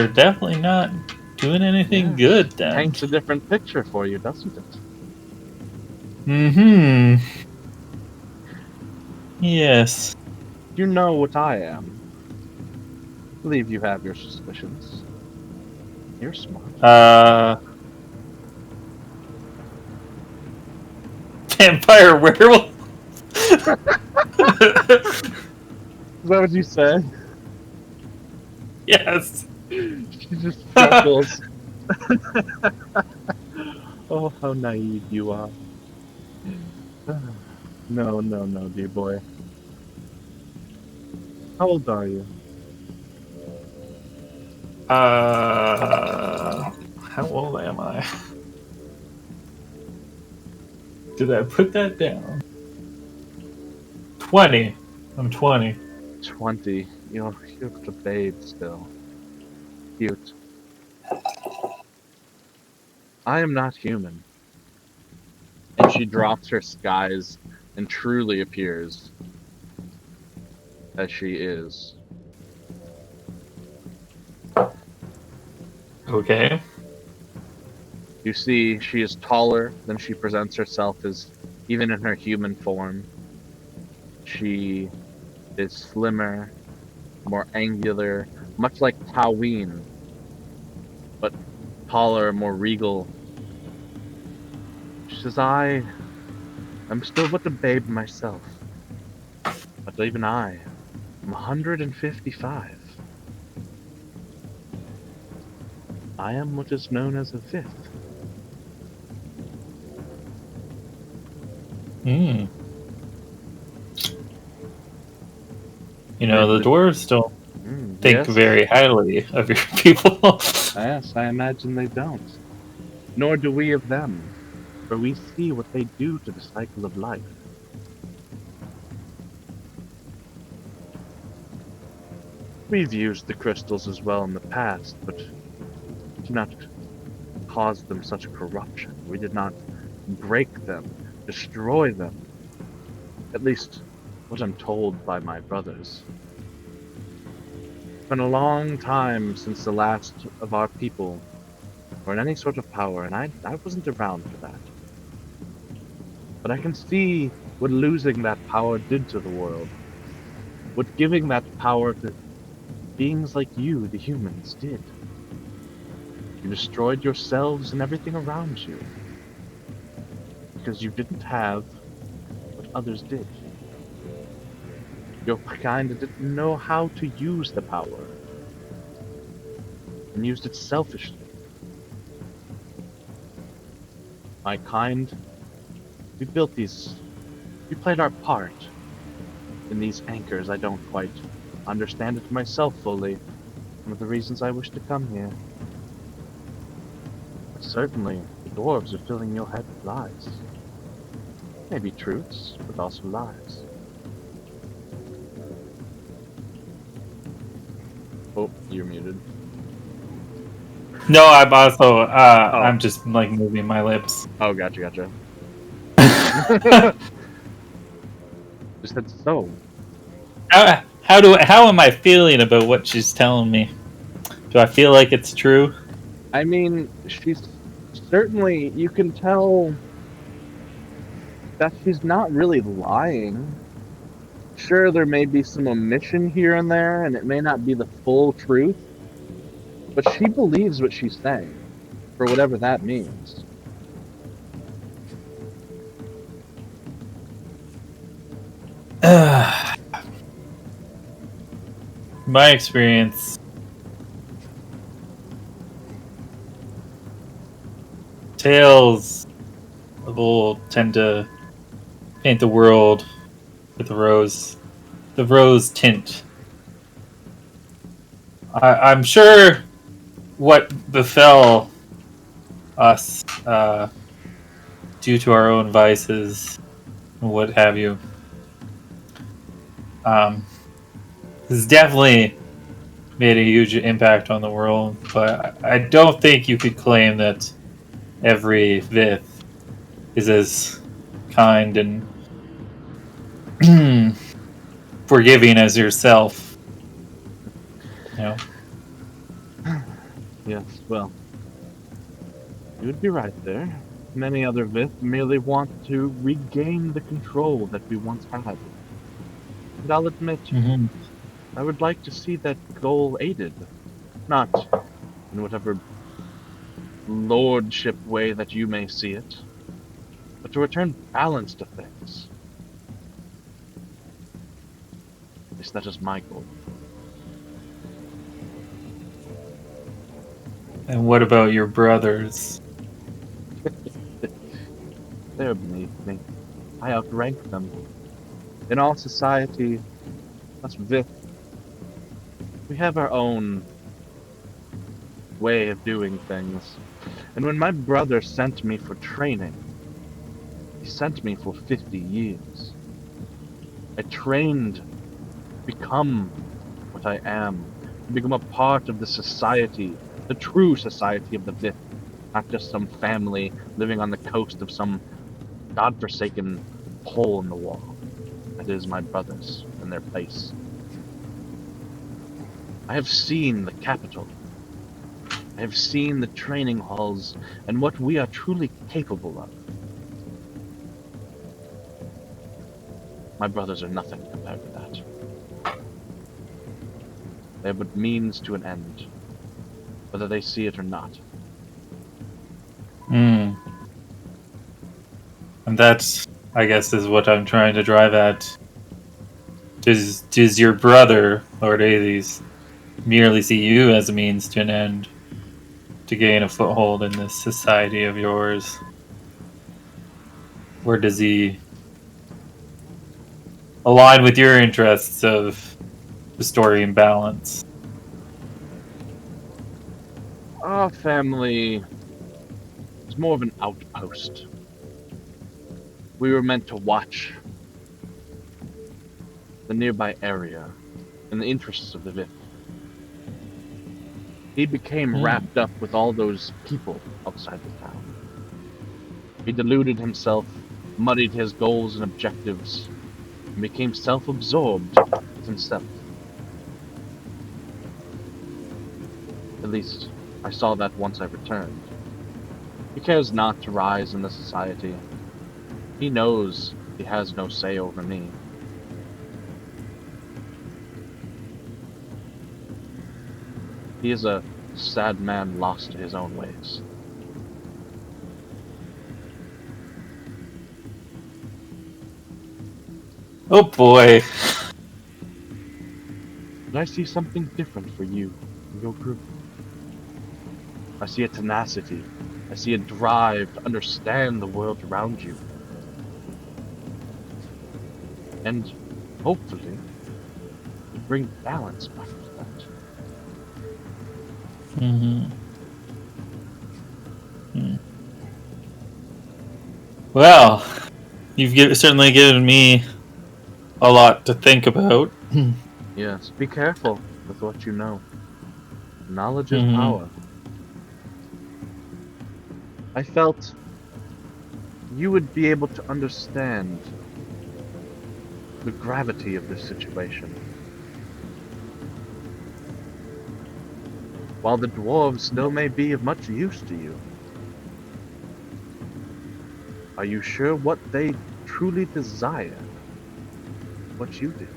definitely not doing anything good then. Paints a different picture for you, doesn't it? Mm-hmm. Yes. You know what I am. I believe you have your suspicions. You're smart. Vampire werewolf. Is that what you said? Yes. She just chuckles. Oh, how naive you are. No, no, no, dear boy. How old are you? How old am I? Did I put that down? 20. I'm 20. 20. You're a babe still. Cute. I am not human. And she drops her skies and truly appears as she is. Okay. You see, she is taller than she presents herself as, even in her human form. She is slimmer, more angular, much like Taween, but taller, more regal. She says, I'm still but a babe myself, but even I am 155. I am what is known as a fifth. Hmm. You Maybe know, the dwarves don't think yes, very highly of your people. yes, I imagine they don't. Nor do we of them, for we see what they do to the cycle of life. We've used the crystals as well in the past, but do not cause them such corruption. We did not break them, destroy them. At least, what I'm told by my brothers. It's been a long time since the last of our people were in any sort of power, and I wasn't around for that. But I can see what losing that power did to the world. What giving that power to beings like you, the humans, did. You destroyed yourselves and everything around you. Because you didn't have what others did. Your kind didn't know how to use the power. And used it selfishly. My kind, we built these. We played our part in these anchors. I don't quite understand it myself fully. One of the reasons I wish to come here. But certainly, the dwarves are filling your head with lies. Maybe truths, but also lies. Oh, you're muted. No, I'm also I'm just like moving my lips. Oh, gotcha. Just said so. How am I feeling about what she's telling me? Do I feel like it's true? I mean, she's certainly, you can tell that she's not really lying. Sure, there may be some omission here and there, and it may not be the full truth, but she believes what she's saying, for whatever that means. My experience. Tales of old tend to paint the world with the rose tint. I'm sure what befell us due to our own vices and what have you It's definitely made a huge impact on the world, but I don't think you could claim that every Vith is as kind and forgiving as yourself. You know. Yes, well, you would be right there. Many other Vith merely want to regain the control that we once had. And I'll admit, Mm-hmm. I would like to see that goal aided. Not in whatever lordship way that you may see it, but to return balance to things. At least that is my goal. And what about your brothers? They're beneath me. I outrank them. In all society, us Vith, we have our own way of doing things. And when my brother sent me for training, he sent me for 50 years. I trained to become what I am, to become a part of the society, the true society of the Vith, not just some family living on the coast of some godforsaken hole in the wall. That is my brothers and their place. I have seen the capital. I have seen the training halls and what we are truly capable of. My brothers are nothing compared to that. They are but means to an end, whether they see it or not. Hmm. And that, I guess, is what I'm trying to drive at. Does your brother, Lord Hades, merely see you as a means to an end to gain a foothold in this society of yours? Or does he align with your interests of restoring balance? Our family is more of an outpost. We were meant to watch the nearby area in the interests of the Vith. He became wrapped up with all those people outside the town. He deluded himself, muddied his goals and objectives, and became self-absorbed with himself. At least, I saw that once I returned. He cares not to rise in the society. He knows he has no say over me. He is a sad man lost to his own ways. Oh boy. But I see something different for you and your group. I see a tenacity. I see a drive to understand the world around you. And, hopefully, to bring balance back to that. Mm-hmm. Well, certainly given me a lot to think about. Yes, be careful with what you know. Knowledge is Mm-hmm. power. I felt you would be able to understand the gravity of this situation. While the dwarves still may be of much use to you, are you sure what they truly desire? What you do?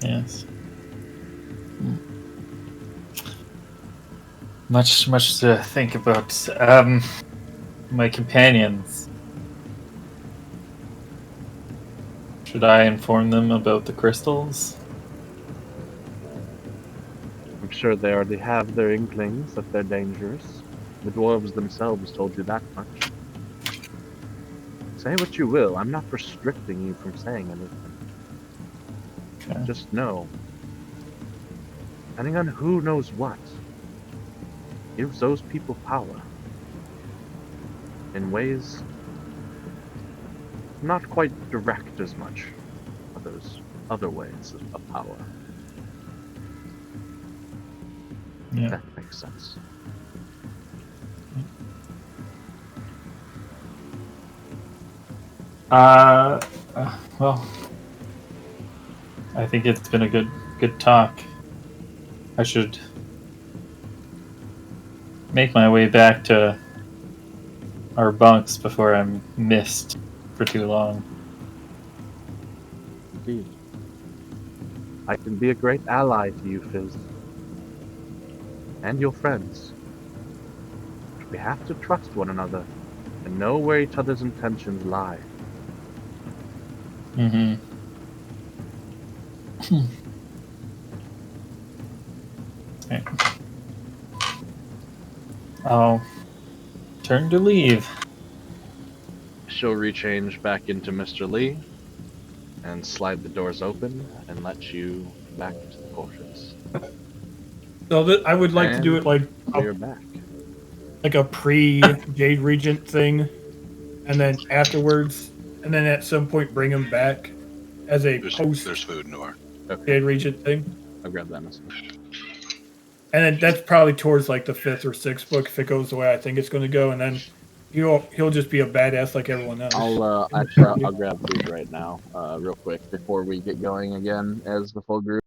Yes. Much to think about. My companions. Should I inform them about the crystals? I'm sure they already have their inklings that they're dangerous. The dwarves themselves told you that much. Say what you will, I'm not restricting you from saying anything. Okay. Just know, depending on who knows what, gives those people power in ways not quite direct as much those other ways of power. Yeah. That makes sense. Well, I think it's been a good talk. I should make my way back to our bunks before I'm missed for too long. Indeed. I can be a great ally to you, Fizz. And your friends. But we have to trust one another and know where each other's intentions lie. Mm-hmm. Okay. I'll turn to leave. She'll rechange back into Mr. Lee and slide the doors open and let you back to the quarters. So I would like to do it And like we're back. a pre Jade Regent thing, and then afterwards, and then at some point bring him back as a There's post food, Nor. Okay, Jade Regent thing. I'll grab that message. And then that's probably towards like the fifth or sixth book if it goes the way I think it's going to go, and then he'll just be a badass like everyone else. I'll grab food right now, real quick before we get going again as the full group.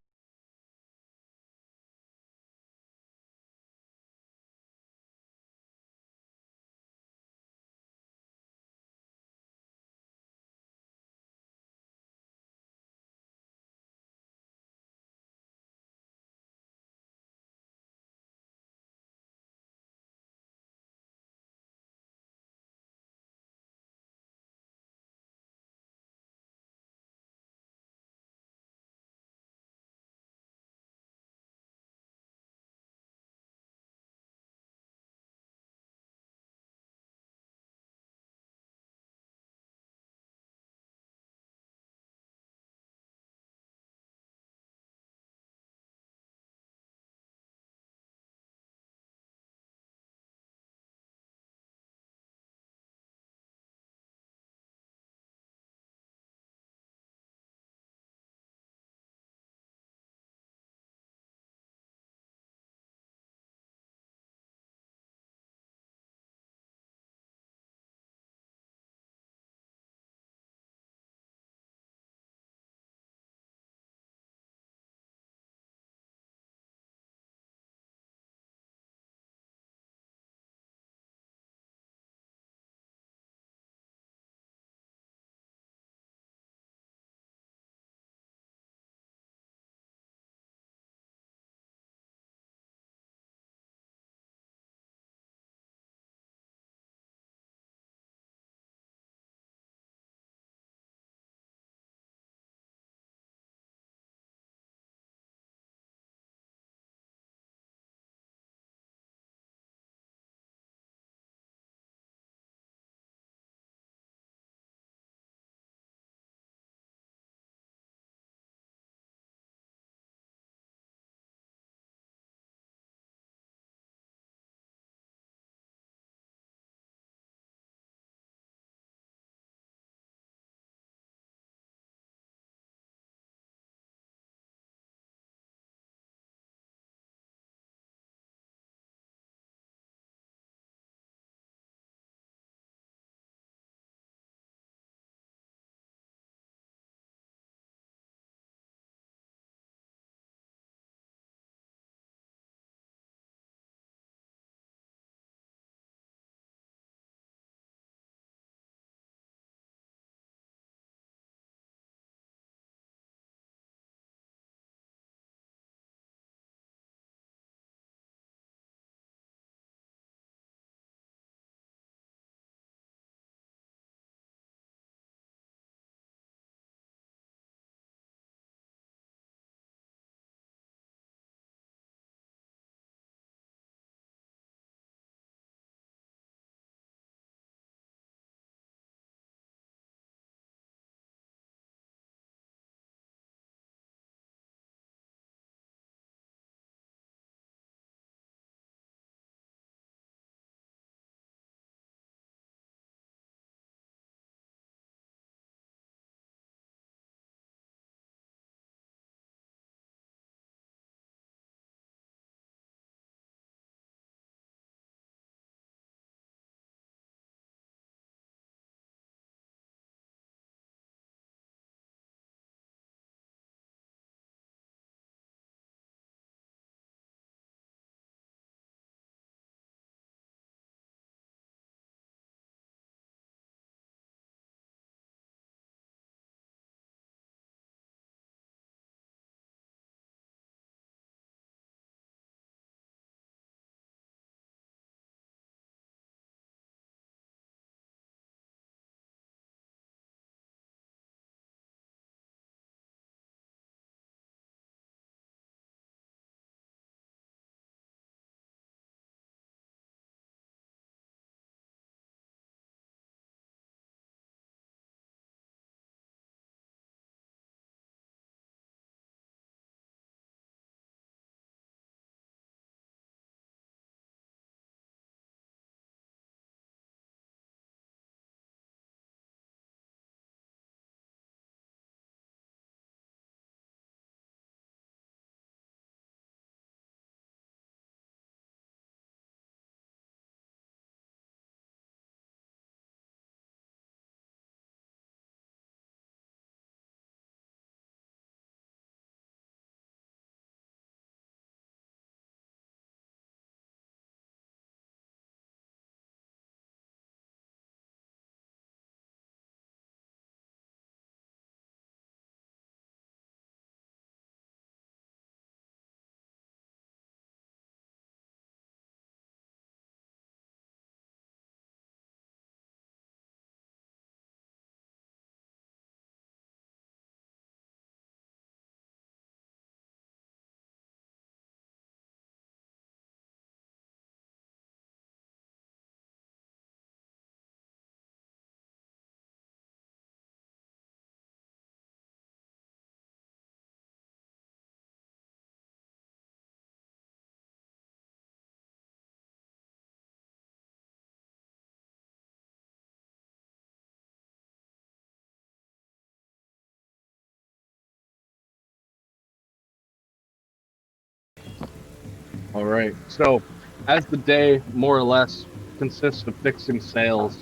All right. So, as the day more or less consists of fixing sails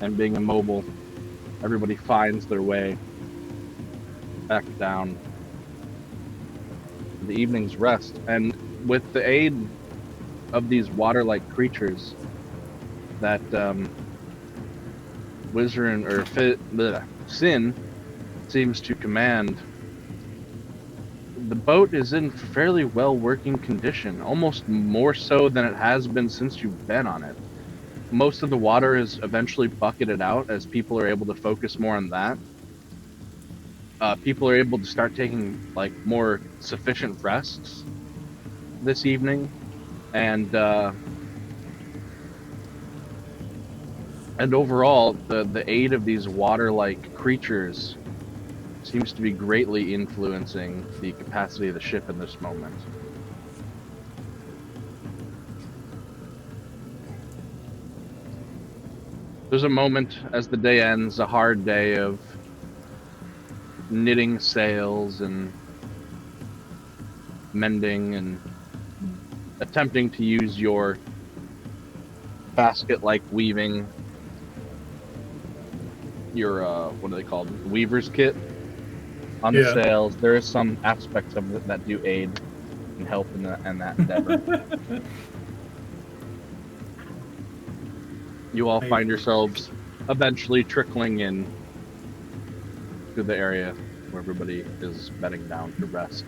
and being immobile, everybody finds their way back down to the evening's rest. And with the aid of these water-like creatures that Wizard or Sin seems to command, the boat is in fairly well working condition, almost more so than it has been since you've been on it. Most of the water is eventually bucketed out as people are able to focus more on that. People are able to start taking like more sufficient rests this evening, and overall, the aid of these water-like creatures seems to be greatly influencing the capacity of the ship in this moment. There's a moment as the day ends, a hard day of knitting sails and mending and attempting to use your basket-like weaving, your what are they called, weaver's kit on the Yeah. sails. There is some aspects of it that do aid and help in that endeavor. You all find yourselves eventually trickling in to the area where everybody is bedding down to rest.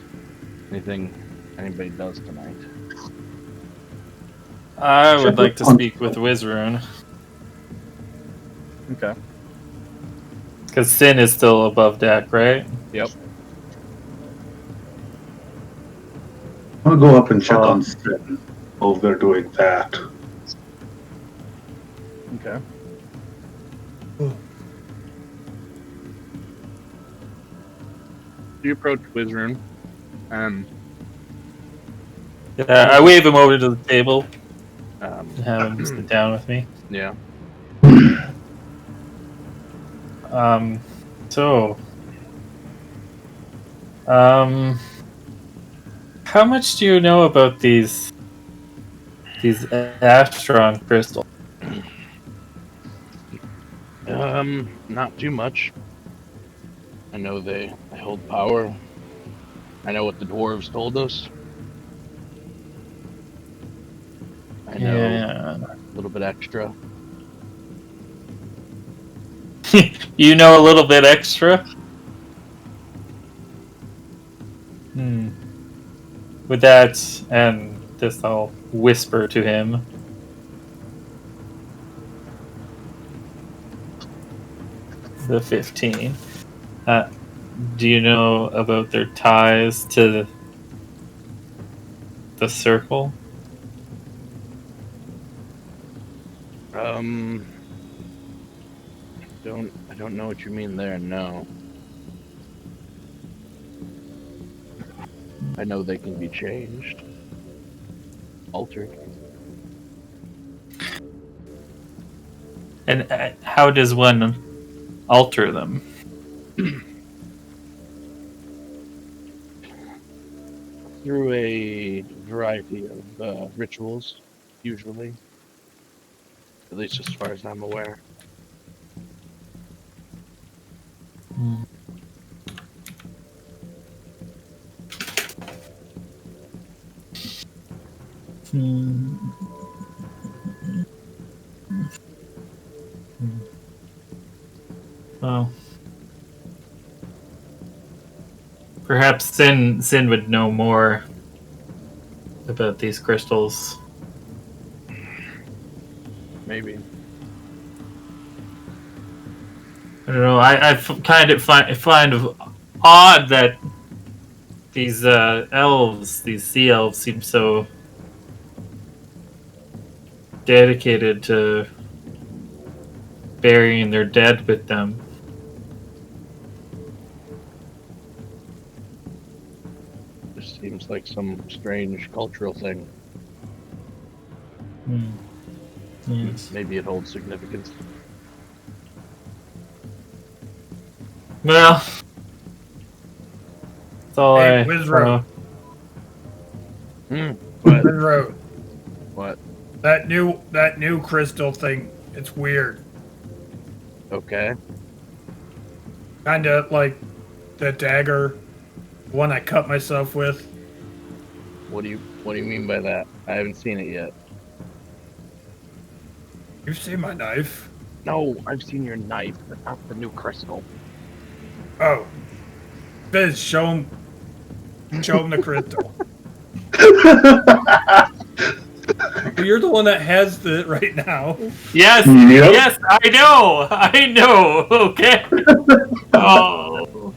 Anything anybody does tonight? I would like to speak with Wizrune. Okay. Because Sin is still above deck, right? Yep. I'm gonna go up and check on Sin while they're doing that. Okay. You approach Wizrune, and Yeah, I wave him over to the table um, and have him sit down with me. yeah. So, how much do you know about these Astron crystals? Not too much. I know they hold power. I know what the dwarves told us. I know Yeah. a little bit extra. You know a little bit extra? With that, and this I'll whisper to him. The 15. Do you know about their ties to the circle? I don't know what you mean there. No. I know they can be changed, altered. And how does one alter them? Through a variety of rituals, usually. At least as far as I'm aware. Well, perhaps Sin would know more about these crystals. Maybe. I don't know. I kind of find of odd that these elves, these sea elves, seem so dedicated to burying their dead with them. This seems like some strange cultural thing. Yes. Maybe it holds significance. Well, that's all Hey, I Wizard. know. What? Monroe, What? that new crystal thing, it's weird. Okay. Kinda like the dagger, the one I cut myself with. What do you mean by that? I haven't seen it yet. You've seen my knife. No, I've seen your knife, but not the new crystal. Oh. Fizz, show him the crystal. Well, you're the one that has it right now. Yes, Yep. yes, I know. Okay. Oh,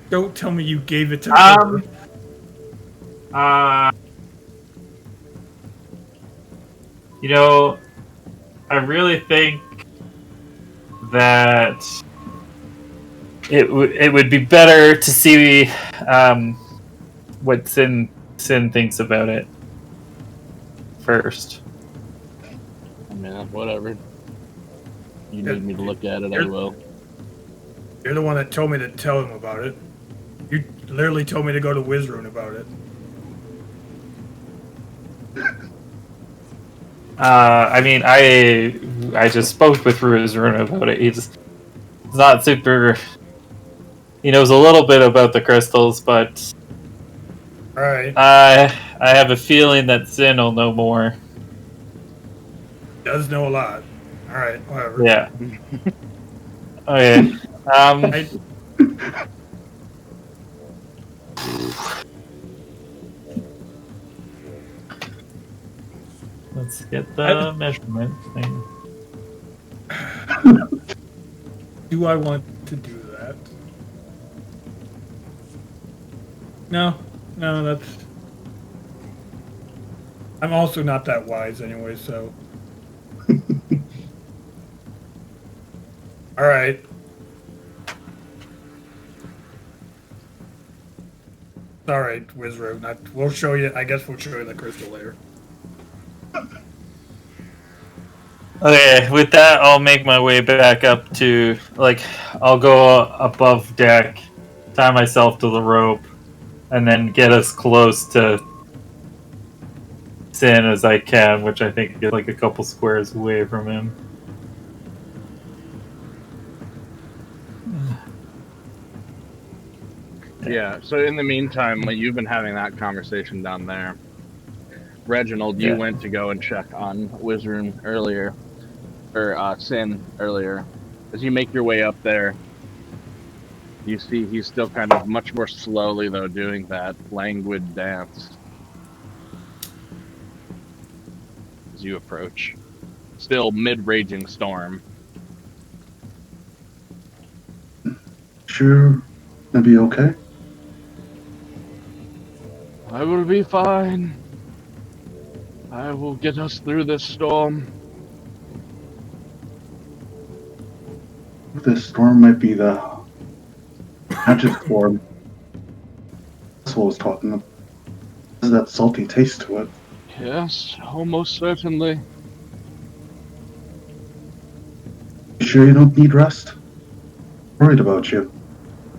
Don't tell me you gave it to her. uh, you know, I really think that it would be better to see what Sin thinks about it first. I mean, whatever. You Yeah, need me to look at it, I you're- will. You're the one that told me to tell him about it. You literally told me to go to Wizrune about it. I mean, I just spoke with Ruzrun about it. He's not super. He knows a little bit about the crystals, but Alright. I have a feeling that Sin will know more. Does know a lot. Alright, whatever. Yeah. Okay. I, Let's get the measurement thing. do I want to do that? No, that's. I'm also not that wise anyway, so. Alright. Alright, Wizrune. We'll show you. I guess we'll show you the crystal later. Okay, with that, I'll make my way back up to, like, I'll go above deck, tie myself to the rope, and then get as close to Sin as I can, which I think is like a couple squares away from him. Yeah, so in the meantime, when you've been having that conversation down there, Reginald, you Yeah. went to go and check on Wizrun earlier, or Sin earlier. As you make your way up there, you see he's still kind of much more slowly, though, doing that languid dance. As you approach. Still mid-raging storm. Sure, gonna be okay. I will be fine. I will get us through this storm. This storm might be the magic storm. That's what I was talking about. Has that salty taste to it. Yes, almost certainly. You sure you don't need rest? Worried about you.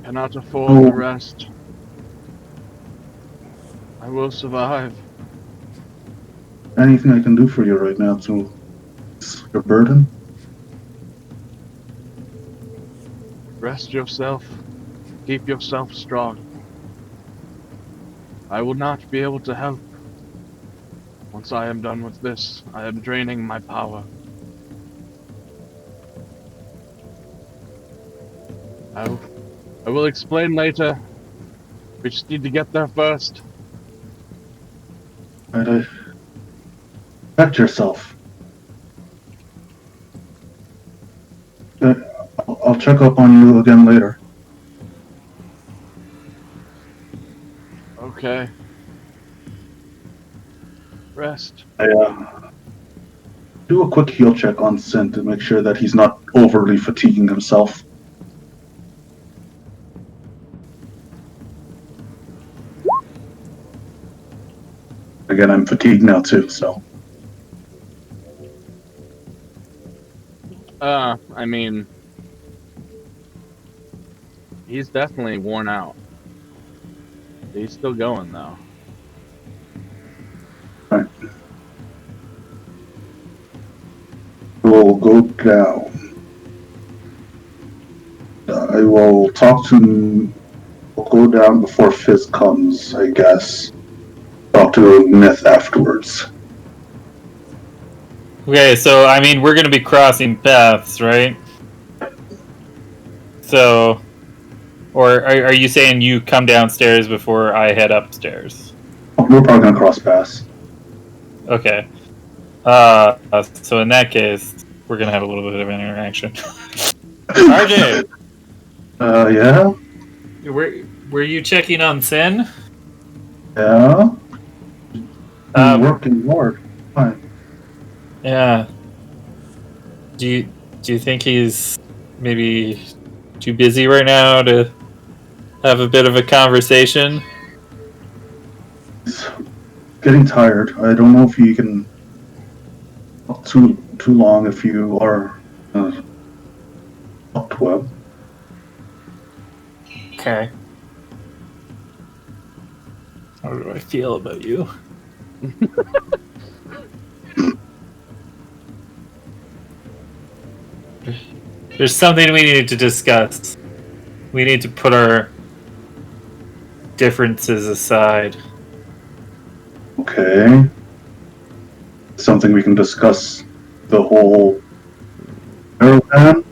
Cannot afford Oh. the rest. I will survive. Anything I can do for you right now to ease your burden? Rest yourself. Keep yourself strong. I will not be able to help. Once I am done with this, I am draining my power. I will explain later. We just need to get there first. Right, protect yourself. I'll check up on you again later. Okay. Rest. I do a quick heal check on Sin to make sure that he's not overly fatiguing himself. Again, I'm fatigued now too, so. I mean, he's definitely worn out. He's still going though. will go down. I will talk to. I'll go down before Fizz comes, I guess. Talk to Myth afterwards. Okay, so I mean, we're gonna be crossing paths, right? So, or are you saying you come downstairs before I head upstairs? We're probably gonna cross paths. Okay. So in that case, we're gonna have a little bit of an interaction. RJ, Yeah? were you checking on Sin? Yeah? Um, Working hard. Fine. Yeah. Do you think he's maybe too busy right now to have a bit of a conversation? He's getting tired. I don't know if you can. Not too long if you are up to him. Okay. How do I feel about you? There's something we need to discuss. We need to put our differences aside. Okay. Something we can discuss the whole caravan.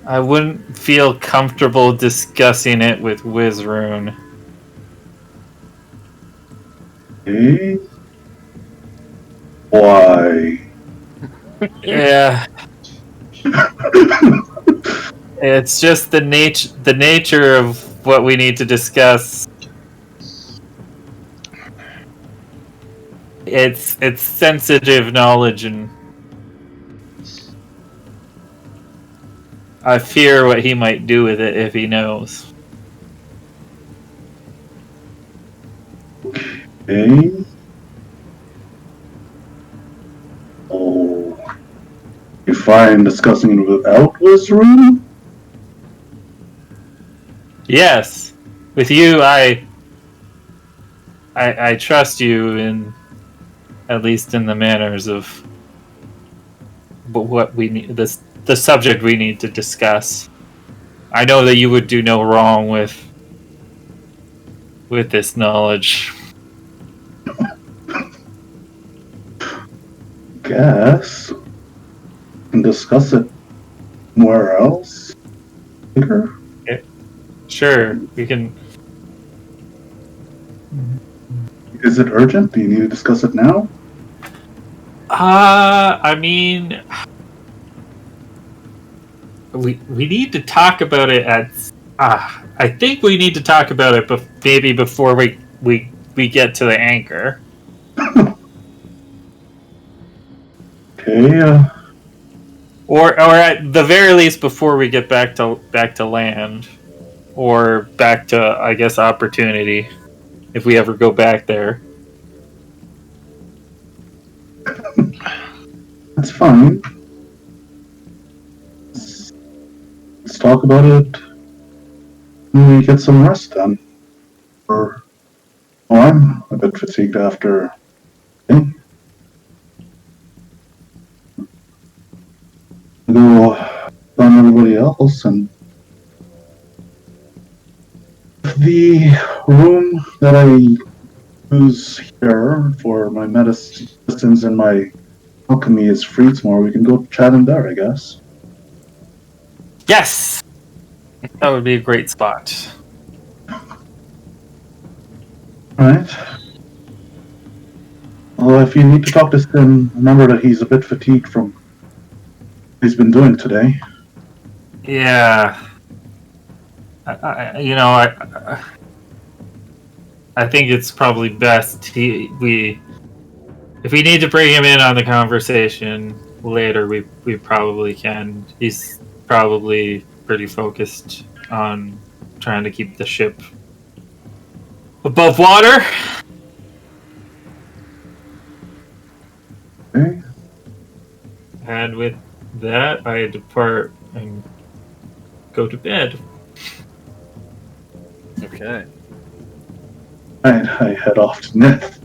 I wouldn't feel comfortable discussing it with Wizrune. Okay. Why? Yeah. It's just the nature of what we need to discuss. It's sensitive knowledge, and I fear what he might do with it if he knows. Okay. Oh. You find discussing it without Wizroom? Yes, with you, I trust you in at least in the manners of what we need. The subject we need to discuss. I know that you would do no wrong with this knowledge. Guess. Can discuss it somewhere else later. Sure, we can. Is it urgent? Do you need to discuss it now? I mean, we need to talk about it at. I think we need to talk about it, but maybe before we get to the anchor. Okay. Or at the very least before we get back to land, or back to, I guess, opportunity, if we ever go back there. That's fine. Let's talk about it when we get some rest then. Or, oh, I'm a bit fatigued after. Okay. Go on everybody else, and the room that I use here for my medicines and my alchemy is free tomorrow. We can go chat in there, I guess. Yes, that would be a great spot. Alright. Well, if you need to talk to Sim, remember that he's a bit fatigued from what he's been doing today. Yeah, I think it's probably best if we need to bring him in on the conversation later, we probably can. He's probably pretty focused on trying to keep the ship above water. Okay. And with that, I depart and go to bed. Okay. I head off to Nith.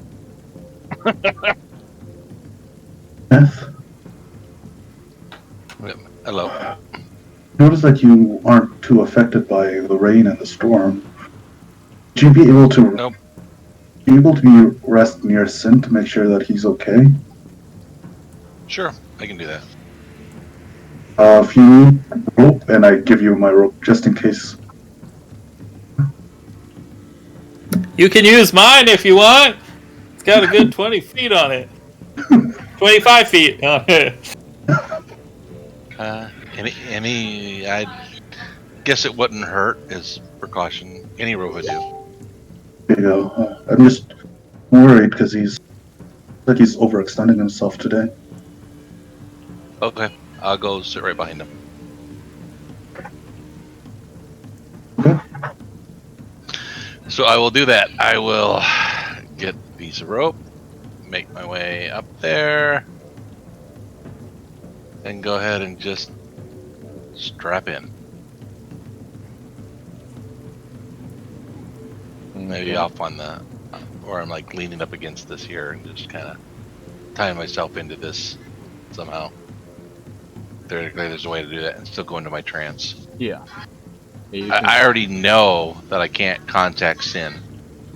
Beth, Hello. notice that you aren't too affected by the rain and the storm. Would you be able to Nope. be rest near Sin to make sure that he's okay? Sure, I can do that. If you need rope, and I give you my rope just in case. You can use mine if you want. It's got a good 20 feet on it. 25 feet on it. I guess it wouldn't hurt as precaution. Any rope would do. There you go. I'm just worried because he's overextending himself today. Okay, I'll go sit right behind him. Okay. So I will do that. I will get a piece of rope, make my way up there, and go ahead and just strap in. Maybe off on the, or I'm like leaning up against this here and just kind of tying myself into this somehow. Theoretically, there's a way to do that and still go into my trance. Yeah. I already know that I can't contact Sin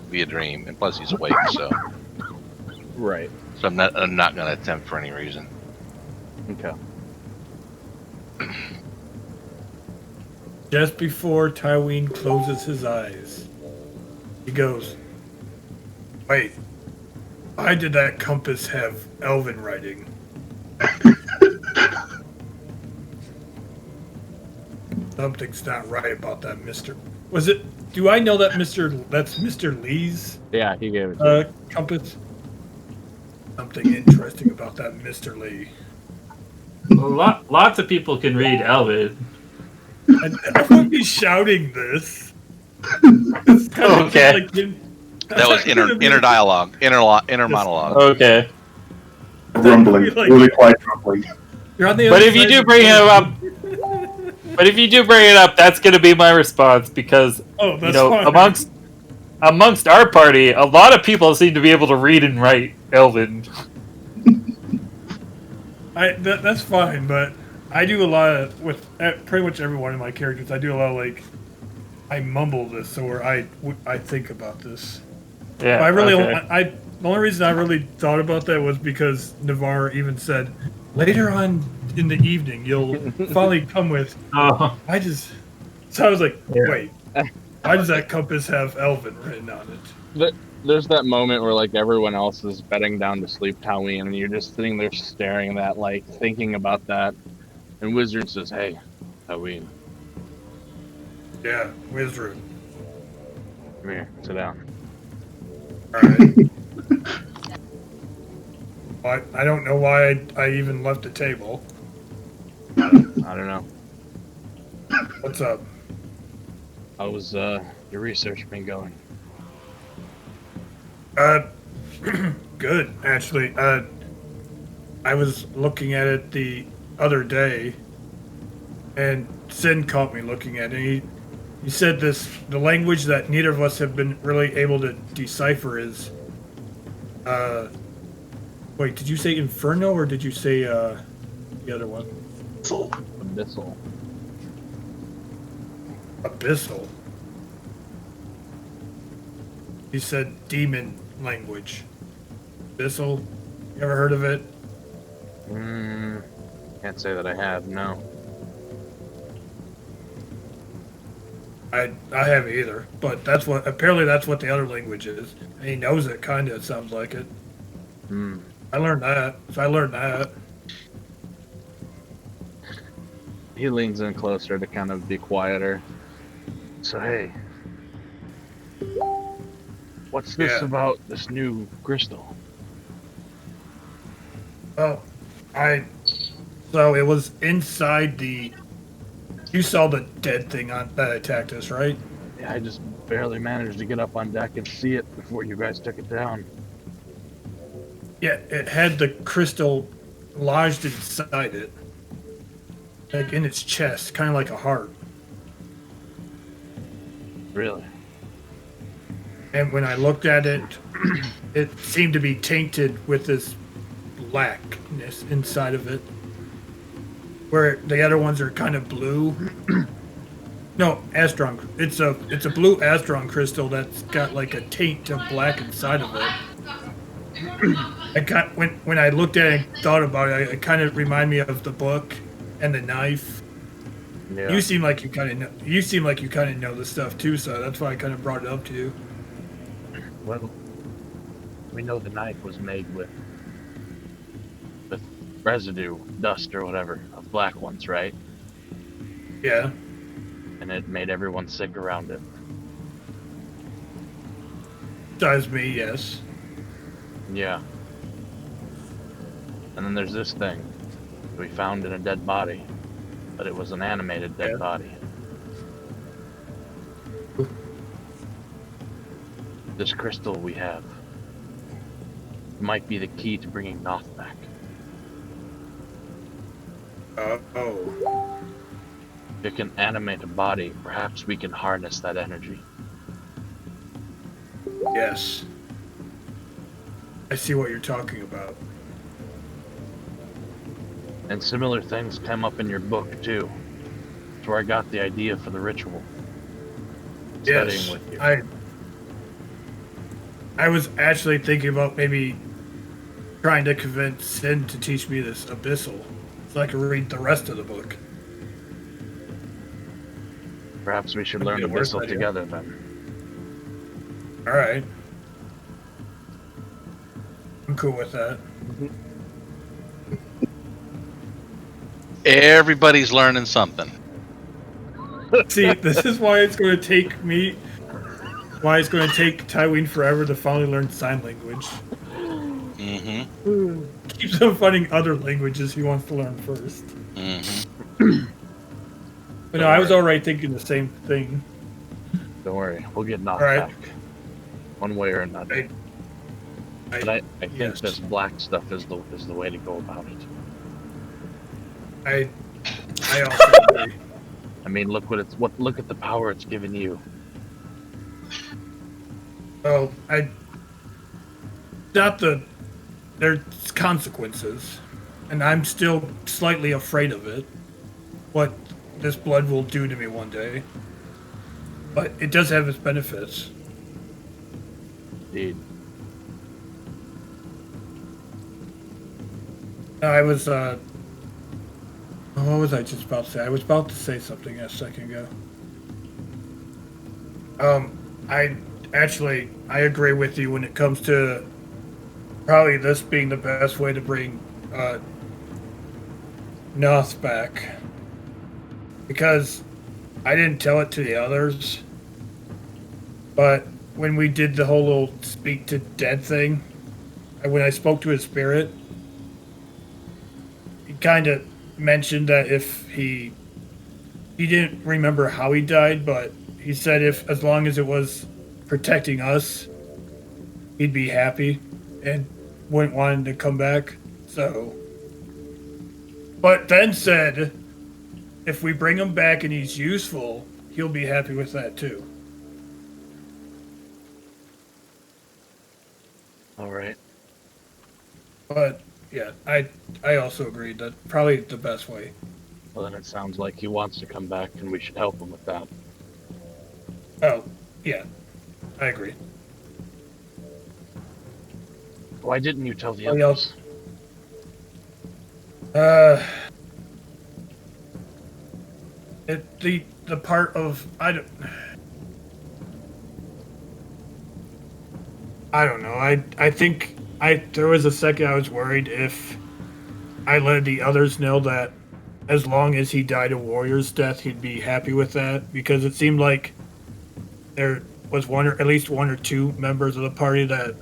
via dream, and plus he's awake, so Right. I'm not going to attempt for any reason. Okay. Just before Tywin closes his eyes, he goes, "Wait, why did that compass have Elven writing?" Something's not right about that, Mister. Was it? Do I know that That's Mr. Lee's Yeah, he gave it to compass. Something interesting about that Mr. Lee. Lots of people can read Elven. I wouldn't be shouting this. It's kind of Okay. like That was inner dialogue, inner monologue. Okay. Rumbling, Like- really quiet rumbling. You're on the But other if you side do of the bring it phone. up, that's going to be my response because Oh, that's fine. amongst our party, a lot of people seem to be able to read and write Elven. That's fine, but I do a lot of with pretty much every one of my characters. I do a lot of I mumble this or I think about this. Yeah. I really okay. the only reason I really thought about that was because Navarre even said later on in the evening you'll finally come with. Oh. So I was like, Yeah. wait, why does that compass have Elven written on it? There's that moment where like everyone else is bedding down to sleep, Tywin, and you're just sitting there staring at that, like thinking about that. And Wizard says, "Hey, Tywin, Yeah, Wizard. come here, sit down." All right. I don't know why I even left the table. I don't know. What's up? How was your research been going? Good, actually. I was looking at it the other day, and Sin caught me looking at it. He said the language that neither of us have been really able to decipher is, wait, did you say Inferno, or did you say, the other one? Abyssal. Abyssal. He said demon language. Abyssal? You ever heard of it? Can't say that I have. No. I haven't either, but apparently that's what the other language is. And he knows it, kinda, it sounds like it. Hmm. I learned that. He leans in closer to kind of be quieter. So hey, what's this Yeah. about this new crystal? Oh, so it was inside you saw the dead thing that attacked us, right? Yeah, I just barely managed to get up on deck and see it before you guys took it down. Yeah, it had the crystal lodged inside it. Like in its chest, kind of like a heart. Really? And when I looked at it, it seemed to be tainted with this blackness inside of it, where the other ones are kind of blue. No, Astron. It's a blue Astron crystal that's got like a taint of black inside of it. When I looked at it and thought about it, it kind of reminded me of the book and the knife. Yeah. You seem like you kind of know. You seem like you kind of know the stuff too, so that's why I kind of brought it up to you. Well, we know the knife was made with residue, dust or whatever, of black ones, right? Yeah. And it made everyone sick around it. Besides me, yes. Yeah. And then there's this thing we found in a dead body, but it was an animated dead body. This crystal we have might be the key to bringing Noth back. Oh. If it can animate a body, perhaps we can harness that energy. Yes. I see what you're talking about. And similar things come up in your book too. That's where I got the idea for the ritual. Yes. Studying with you. I was actually thinking about maybe trying to convince Sin to teach me this abyssal, so I could read the rest of the book. Perhaps we should learn That'd be a worse abyssal idea. together then. All right. I'm cool with that. Everybody's learning something. See, this is why it's going to take Tywin forever to finally learn sign language. Mm-hmm. Keeps on finding other languages he wants to learn first. Mm-hmm. But no, I was alright thinking the same thing. Don't worry, we'll get Noth Alright. back. One way or another. But I think yes. this black stuff is the way to go about it. I also agree. I mean, look at the power it's given you. Well, there's consequences, and I'm still slightly afraid of it. What this blood will do to me one day. But it does have its benefits. Indeed. I was, what was I just about to say? I was about to say something a second ago. I agree with you when it comes to probably this being the best way to bring, Noth back. Because I didn't tell it to the others, but when we did the whole little speak to dead thing, when I spoke to his spirit, he kind of mentioned that if he didn't remember how he died, but he said if as long as it was protecting us, he'd be happy and wouldn't want him to come back. So, but then said if we bring him back and he's useful, he'll be happy with that too. All right. But yeah, I also agreed that probably the best way. Well, then it sounds like he wants to come back, and we should help him with that. Oh, yeah, I agree. Why didn't you tell the Oh, yeah. others? The part of I don't know. I think there was a second I was worried if I let the others know that as long as he died a warrior's death, he'd be happy with that, because it seemed like there was at least one or two members of the party that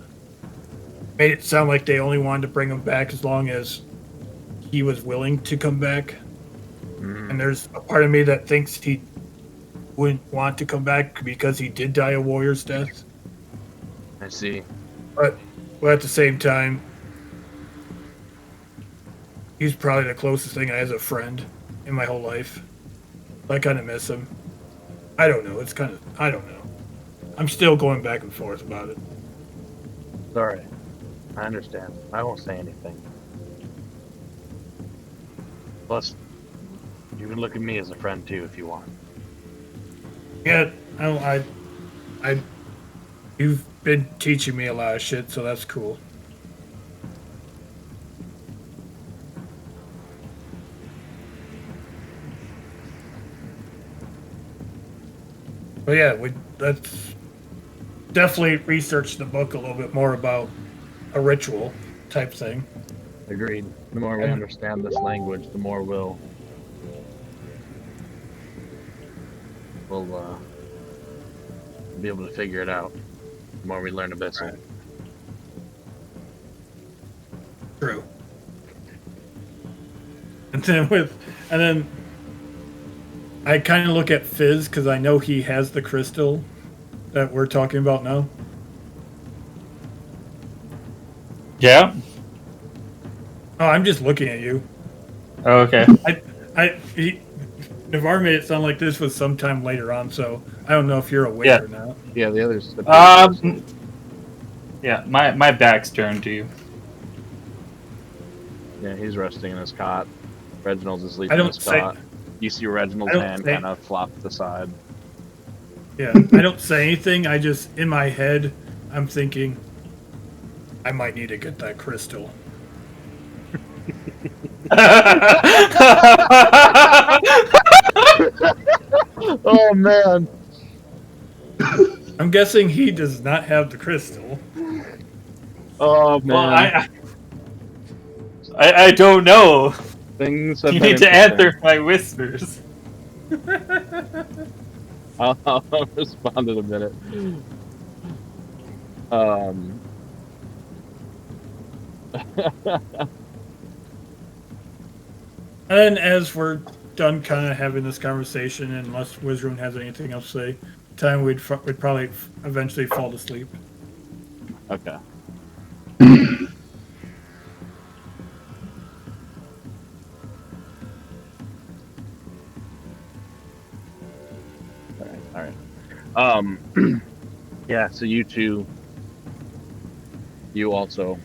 made it sound like they only wanted to bring him back as long as he was willing to come back. And there's a part of me that thinks he wouldn't want to come back because he did die a warrior's death. I see. But at the same time, he's probably the closest thing I had as a friend in my whole life. I kind of miss him. I don't know. I don't know. I'm still going back and forth about it. It's all right. I understand. I won't say anything. Plus, you can look at me as a friend too if you want. Yeah, I, you've been teaching me a lot of shit, so that's cool. But yeah, let's definitely research the book a little bit more about a ritual type thing. Agreed. The more we And- understand this language, the more we'll be able to figure it out. The more we learn Abyssal. Right. True. And then I kind of look at Fizz because I know he has the crystal that we're talking about now. Yeah. Oh, I'm just looking at you. Oh, okay. Navarre made it sound like this was sometime later on, so I don't know if you're awake Yeah. or not. Yeah, the others. Yeah. My back's turned to you. Yeah, he's resting in his cot. Reginald's asleep I in don't his say- cot. You see Reginald's I don't hand say- kind of flop to the side. Yeah, I don't say anything. I just, in my head, I'm thinking, I might need to get that crystal. Oh man! I'm guessing he does not have the crystal. Oh man! Well, I don't know. Things have You been need to interesting. answer my whispers. I'll respond in a minute. And then as we're done kind of having this conversation, unless Wizroon has anything else to say, time we'd probably eventually fall to sleep. Okay. All right. Yeah. So you two, you also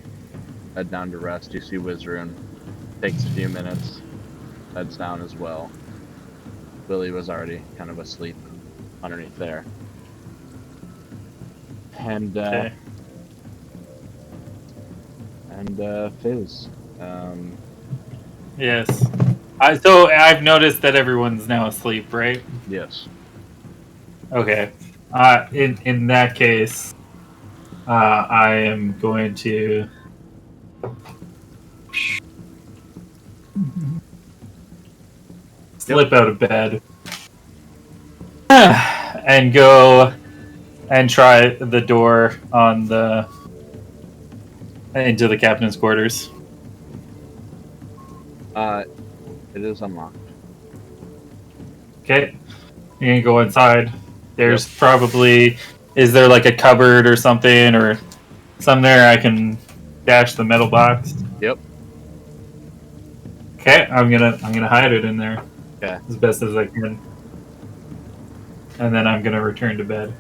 head down to rest. You see Wizroon takes a few minutes, heads down as well. Billy was already kind of asleep underneath there. And Okay. Fizz. Yes. So I've noticed that everyone's now asleep, right? Yes. Okay. In that case, I am going to slip out of bed and go and try the door on the into the captain's quarters. It is unlocked. Okay. You can go inside. There's probably, is there like a cupboard or something or somewhere I can dash the metal box? Yep. Okay, I'm gonna hide it in there. Okay. As best as I can. And then I'm gonna return to bed.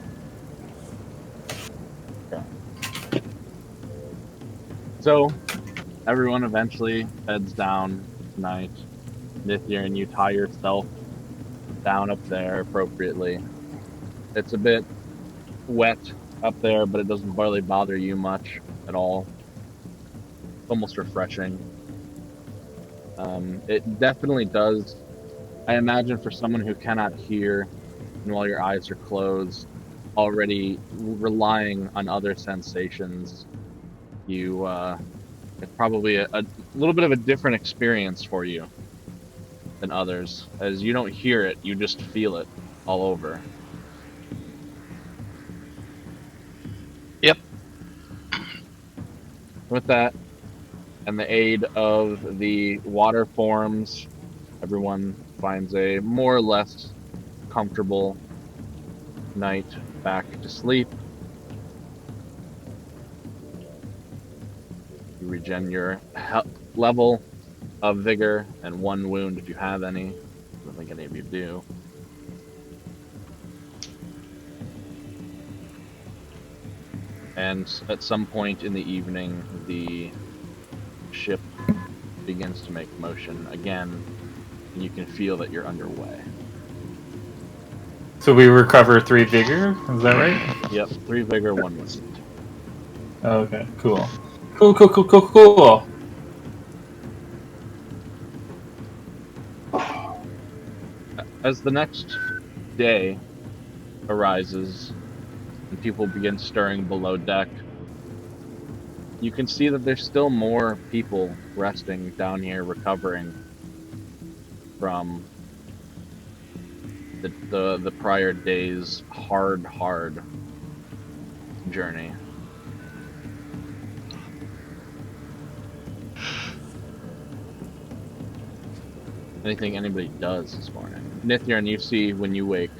So, everyone eventually heads down tonight. Nithir and you tie yourself down up there appropriately. It's a bit wet up there, but it doesn't really bother you much at all. It's almost refreshing. It definitely does. I imagine for someone who cannot hear, and while your eyes are closed, already relying on other sensations, it's probably a little bit of a different experience for you than others, as you don't hear it, you just feel it all over. Yep. With that, and the aid of the water forms, everyone finds a more or less comfortable night back to sleep. You regen your level of vigor and 1 wound if you have any. I don't think any of you do. And at some point in the evening, the ship begins to make motion again, and you can feel that you're underway. So we recover 3 vigor. Is that right? Yep, 3 vigor, 1 wisdom. Oh, okay. Cool. Cool. As the next day arises and people begin stirring below deck, you can see that there's still more people resting down here, recovering from the prior day's hard journey. Anything anybody does this morning? Nithyan, you see when you wake,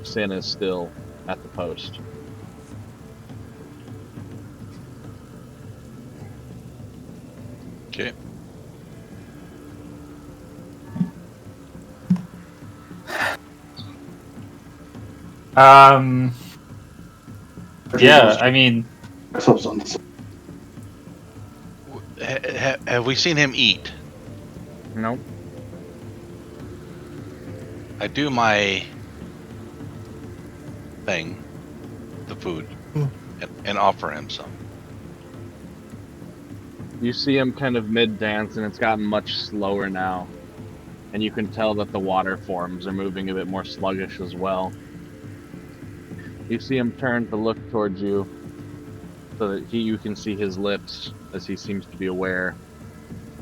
Sin is still at the post. Okay. Yeah, I mean, Have we seen him eat? Nope. I do my thing, the food, and offer him some. You see him kind of mid-dance, and it's gotten much slower now. And you can tell that the water forms are moving a bit more sluggish as well. You see him turn to look towards you, so that you can see his lips as he seems to be aware.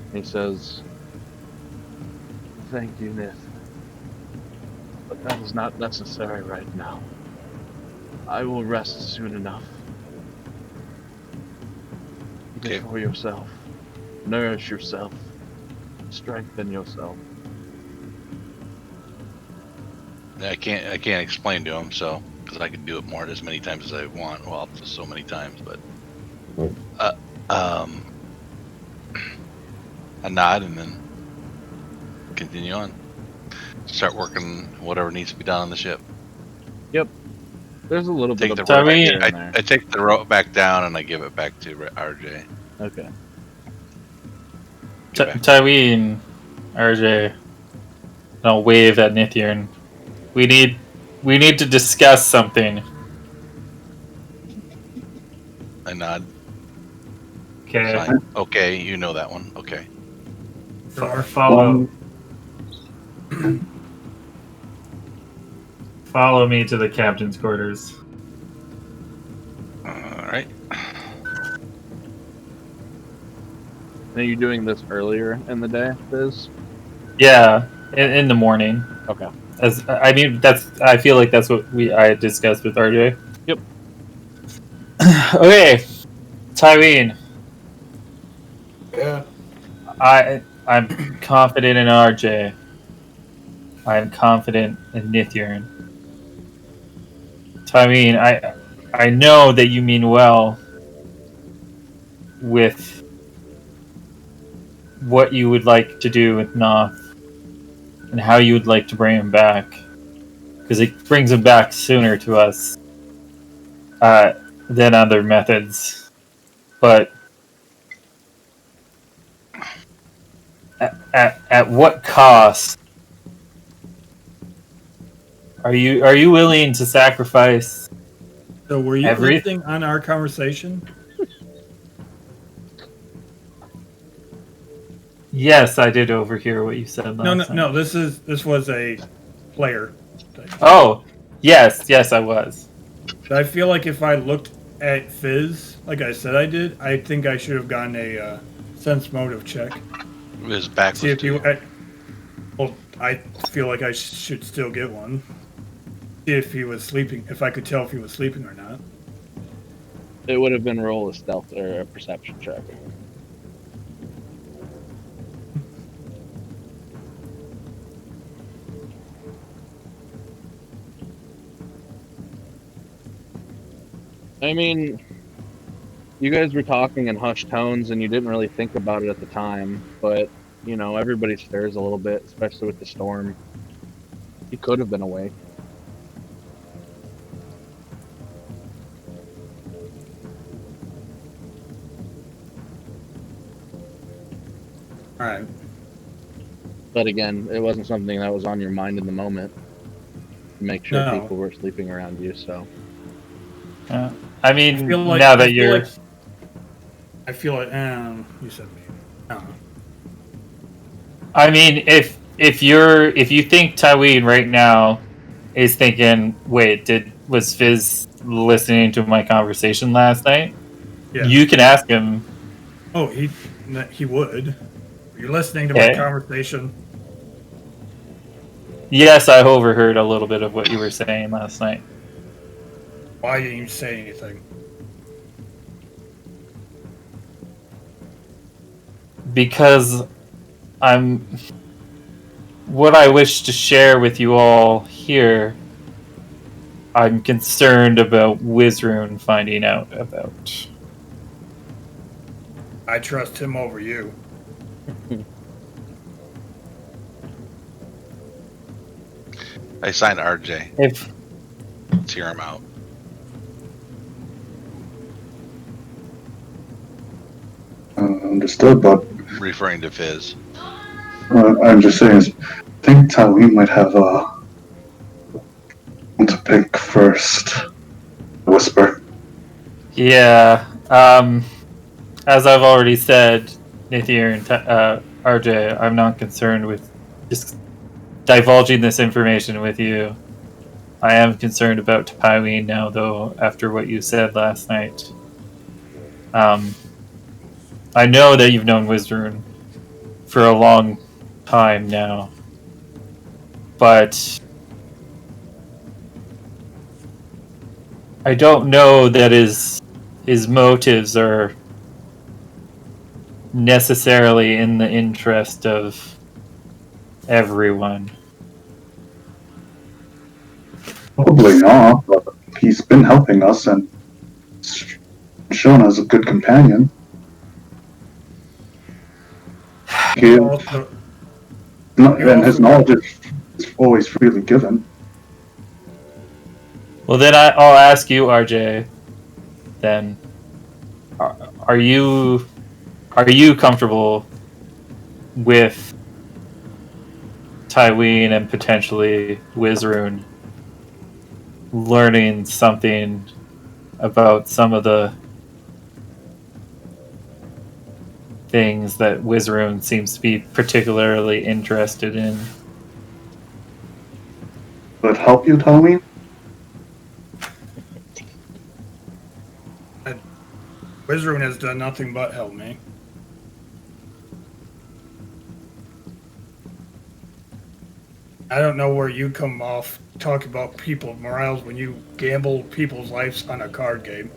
And he says, "Thank you, Nith. But that is not necessary right now. I will rest soon enough. Okay. For yourself. Nourish yourself. Strengthen yourself." I can't explain to him, so because I can do it more as many times as I want. Well, up to so many times, but I nod and then continue on. Start working whatever needs to be done on the ship. Yep. There's a little bit Take of the rope. work here and there. I take the rope back down and I give it back to RJ. Okay. Tyween, RJ, I'll wave at Nithyan. We need to discuss something. I nod. Okay. Fine. Okay, you know that one. Okay. Follow me to the captain's quarters. All right. Are you doing this earlier in the day, Biz? Yeah, in the morning. Okay. As I mean, I feel like that's what I discussed with RJ. Yep. Okay, Tyween. Yeah. I'm confident in RJ. I'm confident in Nithyan. Tyween, I know that you mean well with what you would like to do with Noth and how you would like to bring him back, because it brings him back sooner to us than other methods. But at what cost? Are you willing to sacrifice? So were you listening on our conversation? Yes, I did overhear what you said last time. No. This was a player thing. Oh, yes, I was. I feel like if I looked at Fizz, like I said I did, I think I should have gotten a sense motive check. His back See was if to you. Well, I feel like I should still get one. See if he was sleeping, if I could tell if he was sleeping or not. It would have been roll a stealth or a perception check. I mean, you guys were talking in hushed tones and you didn't really think about it at the time, but, you know, everybody stirs a little bit, especially with the storm. He could have been awake. Alright. But again, it wasn't something that was on your mind in the moment. To make sure No. people were sleeping around you. So I mean, feel like now that you're, I feel like you said me. I mean, if you think Tywin right now is thinking, wait, was Fizz listening to my conversation last night? Yeah. You can ask him. Oh, he would. You're listening to my Okay. conversation. Yes, I overheard a little bit of what you were saying last night. Why didn't you say anything? Because what I wish to share with you all here, I'm concerned about Wizrune finding out about. I trust him over you. I signed RJ. If Let's hear him out. Understood, but Referring to Fizz. I'm just saying, I think Tywin might have one to pick first. Whisper. yeah, as I've already said, Nithir and RJ, I'm not concerned with just divulging this information with you. I am concerned about Tywin now, though, after what you said last night. I know that you've known Wizrune for a long time now, but I don't know that his motives are necessarily in the interest of everyone. Probably not, but he's been helping us and shown as a good companion. Also, And his knowledge is always freely given. Well, then I'll ask you, RJ. Then, are you comfortable with Tywin and potentially Wizrune learning something about some of the things that Wizrune seems to be particularly interested in? Would it help you, Tywin? Wizrune has done nothing but help me. I don't know where you come off talking about people's morals when you gamble people's lives on a card game.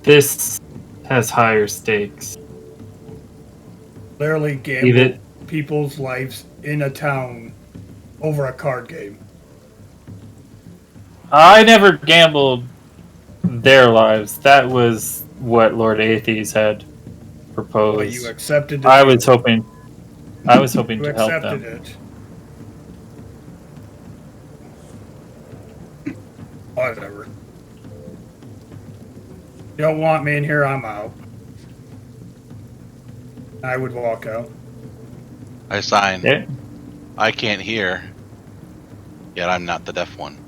This has higher stakes. Literally gamble people's lives in a town over a card game. I never gambled their lives. That was what Lord Aethes had proposed. But you accepted the I deal. was hoping You to help accepted them. it. Whatever. You don't want me in here, I'm out. I would walk out. I signed. Yeah. I can't hear. Yet I'm not the deaf one.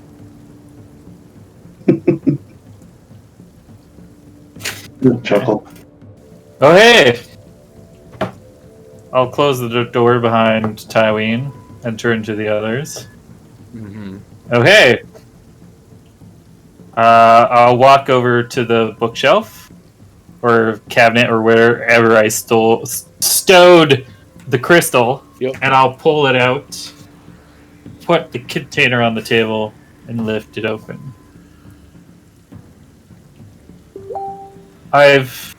Good chuckle. Oh, hey! I'll close the door behind Tywin and turn to the others. Mm-hmm. Oh, hey! I'll walk over to the bookshelf or cabinet or wherever I stowed the crystal, Yep. and I'll pull it out, put the container on the table, and lift it open. I've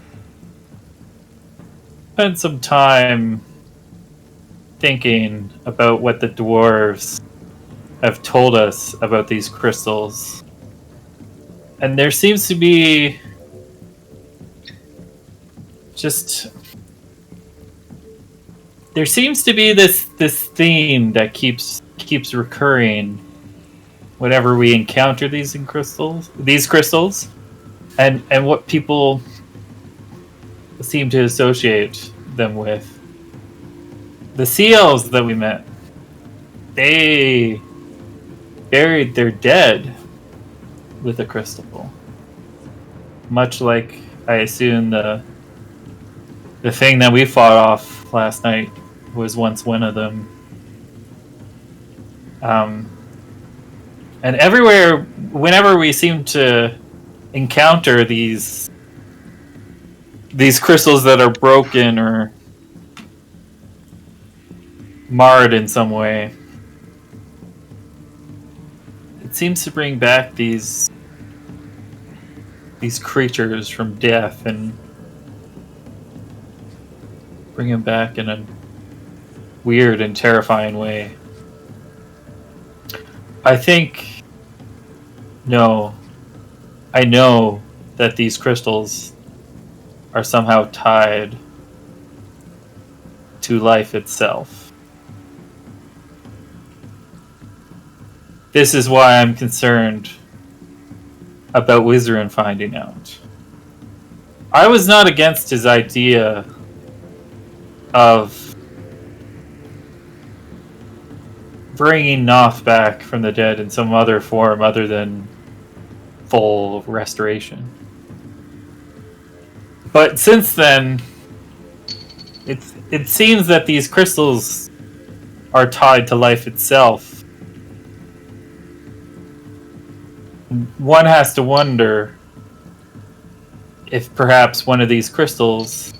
spent some time thinking about what the dwarves have told us about these crystals. And there seems to be this theme that keeps recurring whenever we encounter these crystals, and what people seem to associate them with. The seals that we met, they buried their dead with a crystal. Much like, I assume, the thing that we fought off last night was once one of them. And everywhere, whenever we seem to encounter these crystals that are broken or marred in some way, it seems to bring back these creatures from death and bring them back in a weird and terrifying way. I know that these crystals are somehow tied to life itself. This is why I'm concerned about Wizarun finding out. I was not against his idea of bringing Noth back from the dead in some other form other than full restoration. But since then, it seems that these crystals are tied to life itself. One has to wonder if perhaps one of these crystals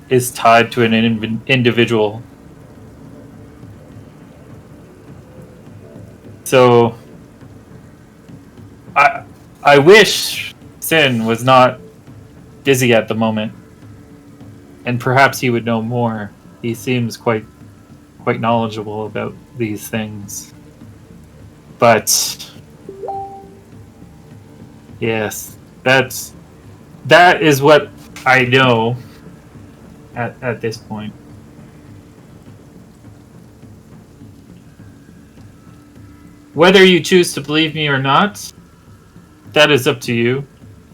is tied to an individual. So, I wish Sin was not busy at the moment, and perhaps he would know more. He seems quite knowledgeable about these things. But yes, that is what I know at this point. Whether you choose to believe me or not, that is up to you.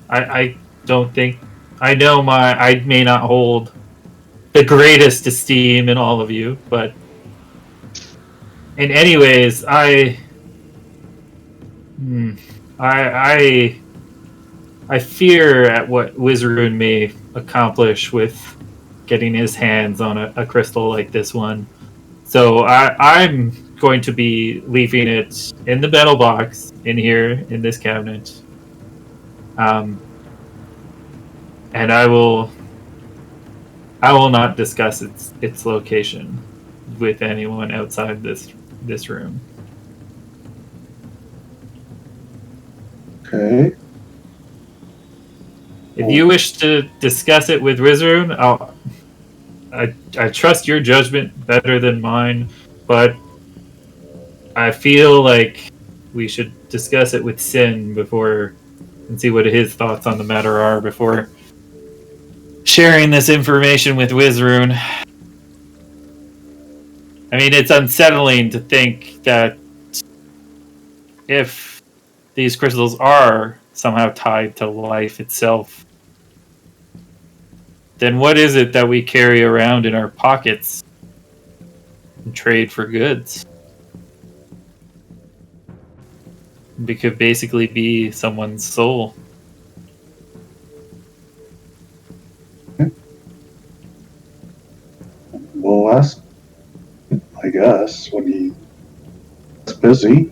I don't think... I know I may not hold the greatest esteem in all of you, but in any ways, I fear at what Wizarun may accomplish with getting his hands on a crystal like this one. So I'm going to be leaving it in the metal box in here in this cabinet, and I will not discuss its location with anyone outside this room. Okay. If you wish to discuss it with Wizarun, I trust your judgment better than mine, but I feel like we should discuss it with Sin before and see what his thoughts on the matter are before sharing this information with Wizarun. I mean, it's unsettling to think that if these crystals are somehow tied to life itself, then what is it that we carry around in our pockets and trade for goods? It could basically be someone's soul. We'll ask, I guess, when he's busy.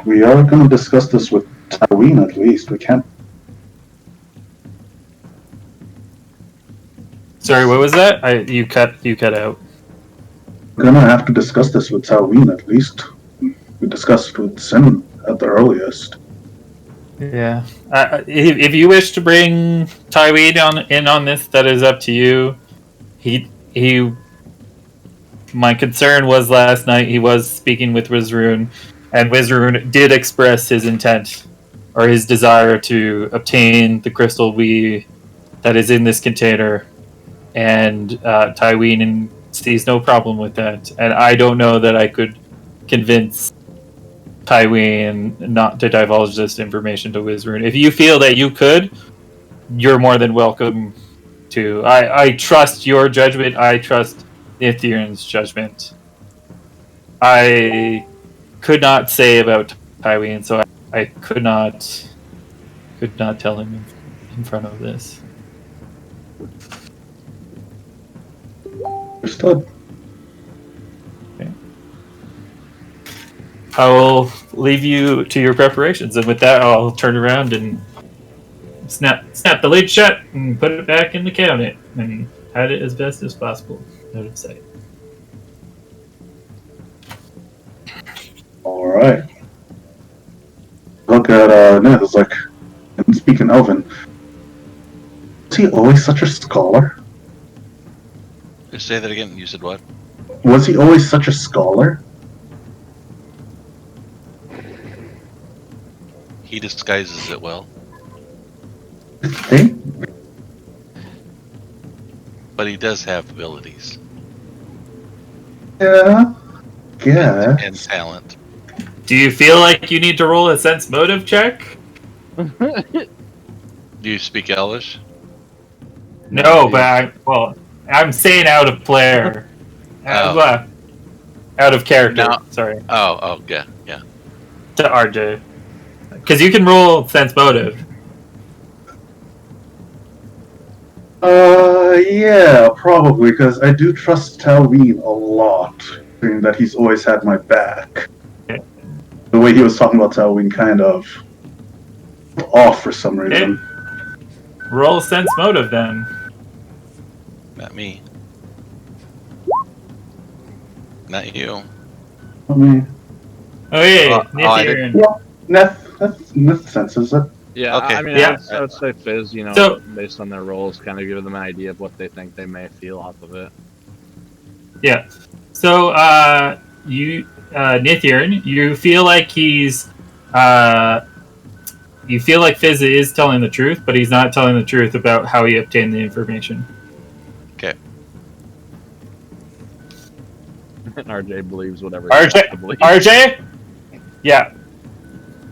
We are going to discuss this with Tywin at least. We can't. Sorry, what was that? You cut out. We're going to have to discuss this with Tywin at least. We discussed it with Sin at the earliest. Yeah. If you wish to bring Tywin in on this, that is up to you. He. My concern was last night he was speaking with Wizarun, and Wizarun did express his intent or his desire to obtain the crystal that is in this container, and Tywin sees no problem with that. And I don't know that I could convince Tywin not to divulge this information to Wizrun. If you feel that you could, you're more than welcome to. I trust your judgment. I trust Nithirn's judgment. I could not say about Tywin, so I could not tell him in front of this. Understood. I will leave you to your preparations, and with that, I'll turn around and snap the lid shut and put it back in the cabinet and hide it as best as possible out of sight. All right. Look at Ned. It's like, and speaking Elven, was he always such a scholar? Just say that again. You said what? Was he always such a scholar? He disguises it well, I think. but he does have abilities Yeah. Yeah. and talent. Do you feel like you need to roll a sense motive check? Do you speak Elvish? No, but I'm saying out of player. Oh. Out of character. No. Sorry. Oh, yeah. To RJ. Because you can roll sense motive. Yeah, probably, because I do trust Tywin a lot, being that he's always had my back. Okay. The way he was talking about Tywin kind of off for some reason. Roll sense motive then. Not me. Not you. I mean, Oh yeah, I Nithir. well, Neth senses it. Yeah, Okay. I mean, Yeah. I would say Fizz, you know, So- based on their roles, kind of give them an idea of what they think they may feel off of it. Yeah. So, Nithirn, you feel like you feel like Fizz is telling the truth, but he's not telling the truth about how he obtained the information. Okay. RJ believes whatever he has to believe. RJ? Yeah.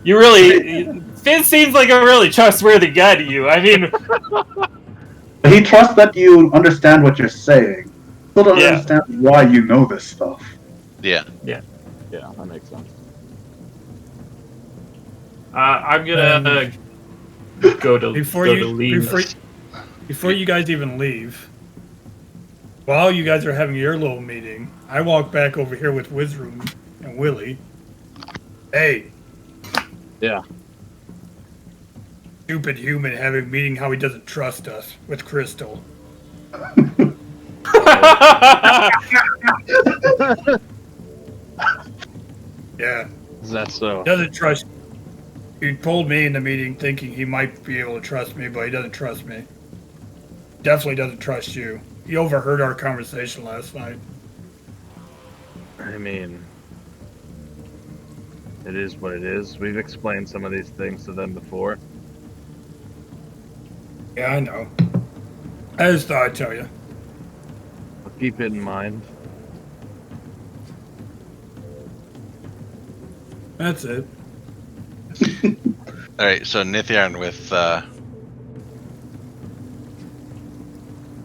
You really... Fizz seems like a really trustworthy guy to you. I mean... He trusts that you understand what you're saying. Still don't Yeah. understand why you know this stuff. Yeah. Yeah, that makes sense. I'm gonna go to Before leave. you guys even leave, while you guys are having your little meeting, I walk back over here with Wizroom and Willie. Hey, Yeah. stupid human having a meeting how he doesn't trust us with Crystal. Yeah, Is that so? doesn't trust. He told me in the meeting thinking he might be able to trust me, but he doesn't trust me. Definitely doesn't trust you. He overheard our conversation last night. I mean, it is what it is. We've explained some of these things to them before. Yeah, I know. I just thought I'd tell you. But keep it in mind. That's it. All right. So Nithirn with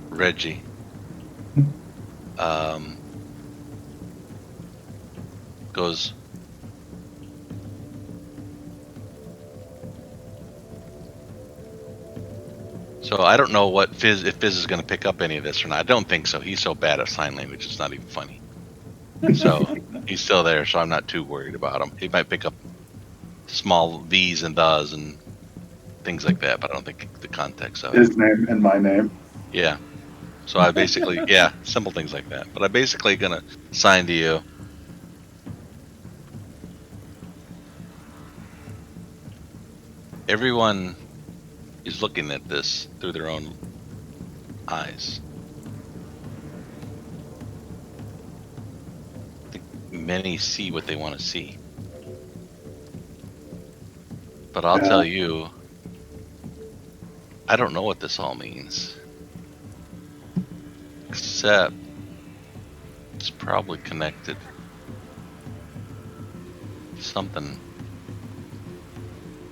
Reggie. Goes. So I don't know what Fizz if Fizz is going to pick up any of this or not. I don't think so. He's so bad at sign language; it's not even funny. So he's still there, so I'm not too worried about him. He might pick up small V's and thes and things like that, but I don't think the context of it. His name and my name. Yeah. So I basically, simple things like that. But I'm basically gonna sign to you. Everyone is looking at this through their own eyes. I think many see what they want to see. But I'll tell you, I don't know what this all means. Except it's probably connected. something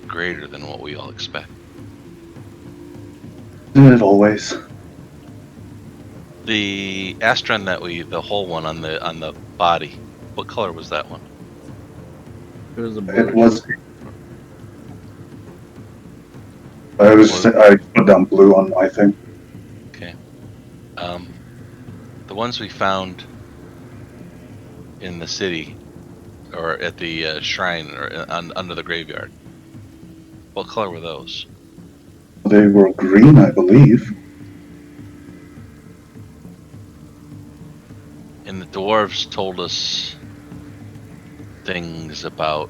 greater than what we all expect. Isn't it always? The Astron the whole one on the body, what color was that one? It was a It blue. was. I put down blue on my thing. Okay. The ones we found in the city, or at the shrine, or under the graveyard. What color were those? They were green, I believe. And the dwarves told us things about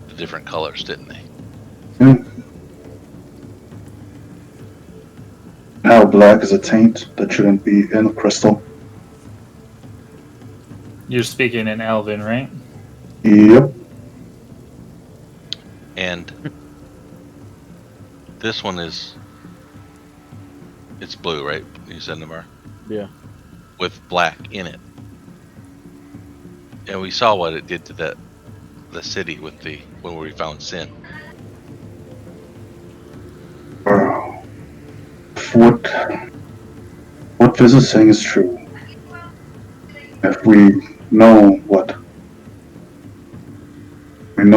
the different colors, didn't they? Yeah. How black is a taint that shouldn't be in a crystal? You're speaking in Elven, right? Yep. And this one it's blue, right? You said, Namar? Yeah. With black in it. And we saw what it did to the city when we found Sin. What Fizz is saying is true. If we know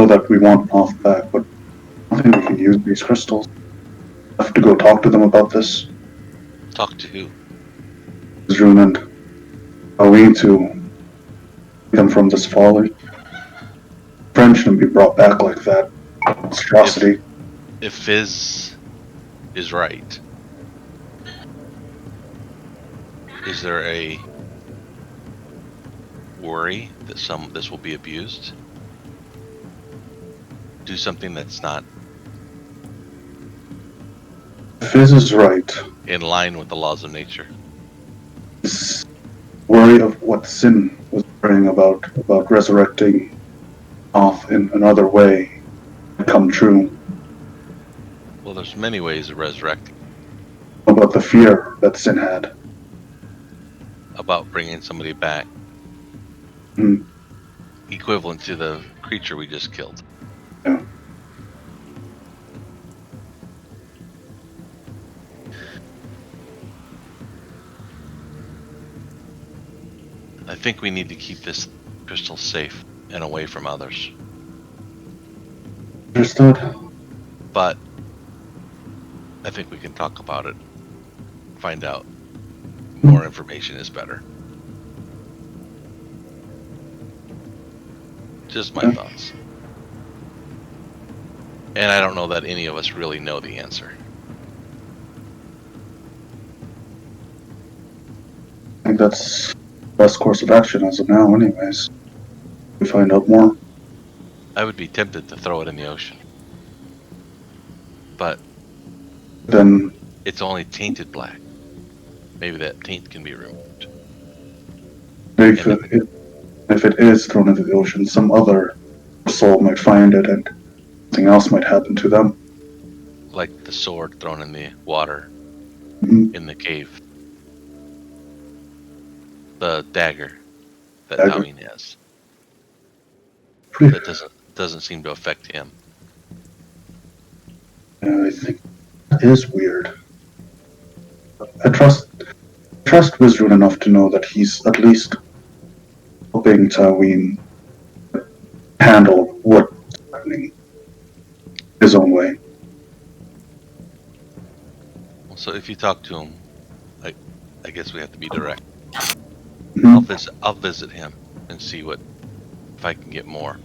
that we want Moth back, but I think we can use these crystals. I have to go talk to them about this. Talk to who? Zrun and Halloween to free them from this folly. Friend shouldn't be brought back like that. Monstrosity. If Fizz is right, is there a worry that this will be abused? Do something that's not Fizz is right. in line with the laws of nature. This worry of what Sin was worrying about resurrecting Moth in another way, come true. Well, there's many ways of resurrecting. About the fear that Sin had. About bringing somebody back. Hmm. Equivalent to the creature we just killed. Yeah. I think we need to keep this crystal safe and away from others. Understood. But I think we can talk about it. Find out. More information is better. Just my thoughts. And I don't know that any of us really know the answer. I think that's the best course of action as of now, anyways. We find out more. I would be tempted to throw it in the ocean. But Then it's only tainted black. Maybe that taint can be removed. if it is thrown into the ocean, some other soul might find it and something else might happen to them. Like the sword thrown in the water in the cave. The dagger that Tawin has. That doesn't seem to affect him. I think that is weird. I trust Wizrun enough to know that he's at least helping Tawin handle what's happening his own way. So if you talk to him, I guess we have to be direct. Mm-hmm. I'll visit him and see if I can get more.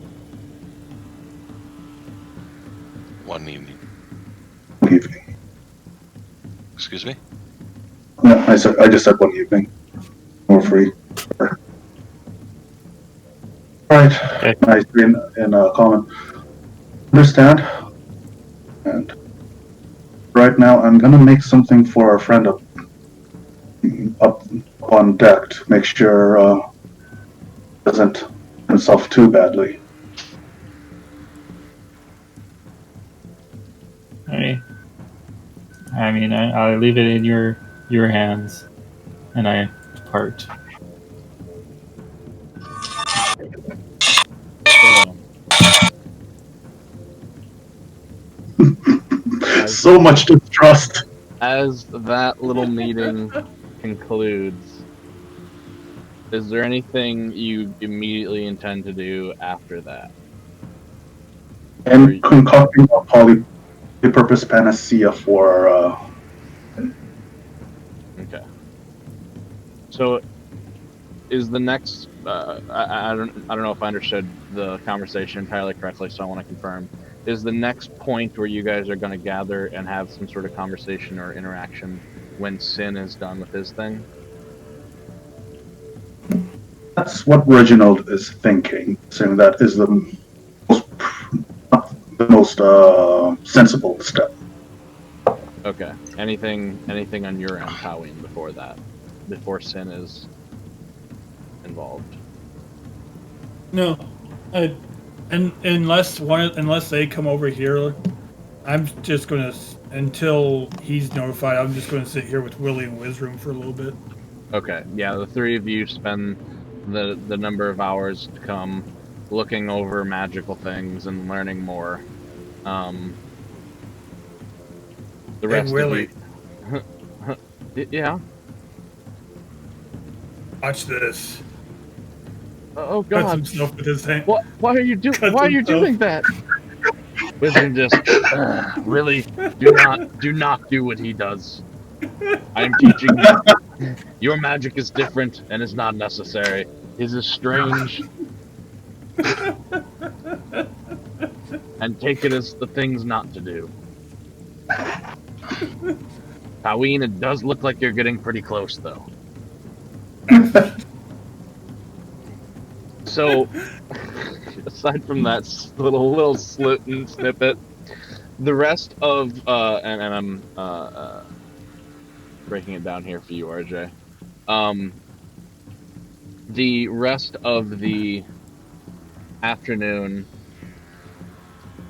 One evening. Evening. Excuse me? Yeah, I just said one evening. More free. Right. Okay. Nice in common. Understand. And right now, I'm gonna make something for our friend up on deck to make sure doesn't hurt himself too badly. I mean, I'll leave it in your hands, and I depart. So, So much distrust. As that little meeting concludes, is there anything you immediately intend to do after that? And concocting a polypurpose panacea for Okay. So, is the next? I don't know if I understood the conversation entirely correctly, so I want to confirm. Is the next point where you guys are going to gather and have some sort of conversation or interaction when Sin is done with his thing? that's what Reginald is thinking, saying that is the most sensible step. Okay. Anything on your end, Tawin, before that, before Sin is involved? No, and unless they come over here, I'm just gonna until he's notified. I'm just gonna sit here with Willie and Wizroom for a little bit. Okay. Yeah, the three of you spend the number of hours to come looking over magical things and learning more. The rest And Willie, of you, yeah. watch this. Oh Cuts God! himself with his hand. What? Why are you doing that? Wisdom just really do not do what he does. I am teaching you. Your magic is different and is not necessary. His is strange. And take it as the things not to do. Tawin, it does look like you're getting pretty close, though. So, aside from that little snippet, the rest of and I'm breaking it down here for you, RJ. The rest of the afternoon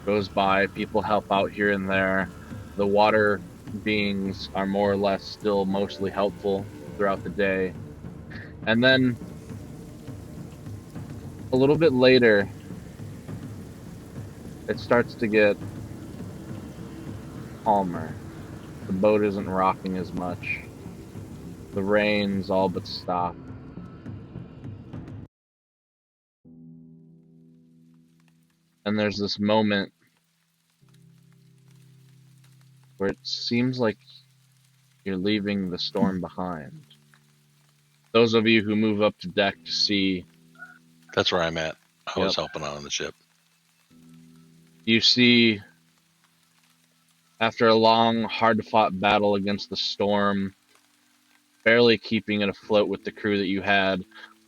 goes by. People help out here and there. The water beings are more or less still mostly helpful throughout the day. And then a little bit later, it starts to get calmer. The boat isn't rocking as much. The rain's all but stopped. And there's this moment where it seems like you're leaving the storm behind. Those of you who move up to deck to see, That's where I'm at. I was Yep. helping out on the ship. you see, after a long, hard-fought battle against the storm, barely keeping it afloat with the crew that you had,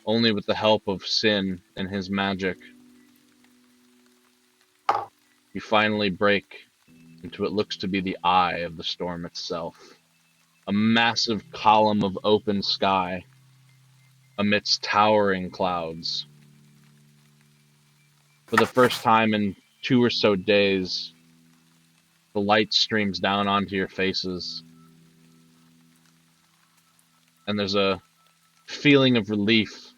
only with the help of Sin and his magic, you finally break into what looks to be the eye of the storm itself. A massive column of open sky amidst towering clouds. For the first time in 2 or so days, the light streams down onto your faces, and there's a feeling of relief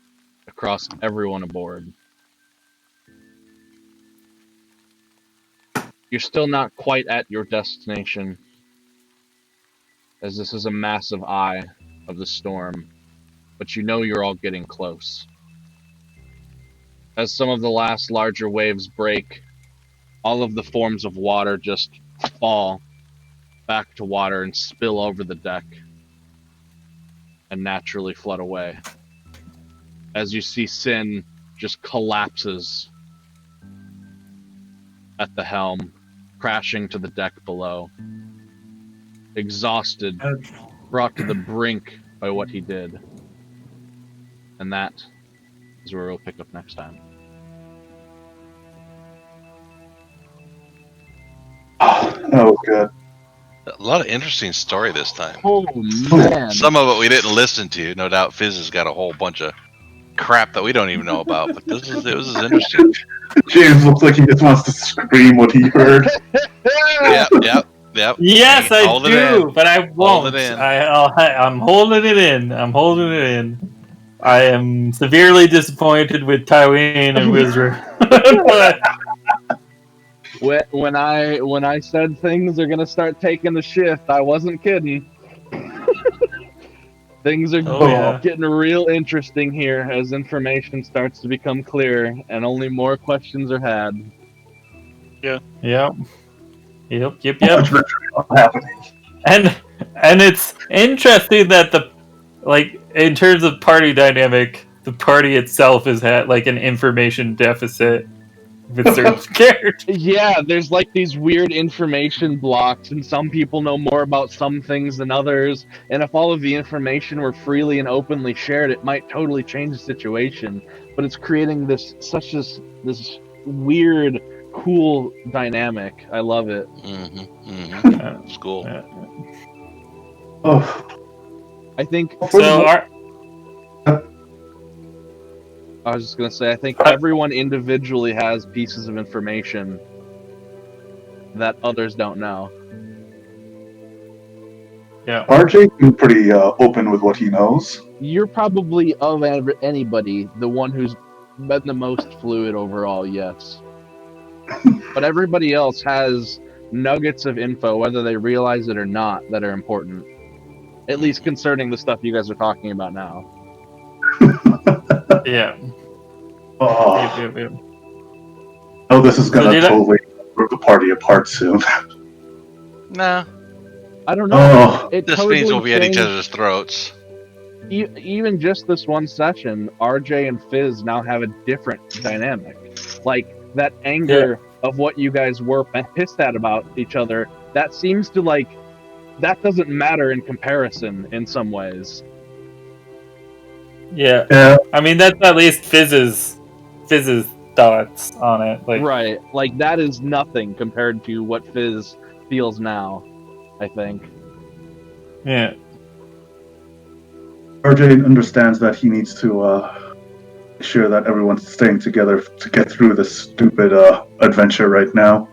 across everyone aboard. You're still not quite at your destination, as this is a massive eye of the storm, but you know you're all getting close. As some of the last larger waves break, all of the forms of water just fall back to water and spill over the deck and naturally flood away. As you see Sin just collapses at the helm, crashing to the deck below, exhausted, brought to the brink by what he did. And that is where we'll pick up next time. Oh, good. A lot of interesting story this time. Oh man! Some of it we didn't listen to. No doubt Fizz has got a whole bunch of crap that we don't even know about. But it was interesting. James looks like he just wants to scream what he heard. Yep. Yes, I Hold it do, in. but I won't. it in. I'm holding it in. I'm holding it in. I am severely disappointed with Tywin and Wizard. But when I said things are gonna start taking the shift, I wasn't kidding. Things are Oh yeah. getting real interesting here as information starts to become clear, and only more questions are had. Yep. Yep. So much betrayal happening. And it's interesting that in terms of party dynamic, the party itself has had like an information deficit with certain characters. Yeah, there's like these weird information blocks, and some people know more about some things than others. And if all of the information were freely and openly shared, it might totally change the situation. But it's creating this weird, cool dynamic. I love it. It's cool. Oh, I think. for the So most- I was just gonna say, I think everyone individually has pieces of information that others don't know. yeah. RJ is pretty open with what he knows. You're probably of anybody the one who's been the most fluid overall, yes. But everybody else has nuggets of info, whether they realize it or not, that are important. At least concerning the stuff you guys are talking about now. Yeah. Oh, Yep. oh, this is gonna did I- totally rip the party apart soon. Nah, I don't know. Oh, It this totally means we'll be at each changed- other's throats. Even just this one session, RJ and Fizz now have a different dynamic. Like, that anger of what you guys were pissed at about each other, that seems to, like, that doesn't matter in comparison in some ways. Yeah. yeah. I mean, that's at least Fizz's thoughts on it. Like, Right. Like, that is nothing compared to what Fizz feels now, I think. yeah. RJ understands that he needs to make sure that everyone's staying together to get through this stupid adventure right now.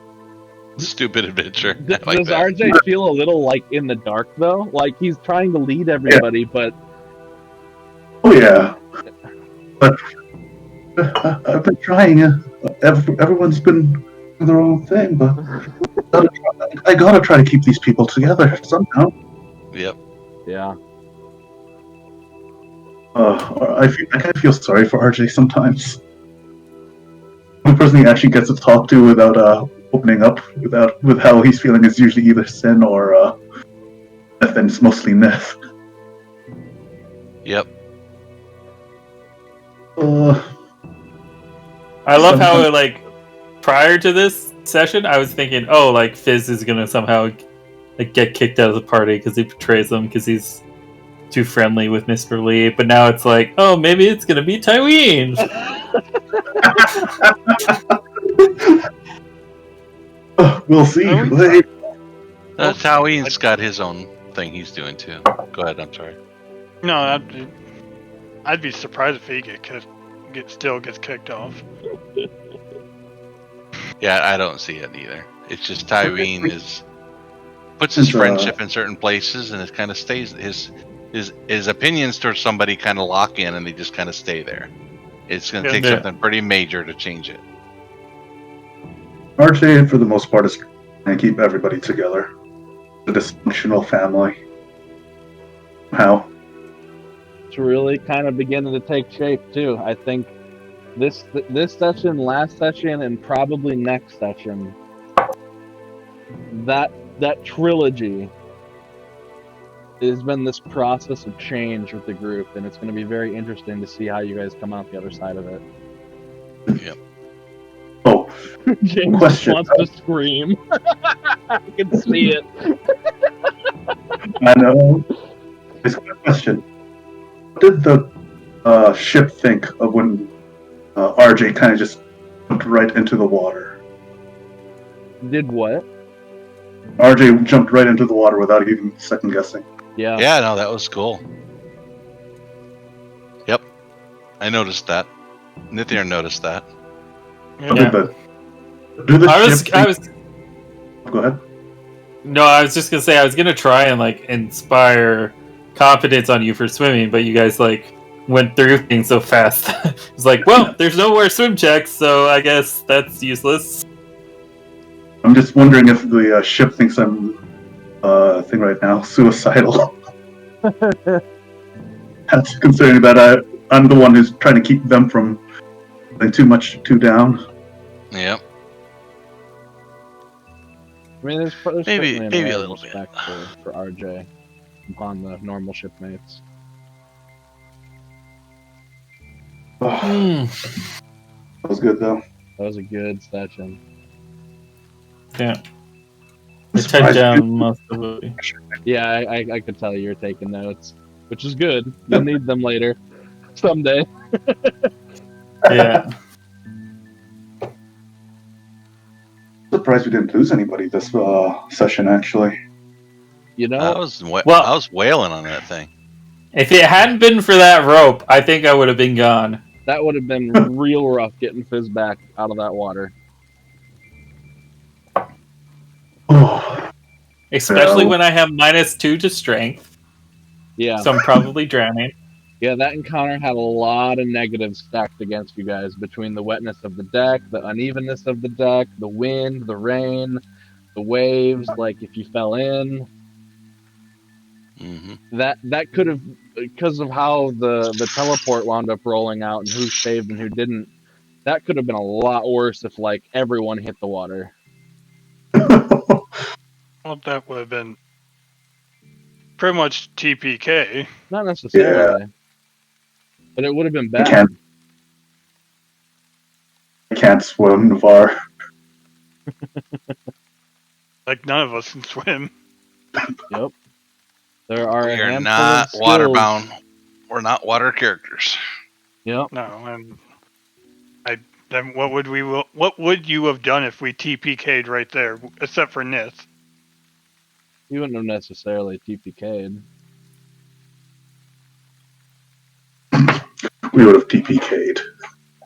Stupid adventure. Does I like that. RJ feel a little, like, in the dark, though? Like, he's trying to lead everybody, but Oh yeah, but I've been trying. Everyone's been doing their own thing, but I gotta try to keep these people together somehow. Yep. yeah. I kind of feel sorry for RJ sometimes. The person he actually gets to talk to without opening up with how he's feeling is usually either Sin or Neth, and it's mostly Neth. Yep. I love how, like, prior to this session, I was thinking, oh, like, Fizz is gonna somehow like get kicked out of the party because he betrays them because he's too friendly with Mr. Lee. But now it's like, oh, maybe it's gonna be Tyween. We'll see. Tyween's got his own thing he's doing too. Go ahead. I'm sorry. No, I'd be surprised if he still gets kicked off. Yeah, I don't see it either. It's just Tyween puts his friendship in certain places, and it kind of stays. His opinions towards somebody kind of lock in, and they just kind of stay there. It's going to take something pretty major to change it. RJ, for the most part, is trying to keep everybody together. The dysfunctional family. How? It's really kind of beginning to take shape too. I think this session, last session, and probably next session, that trilogy has been this process of change with the group, and it's going to be very interesting to see how you guys come out the other side of it. Yep. Oh, James question. wants to scream. I can see it. I know. It's a good question. What did the ship think of when RJ kind of just jumped right into the water? Did what? RJ jumped right into the water without even second guessing. Yeah. Yeah, no, that was cool. Yep. I noticed that. Nithir noticed that. What Yeah. do the I ship was think- Go ahead. No, I was just gonna say I was gonna try and like inspire confidence on you for swimming, but you guys like went through things so fast. It's like, well, there's no more swim checks, so I guess that's useless. I'm just wondering if the ship thinks I'm thing right now suicidal. That's considering that I'm the one who's trying to keep them from getting too down. Yep. I mean, there's Maybe certainly an a air of little bit. respect for RJ upon the normal shipmates. That was good though. That was a good session. Yeah. I'm I typed surprised down most of it. Yeah, I could tell you're taking notes, which is good. You'll need them later, someday. Yeah. Surprised we didn't lose anybody this session actually. You I know, was Well- I was wailing on that thing. If it hadn't been for that rope, I think I would have been gone. that would have been real rough getting Fizz back out of that water. Oh, Especially Well- when I have -2 to strength. Yeah, So I'm probably drowning. yeah, that encounter had a lot of negatives stacked against you guys between the wetness of the deck, the unevenness of the deck, the wind, the rain, the waves. Like if you fell in, Hmm. that could have, because of how the teleport wound up rolling out and who saved and who didn't. That could have been a lot worse if like everyone hit the water. Well, that would have been pretty much TPK. Not necessarily, but it would have been bad. I can't swim, Navar. Like none of us can swim. Yep. There are We a are handful not of skills. waterbound. We're not water characters. Yep. No, and then what would you have done if we TPK'd right there, except for Nith? You wouldn't have necessarily TPK'd. We would have TPK'd.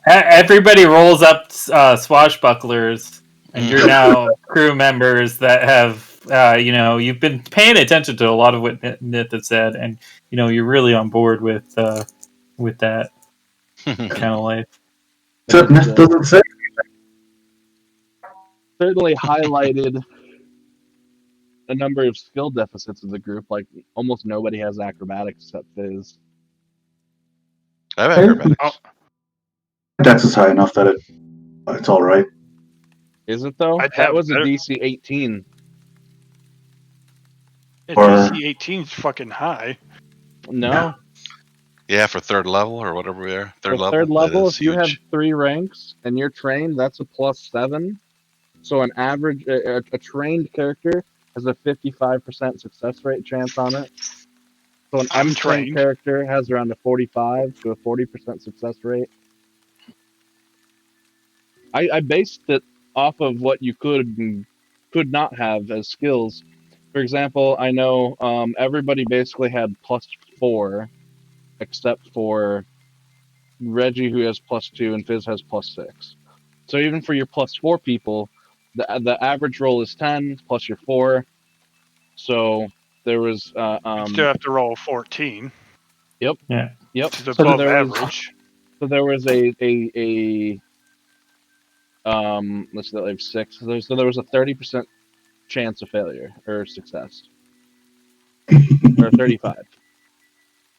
Everybody rolls up swashbucklers, and you're now crew members that have, you've been paying attention to a lot of what Nith has said, and you're really on board with that kind of life. Except Myth doesn't say. Certainly highlighted a number of skill deficits of the group. Like almost nobody has acrobatics except Fizz. I have acrobatics. Dex is high enough that it's all right. Is it though? I'd That have was a better- DC 18. Or- DC 18 is fucking high. No. Yeah, for third level or whatever we are. For third level, if you have 3 ranks and you're trained, that's a +7. So an average, a trained character has a 55% success rate chance on it. So an I'm untrained trained. character has around a 45 to a 40% success rate. I based it off of what you could and could not have as skills. For example, I know everybody basically had +4, except for Reggie, who has +2, and Fizz has +6. So even for your +4 people, the average roll is 10 plus your 4. So there was You still have to roll 14, Yep. which is So above there was- average. So there was a let's say like 6. So there was a 30% chance of failure or success, or 35,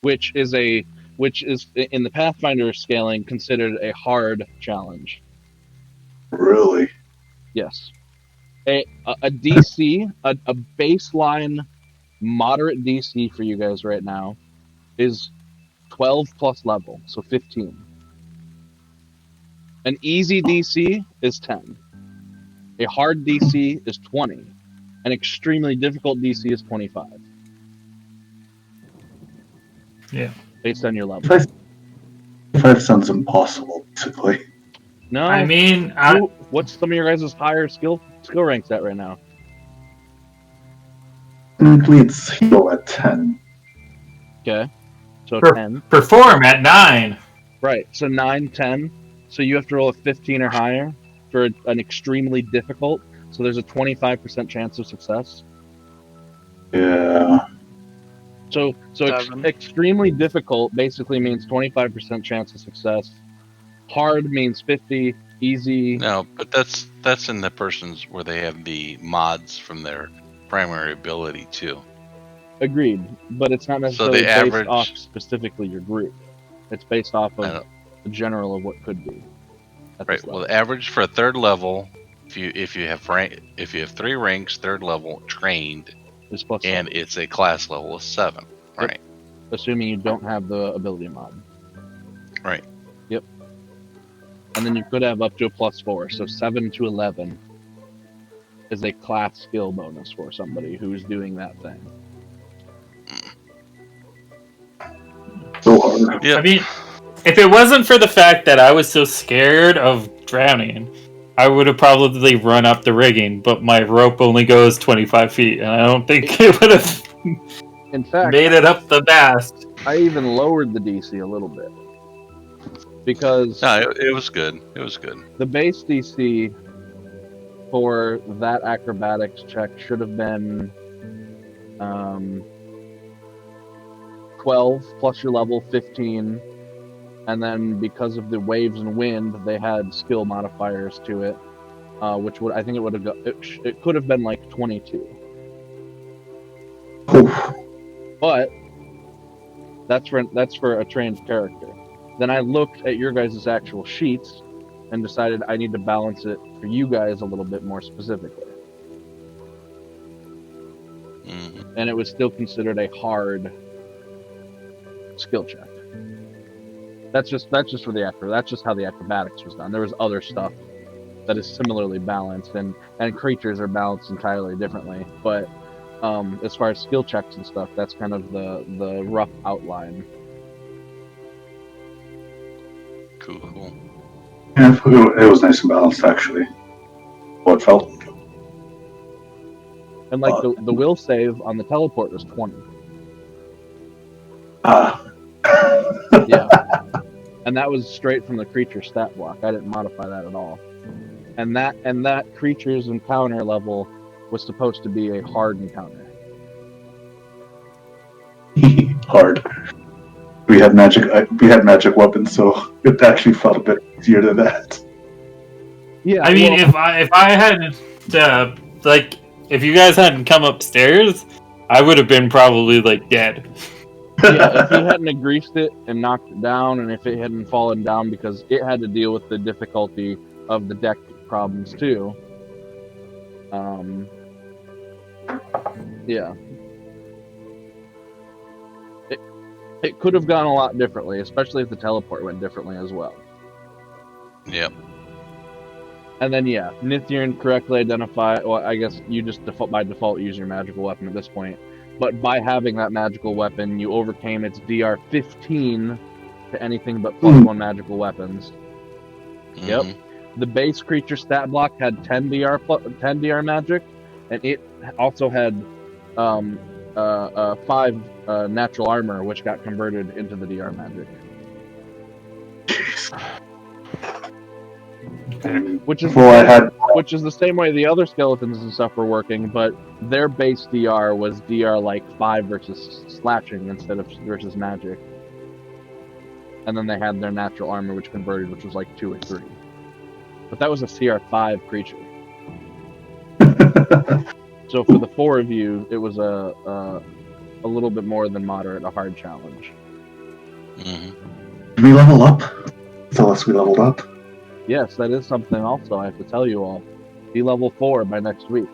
which is in the Pathfinder scaling considered a hard challenge. Really? Yes, a DC, a baseline moderate DC for you guys right now is 12 plus level, so 15. An easy DC is 10. A hard DC is 20. An extremely difficult DC is 25. Yeah. Based on your level. 5 sounds impossible, basically. No. I mean, What's some of your guys' higher skill ranks at right now? Technically, it's heal at 10. Okay. So Sure. 10. perform at 9. Right. So 9, 10. So you have to roll a 15 or higher for an extremely difficult. So there's a 25% chance of success. Yeah. So Seven. extremely difficult basically means 25% chance of success. Hard means 50. easy. No, but that's in the person's where they have the mods from their primary ability too. Agreed, but it's not So necessarily the based average, off specifically your group. It's based off I of don't- the general of what could be. At right? this Well, level. the average for a third level, if you have 3 ranks, third level trained, Is plus and 7, it's a class level of 7, Yep. right? assuming you don't have the ability mod. Right. Yep. And then you could have up to a plus 4, so 7 to 11 is a class skill bonus for somebody who's doing that thing. So hard. Yeah. I mean, if it wasn't for the fact that I was so scared of drowning, I would have probably run up the rigging, but my rope only goes 25 feet, and I don't think it would have In fact, made it up the mast. I even lowered the DC a little bit because No, it was good. It was good. the base DC for that acrobatics check should have been 12 plus your level 15, and then because of the waves and wind, they had skill modifiers to it, which would I think it would have it could have been like 22, Oof. but that's for a trained character. Then I looked at your guys' actual sheets and decided I need to balance it for you guys a little bit more specifically. Mhm. And it was still considered a hard skill check. That's just for the acro. That's just how the acrobatics was done. There was other stuff that is similarly balanced, and creatures are balanced entirely differently. But as far as skill checks and stuff, that's kind of the rough outline. Cool. Yeah, it was nice and balanced, actually. What felt. And like the will save on the teleport was 20. Yeah. And that was straight from the creature stat block. I didn't modify that at all. And that creature's encounter level was supposed to be a hard encounter. Hard. We had magic weapons, so it actually felt a bit easier than that. Yeah. I mean, if I hadn't like if you guys hadn't come upstairs, I would have been probably like dead. yeah, if he hadn't greased it and knocked it down, and if it hadn't fallen down because it had to deal with the difficulty of the deck problems too. Yeah. It could have gone a lot differently, especially if the teleport went differently as well. Yep. And then yeah, Nithirn correctly identify. Well, I guess you just by default use your magical weapon at this point. But by having that magical weapon, you overcame its DR 15 to anything but +1 magical weapons. Yep. Mhm. The base creature stat block had 10 DR magic, and it also had 5 natural armor, which got converted into the DR magic. Which is the same way the other skeletons and stuff were working, but their base DR was DR like 5 versus slashing instead of versus magic. And then they had their natural armor, which converted, which was like 2 or 3. But that was a CR 5 creature. So for the 4 of you, it was a little bit more than moderate, a hard challenge. Mhm. Did we level up? Tell us we leveled up. Yes, that is something also I have to tell you all. Be level 4 by next week.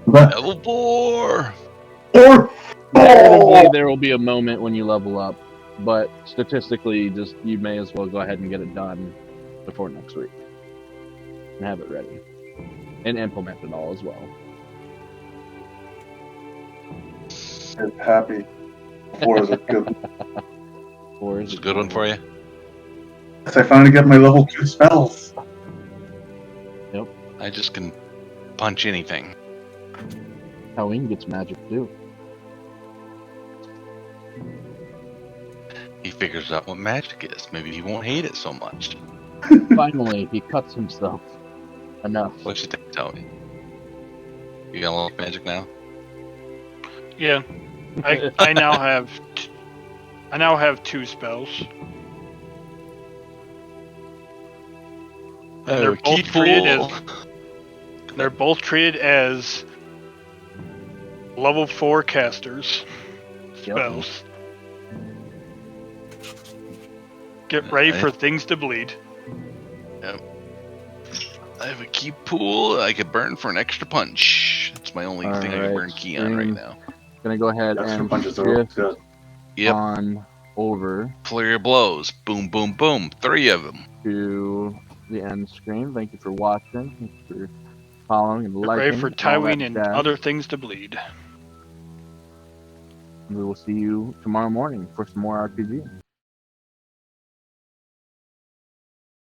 But, Level 4. or Inevitably, there will be a moment when you level up, but statistically, you may as well go ahead and get it done before next week and have it ready and implement it all as well. I'm happy. 4 is a good. 4 It's a good one for you. Yes, I finally get my level 2 spells. I just can punch anything. Halloween gets magic too. He figures out what magic is. Maybe he won't hate it so much. Finally, he cuts himself enough. What you think, Tony? You gonna like magic now? Yeah, I now have 2 spells. And they're Oh, both keep treated full. as they're both treated as level 4 casters Yep. spells. Get ready for things to bleed. I have a key pool I could burn for an extra punch. That's my only thing I can Alright, burn key on right stream. now. Gonna go ahead Extra and punches are always shift good. Yep. on over Flurry of blows. Boom, boom, boom. 3 of them. to the end screen. Thank you for watching. Thank you for following and Get liking. ready for and all that Tywin and jazz. other things to bleed. And we will see you tomorrow morning for some more RPG.